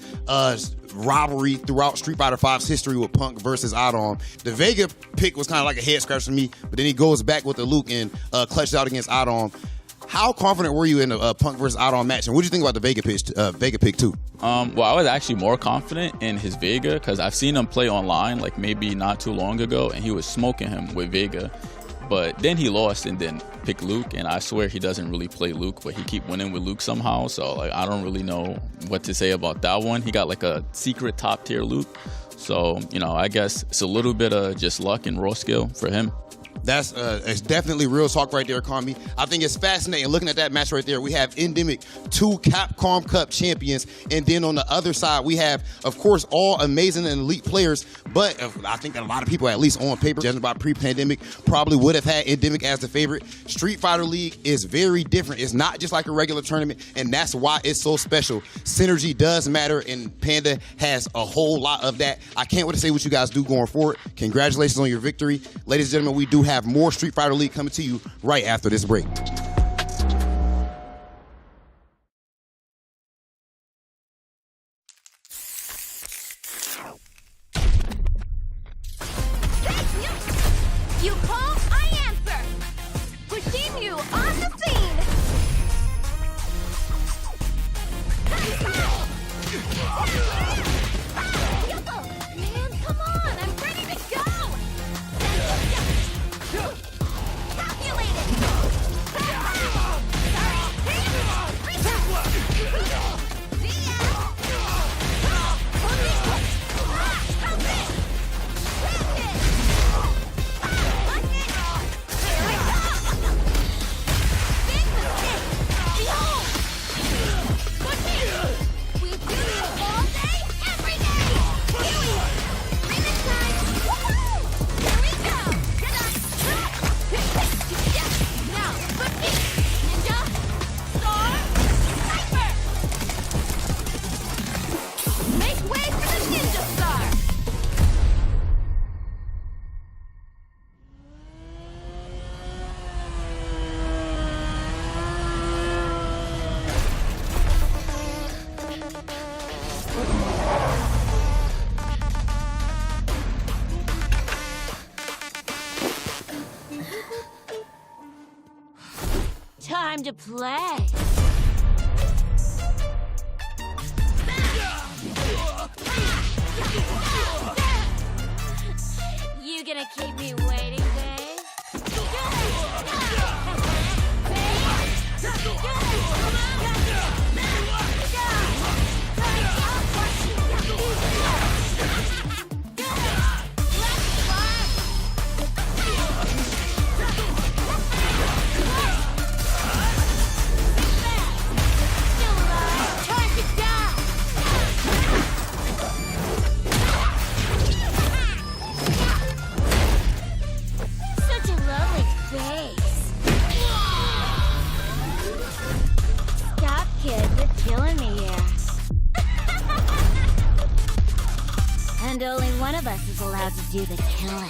rivalry throughout Street Fighter V's history with Punk versus Adam. The Vega pick was kind of like a head scratch for me, but then he goes back with the Luke and clutches out against Adam. How confident were you in the Punk versus Adam match, and what did you think about the Vega pick too? Well, I was actually more confident in his Vega because I've seen him play online like maybe not too long ago, and he was smoking him with Vega. But then he lost and then picked Luke, and I swear he doesn't really play Luke, but he keep winning with Luke somehow. So I don't really know what to say about that one. He got like a secret top tier Luke. So, I guess it's a little bit of just luck and raw skill for him. That's it's definitely real talk right there, Kami. I think it's fascinating looking at that match right there. We have Endemic, 2 Capcom Cup champions, and then on the other side we have, of course, all amazing and elite players. But I think that a lot of people, at least on paper, judging by pre-pandemic, probably would have had Endemic as the favorite. Street Fighter League is very different. It's not just like a regular tournament, and that's why it's so special. Synergy does matter, and Panda has a whole lot of that. I can't wait to see what you guys do going forward. Congratulations on your victory. Ladies and gentlemen, we do have more Street Fighter League coming to you right after this break. You call, I answer. Pushing you on the scene. Man, come on, I'm ready to go. Time to play. You gonna keep me waiting, babe? And only one of us is allowed to do the killing.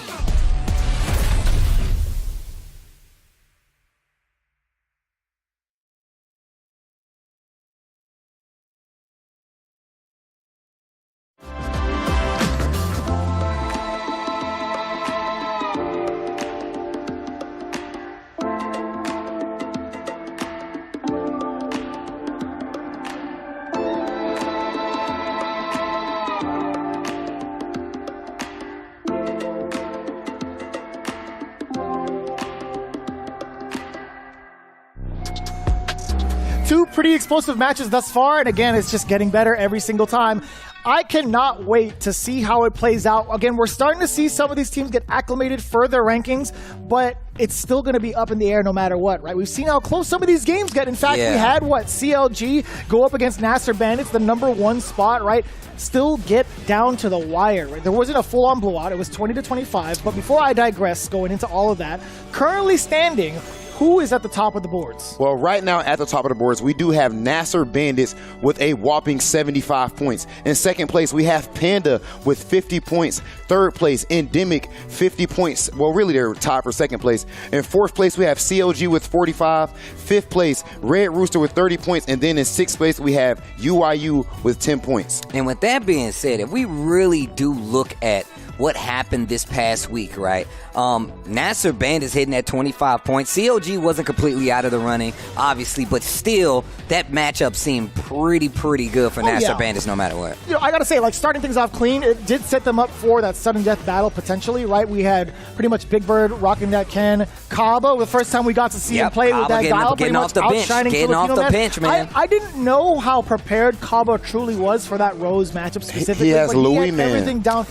Two pretty explosive matches thus far, and again, it's just getting better every single time. I cannot wait to see how it plays out. Again, we're starting to see some of these teams get acclimated for their rankings, but it's still going to be up in the air no matter what, right? We've seen how close some of these games get. In fact, we had, CLG go up against NASRxBandits, the #1 spot, right? Still get down to the wire, right? There wasn't a full-on blowout. It was 20-25, but before I digress going into all of that, currently standing, who is at the top of the boards? Well, right now at the top of the boards, we do have NASRxBandits with a whopping 75 points. In second place, we have Panda with 50 points. Third place, Endemic, 50 points. Well, really, they're tied for second place. In fourth place, we have CLG with 45. Fifth place, Red Rooster with 30 points. And then in sixth place, we have UIU with 10 points. And with that being said, if we really do look at what happened this past week, right? NASRxBandits hitting at 25 points. CLG wasn't completely out of the running, obviously, but still, that matchup seemed pretty good for NASRxBandits no matter what. You know, I gotta say, like, starting things off clean, it did set them up for that sudden death battle potentially, right? We had pretty much Big Bird rocking that Ken. Kaaba, the first time we got to see him play with that dial, pretty much outshining Filipino Man. I didn't know how prepared Kaaba truly was for that Rose matchup specifically. He has Louis Man. Everything down.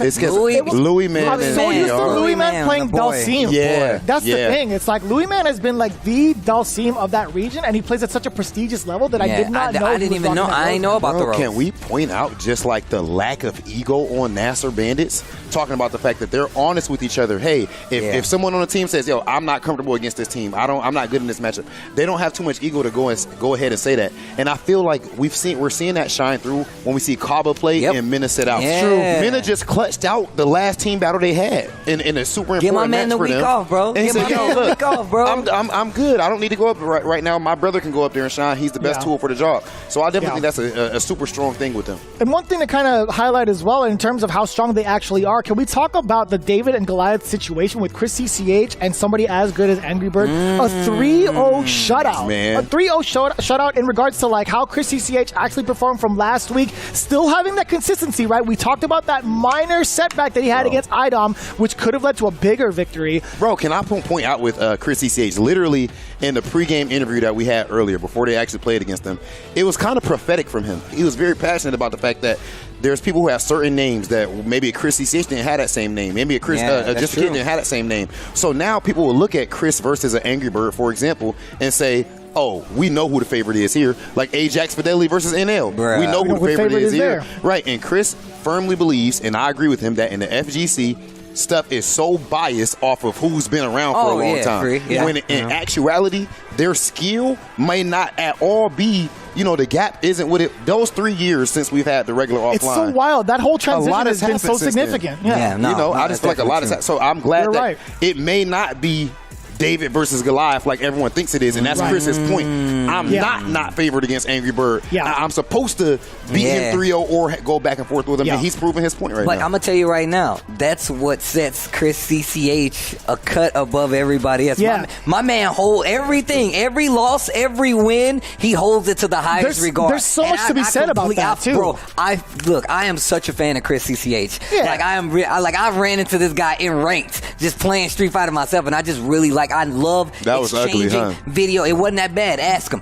Louis Man. I'm so used to Louis Man playing Dalsim. Yeah, that's the thing. It's like Louis Man has been like the Dalsim of that region, and he plays at such a prestigious level that I did not know. I didn't even know. I didn't know about the Rose. Can we point out just like the lack of ego on NASRxBandits? Talking about the fact that they're honest with each other. Hey, if someone on the team says, "Yo, I'm not comfortable against this team. I'm not good in this matchup," they don't have too much ego to go ahead and say that. And I feel like we're seeing that shine through when we see Kaaba play and Mena sit out. Yeah. True. Mena just clutched out the last team battle they had in a super important match for them. Give my man the week off, bro. And he said, "Yo, look, I'm good. I don't need to go up right now. My brother can go up there and shine. He's the best tool for the job." So I definitely think that's a super strong thing with them. And one thing to kind of highlight as well in terms of how strong they actually are, can we talk about the David and Goliath situation with Chris CCH and somebody as good as Angry Bird? A 3-0 shutout. Man. A 3-0 shutout in regards to like how Chris CCH actually performed from last week, still having that consistency, right? We talked about that minor setback that he had against IDOM, which could have led to a bigger victory. Bro, can I point out with Chris CCH, literally in the pregame interview that we had earlier before they actually played against them, it was kind of prophetic from him. He was very passionate about the fact that there's people who have certain names that maybe a Chris CCH didn't have that same name. Maybe a Chris just a kid didn't have that same name. So now people will look at Chris versus an Angry Bird, for example, and say, oh, we know who the favorite is here. Like Ajax Fidelity versus NL. Bruh. We know who the favorite is here. Right, and Chris firmly believes, and I agree with him, that in the FGC, stuff is so biased off of who's been around for a long time. When in actuality, their skill may not at all be, the gap isn't with it. Those 3 years since we've had the regular offline. It's so wild. That whole transition has been so significant. I just feel like a lot has. So I'm glad that it may not be David versus Goliath like everyone thinks it is, and that's Chris's point. I'm not favored against Angry Bird. I'm supposed to beat him 3-0 or go back and forth with him, and he's proving his point right now. But I'm going to tell you right now, that's what sets Chris CCH a cut above everybody else. My man hold everything, every loss, every win, he holds it to the highest regard. There's so much to be said about that, too. Bro, I am such a fan of Chris CCH. Like, I ran into this guy in ranked, just playing Street Fighter myself, and I just really I love exchanging video. It wasn't that bad. Ask him.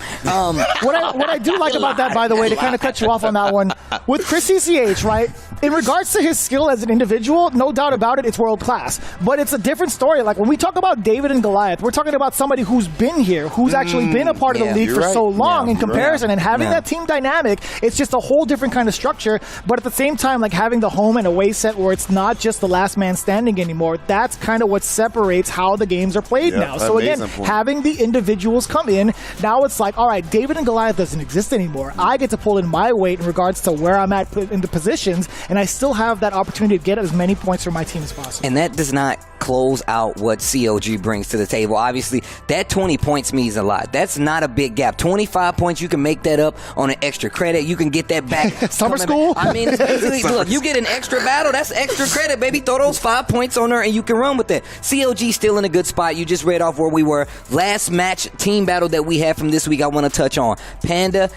What I do like about that, by the way, to kind of cut you off on that one, with Chris CCH, right? In regards to his skill as an individual, no doubt about it, it's world class. But it's a different story. Like when we talk about David and Goliath, we're talking about somebody who's been here, who's actually been a part of the league for so long in comparison, and having that team dynamic, it's just a whole different kind of structure. But at the same time, like having the home and away set where it's not just the last man standing anymore, that's kind of what separates how the games are played league now. So again, having the individuals come in, now it's like, all right, David and Goliath doesn't exist anymore. I get to pull in my weight in regards to where I'm at in the positions, and I still have that opportunity to get as many points for my team as possible. And that does not close out what CLG brings to the table. Obviously, that 20 points means a lot. That's not a big gap. 25 points, you can make that up on an extra credit. You can get that back. Summer school? I mean, it's basically, look, you get an extra battle, that's extra credit, baby. Throw those 5 points on her and you can run with that. CLG still in a good spot. You just read off where we were. Last match team battle that we had from this week I want to touch on. Panda,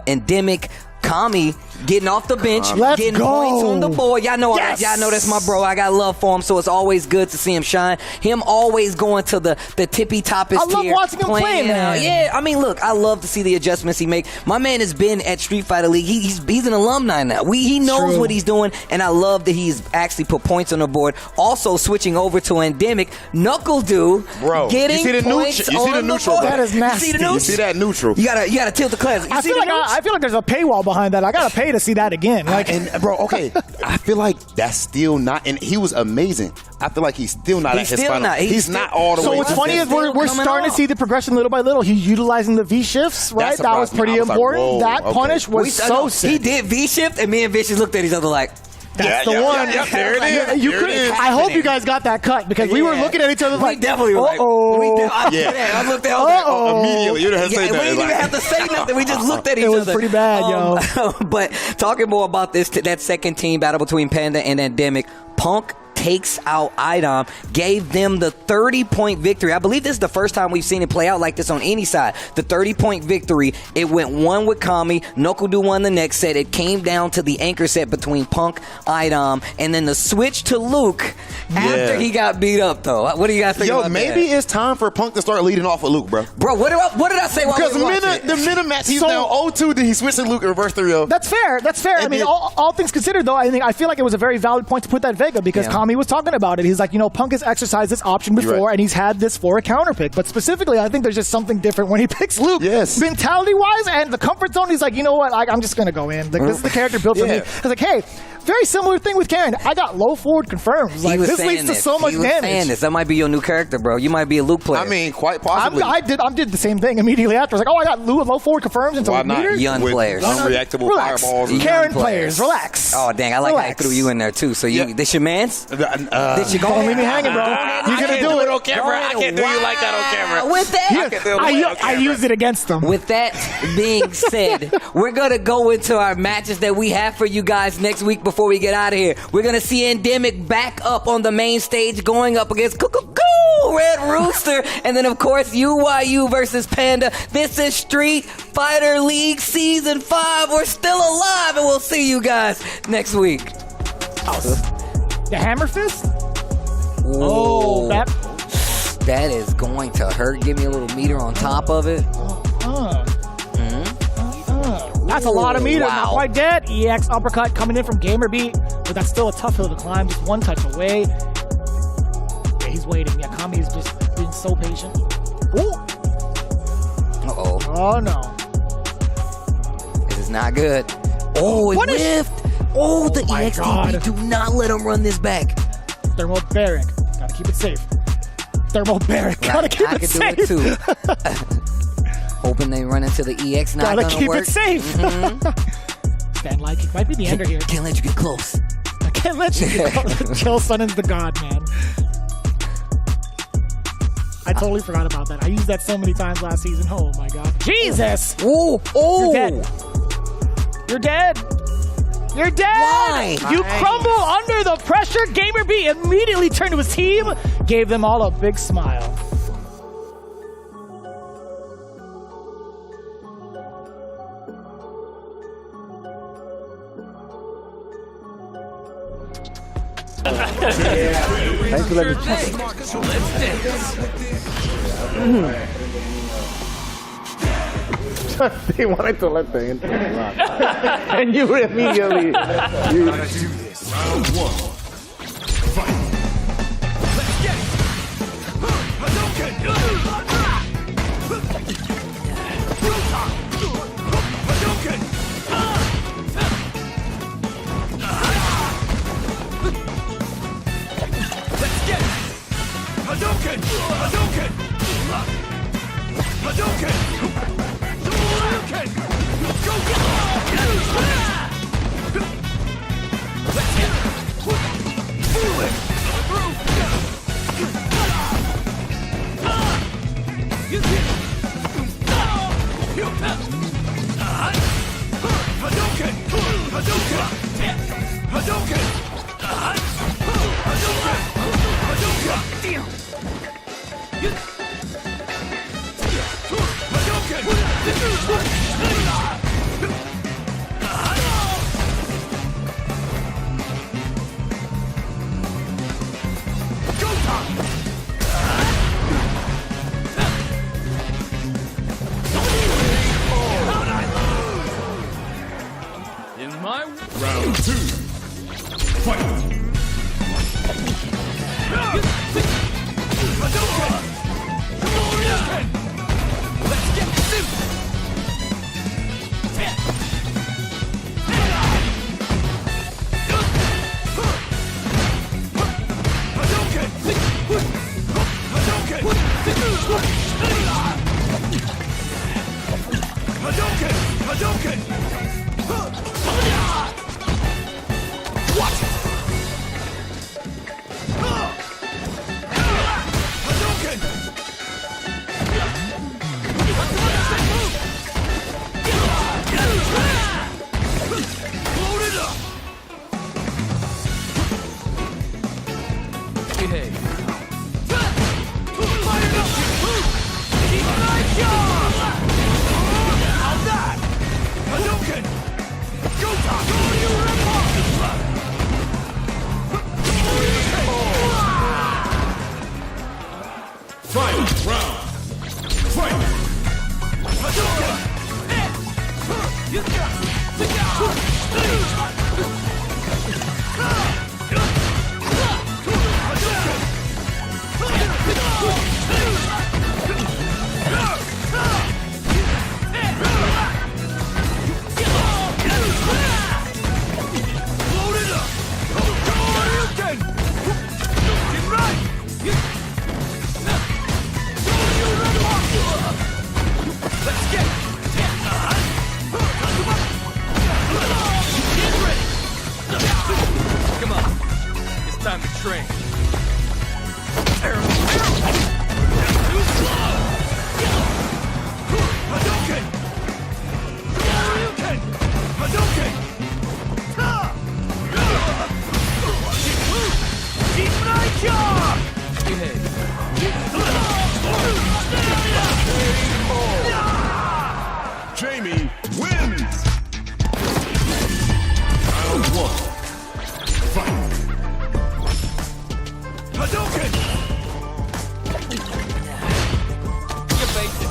Endemic, Kami getting off the bench, getting points on the board. Y'all know that's my bro. I got love for him, so it's always good to see him shine. Him always going to the tippy toppest tier. I love watching him play, man. Yeah, I mean, look, I love to see the adjustments he make. My man has been at Street Fighter League. He's an alumni now. He knows what he's doing, and I love that he's actually put points on the board. Also switching over to Endemic, KnuckleDu, bro, getting you see the points you see the neutral, board. That is nasty. You see that neutral? You gotta tilt the class. I feel like there's a paywall behind that. I gotta pay to see that again. And bro, okay, I feel like that's still not. And he was amazing. I feel like he's still not at his final. He's not all the way. So what's funny is we're starting to see the progression little by little. He's utilizing the V shifts, right? That was pretty important. That punish was so sick. He did V shift, and me and Vicious looked at each other like, that's the one. There it is. I hope you guys got that cut because we were looking at each other like, definitely were like, I looked at immediately. You didn't have to say we didn't even have to say nothing. We just looked at each other. It was pretty bad, yo. But talking more about that second team battle between Panda and Endemic, Punk takes out IDOM, gave them the 30-point victory. I believe this is the first time we've seen it play out like this on any side. The 30-point victory. It went one with Kami. KnuckleDu won the next set. It came down to the anchor set between Punk, IDOM, and then the switch to Luke after he got beat up, though. What do you guys think about that? Maybe it's time for Punk to start leading off with Luke, bro. Bro, what did I say while because we were watching? the Mena match, he's down 0-2, then he switched to Luke in reverse 3-0. That's fair. That's fair. I mean, all things considered, though, I feel like it was a very valid point to put that Vega because Kami was talking about it. He's like, Punk has exercised this option before, and he's had this for a counter pick. But specifically, I think there's just something different when he picks Luke. Yes. Mentality-wise and the comfort zone, he's like, you know what? I'm just going to go in. Like, this is the character built for me. I was like, hey, very similar thing with Karen. I got low forward confirmed. Like, this leads to so much damage. That might be your new character, bro. You might be a Luke player. I mean, quite possibly. I did the same thing immediately after. I was like, I got low forward confirms into meters. Young players. Unreactable fireballs. Karen players, relax. Oh, dang. I like how I threw you in there, too. So this your mans? This your Don't leave me hanging, bro. You're going to do it on camera. I can't do you like that on camera. With that, I used it against them. With that being said, we're going to go into our matches that we have for you guys next week before we get out of here. We're going to see Endemic back up on the main stage going up against Red Rooster. And then, of course, UYU versus Panda. This is Street Fighter League Season 5. We're still alive, and we'll see you guys next week. The Hammer Fist? Oh, that is going to hurt. Give me a little meter on top of it. That's a lot of meter. Not quite dead. EX uppercut coming in from GamerBee, but that's still a tough hill to climb. Just one touch away. Yeah, he's waiting. Yeah, Kami is just being so patient. Ooh. Uh-oh. Oh, no. This is not good. Oh, it whiffed. Oh, the EXDP. Do not let him run this back. Thermobaric. Gotta keep it safe. Thermobaric. Gotta keep it safe. I can do it too. Hoping they run into the EX. Not gotta gonna keep work. it safe. Stand like it might be the ender here. Can't let you get close. I can't let you get close. Chill Sunnon's the god, man. I totally forgot about that. I used that so many times last season. Oh my god. Jesus! Oh! You're dead. You're dead. You're dead! Why? You crumble under the pressure. GamerBee immediately turned to his team, gave them all a big smile. Thanks for letting me check. They wanted to let the internet run. And you immediately... Round one. Fight. Let's get it. Hadouken! Hadouken! In my round 2. Fight. Let's get this. Hadouken! What? Hadouken! Load it up! Behave. Fire up! Keep an eye on! How's that? Hadouken! Go top! Final round! Fight! Hadouken! Load it up! Hadouken! Get right! Let's get ready! Come on, it's time to train. Too slow! Hadouken! Hadouken! Hadouken! Keep an eye on! Jamie wins! Round 1. Fight! Hadouken! You faked it.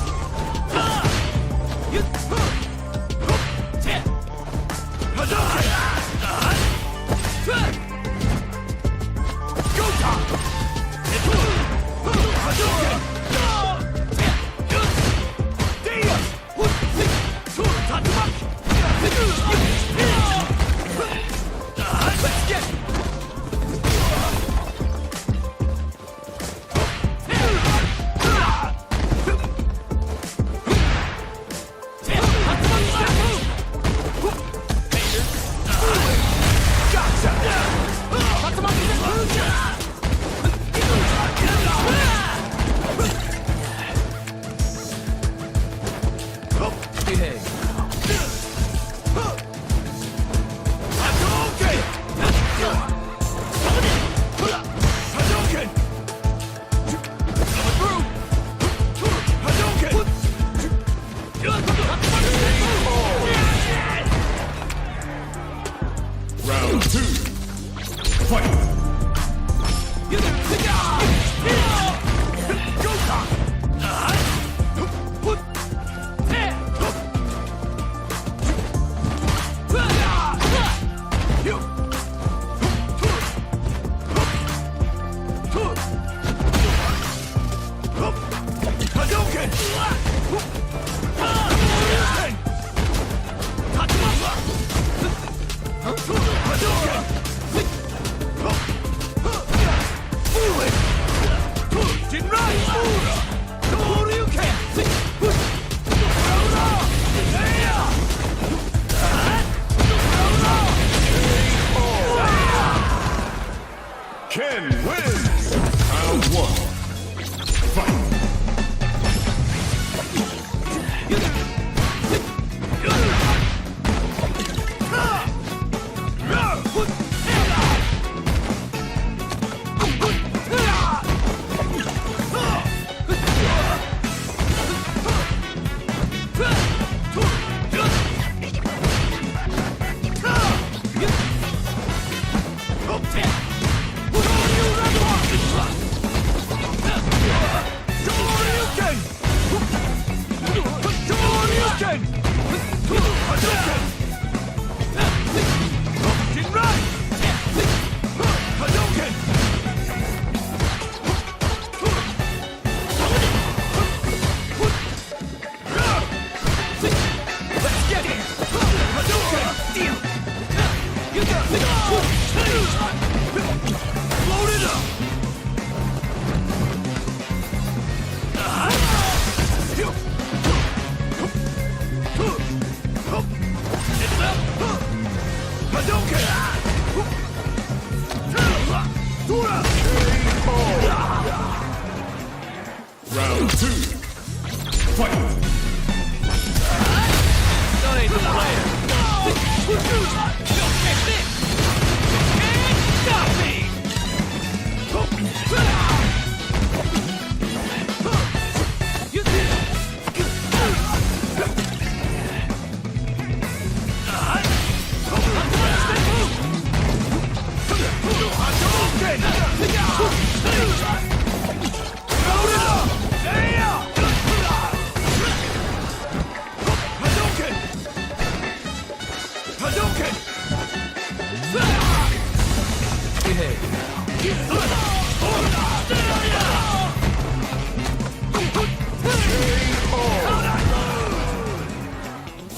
Hadouken! Go top! Hadouken! Let's get Round 2. Fight! Go top! Hadouken! Hadouken!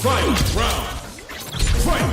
Final round. Fight!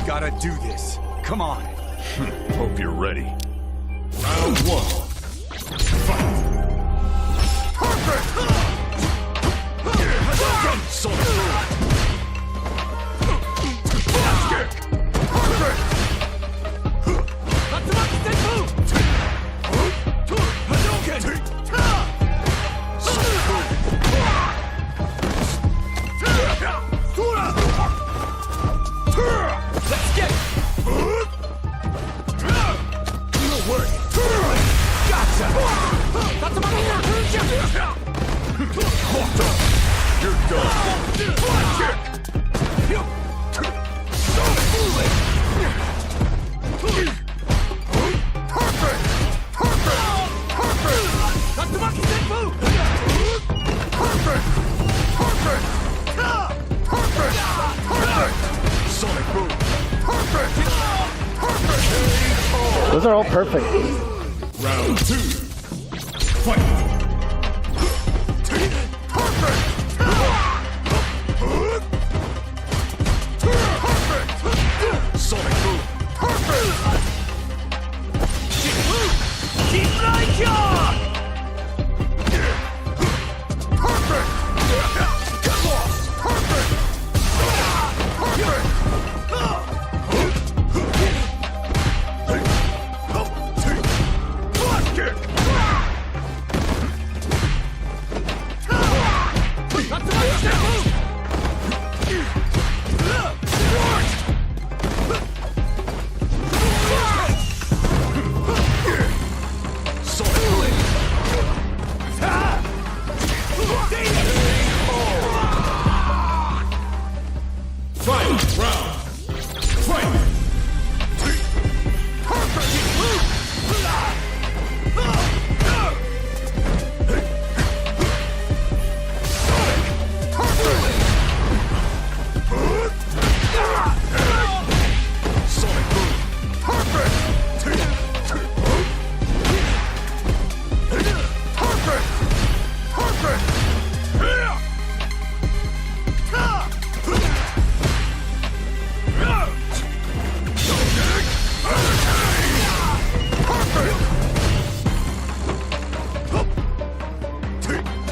Gotta do this. Come on. Hope you're ready. Round one. Fight! Perfect! Sonic boom! Kick! Perfect! Let's get it! No worry! Gotcha! You're done! Kick! So foolish! Perfect! Perfect! Perfect! Perfect! Perfect! Perfect! Perfect! Sonic boom! Perfect! Perfect! Those are all perfect. Round two. Fight! Perfect! Perfect! Sonic boom! Perfect! Keep right on! Perfect! Get lost! Perfect! Perfect! Final round. Fight! Sonic boom! Perfect! Perfect! Perfect!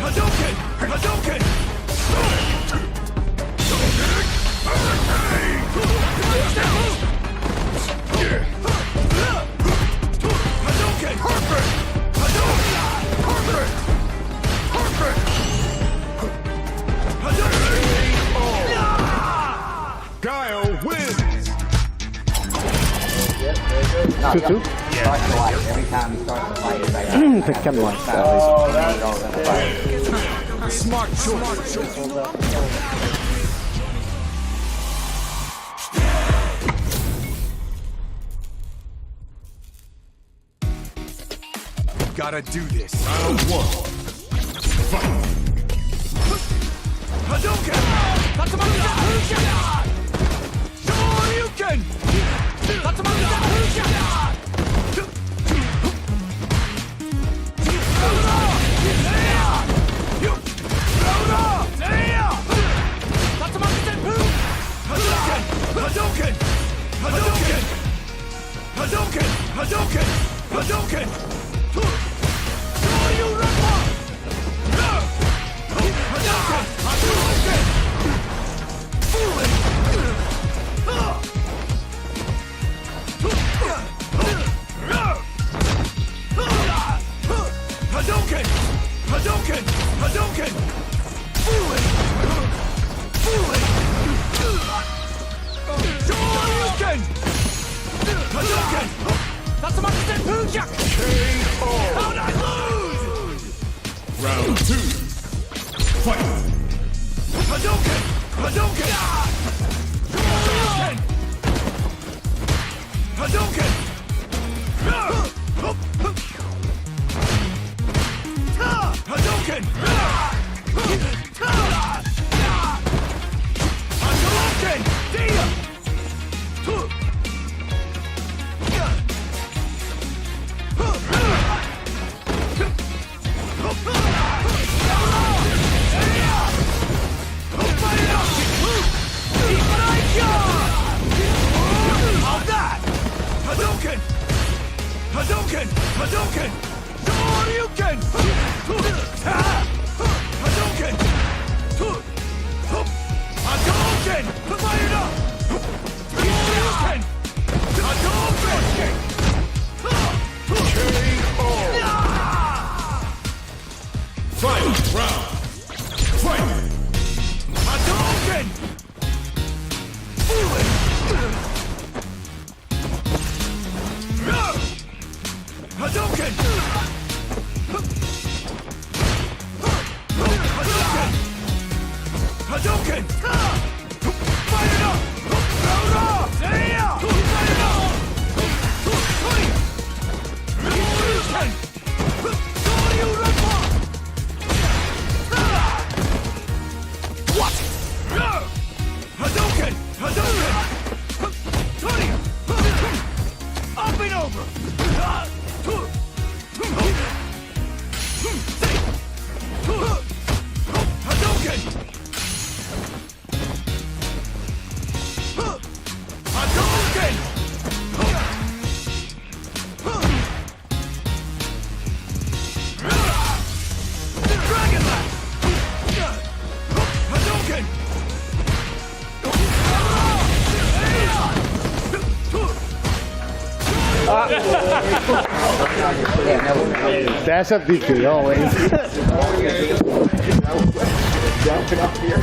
Hadouken! Hadouken! Hadouken! Perfect! Hadouken! Perfect! Perfect! Hadouken! Guile wins! 2-2? Every time he starts the fight, it's like, Smart choice. Gotta do this. Round one. Hadouken! Foolish! Foolish! Shoryuken! Hadouken! That's a monster Pujak! How'd I lose? Round 2. Fight! Hadouken! Hadouken! Hadouken! Hadouken! Hadouken! Hadouken! Dia! Hadouken! Hadouken! Hadouken! Shoryuken! Hadouken! Hadouken! Fire up! Shoryuken! Hadouken! Final round. Fight! Hadouken! Foolish! Hadouken! Hadouken! Hadouken! Fire it up! Round up! Stay up! Fire it up! Hadouken! What? Hadouken! Hadouken! Up and over! Hadouken! Hadouken! Dragon Lash! Hadouken! That's a big deal, always. Jumping up here.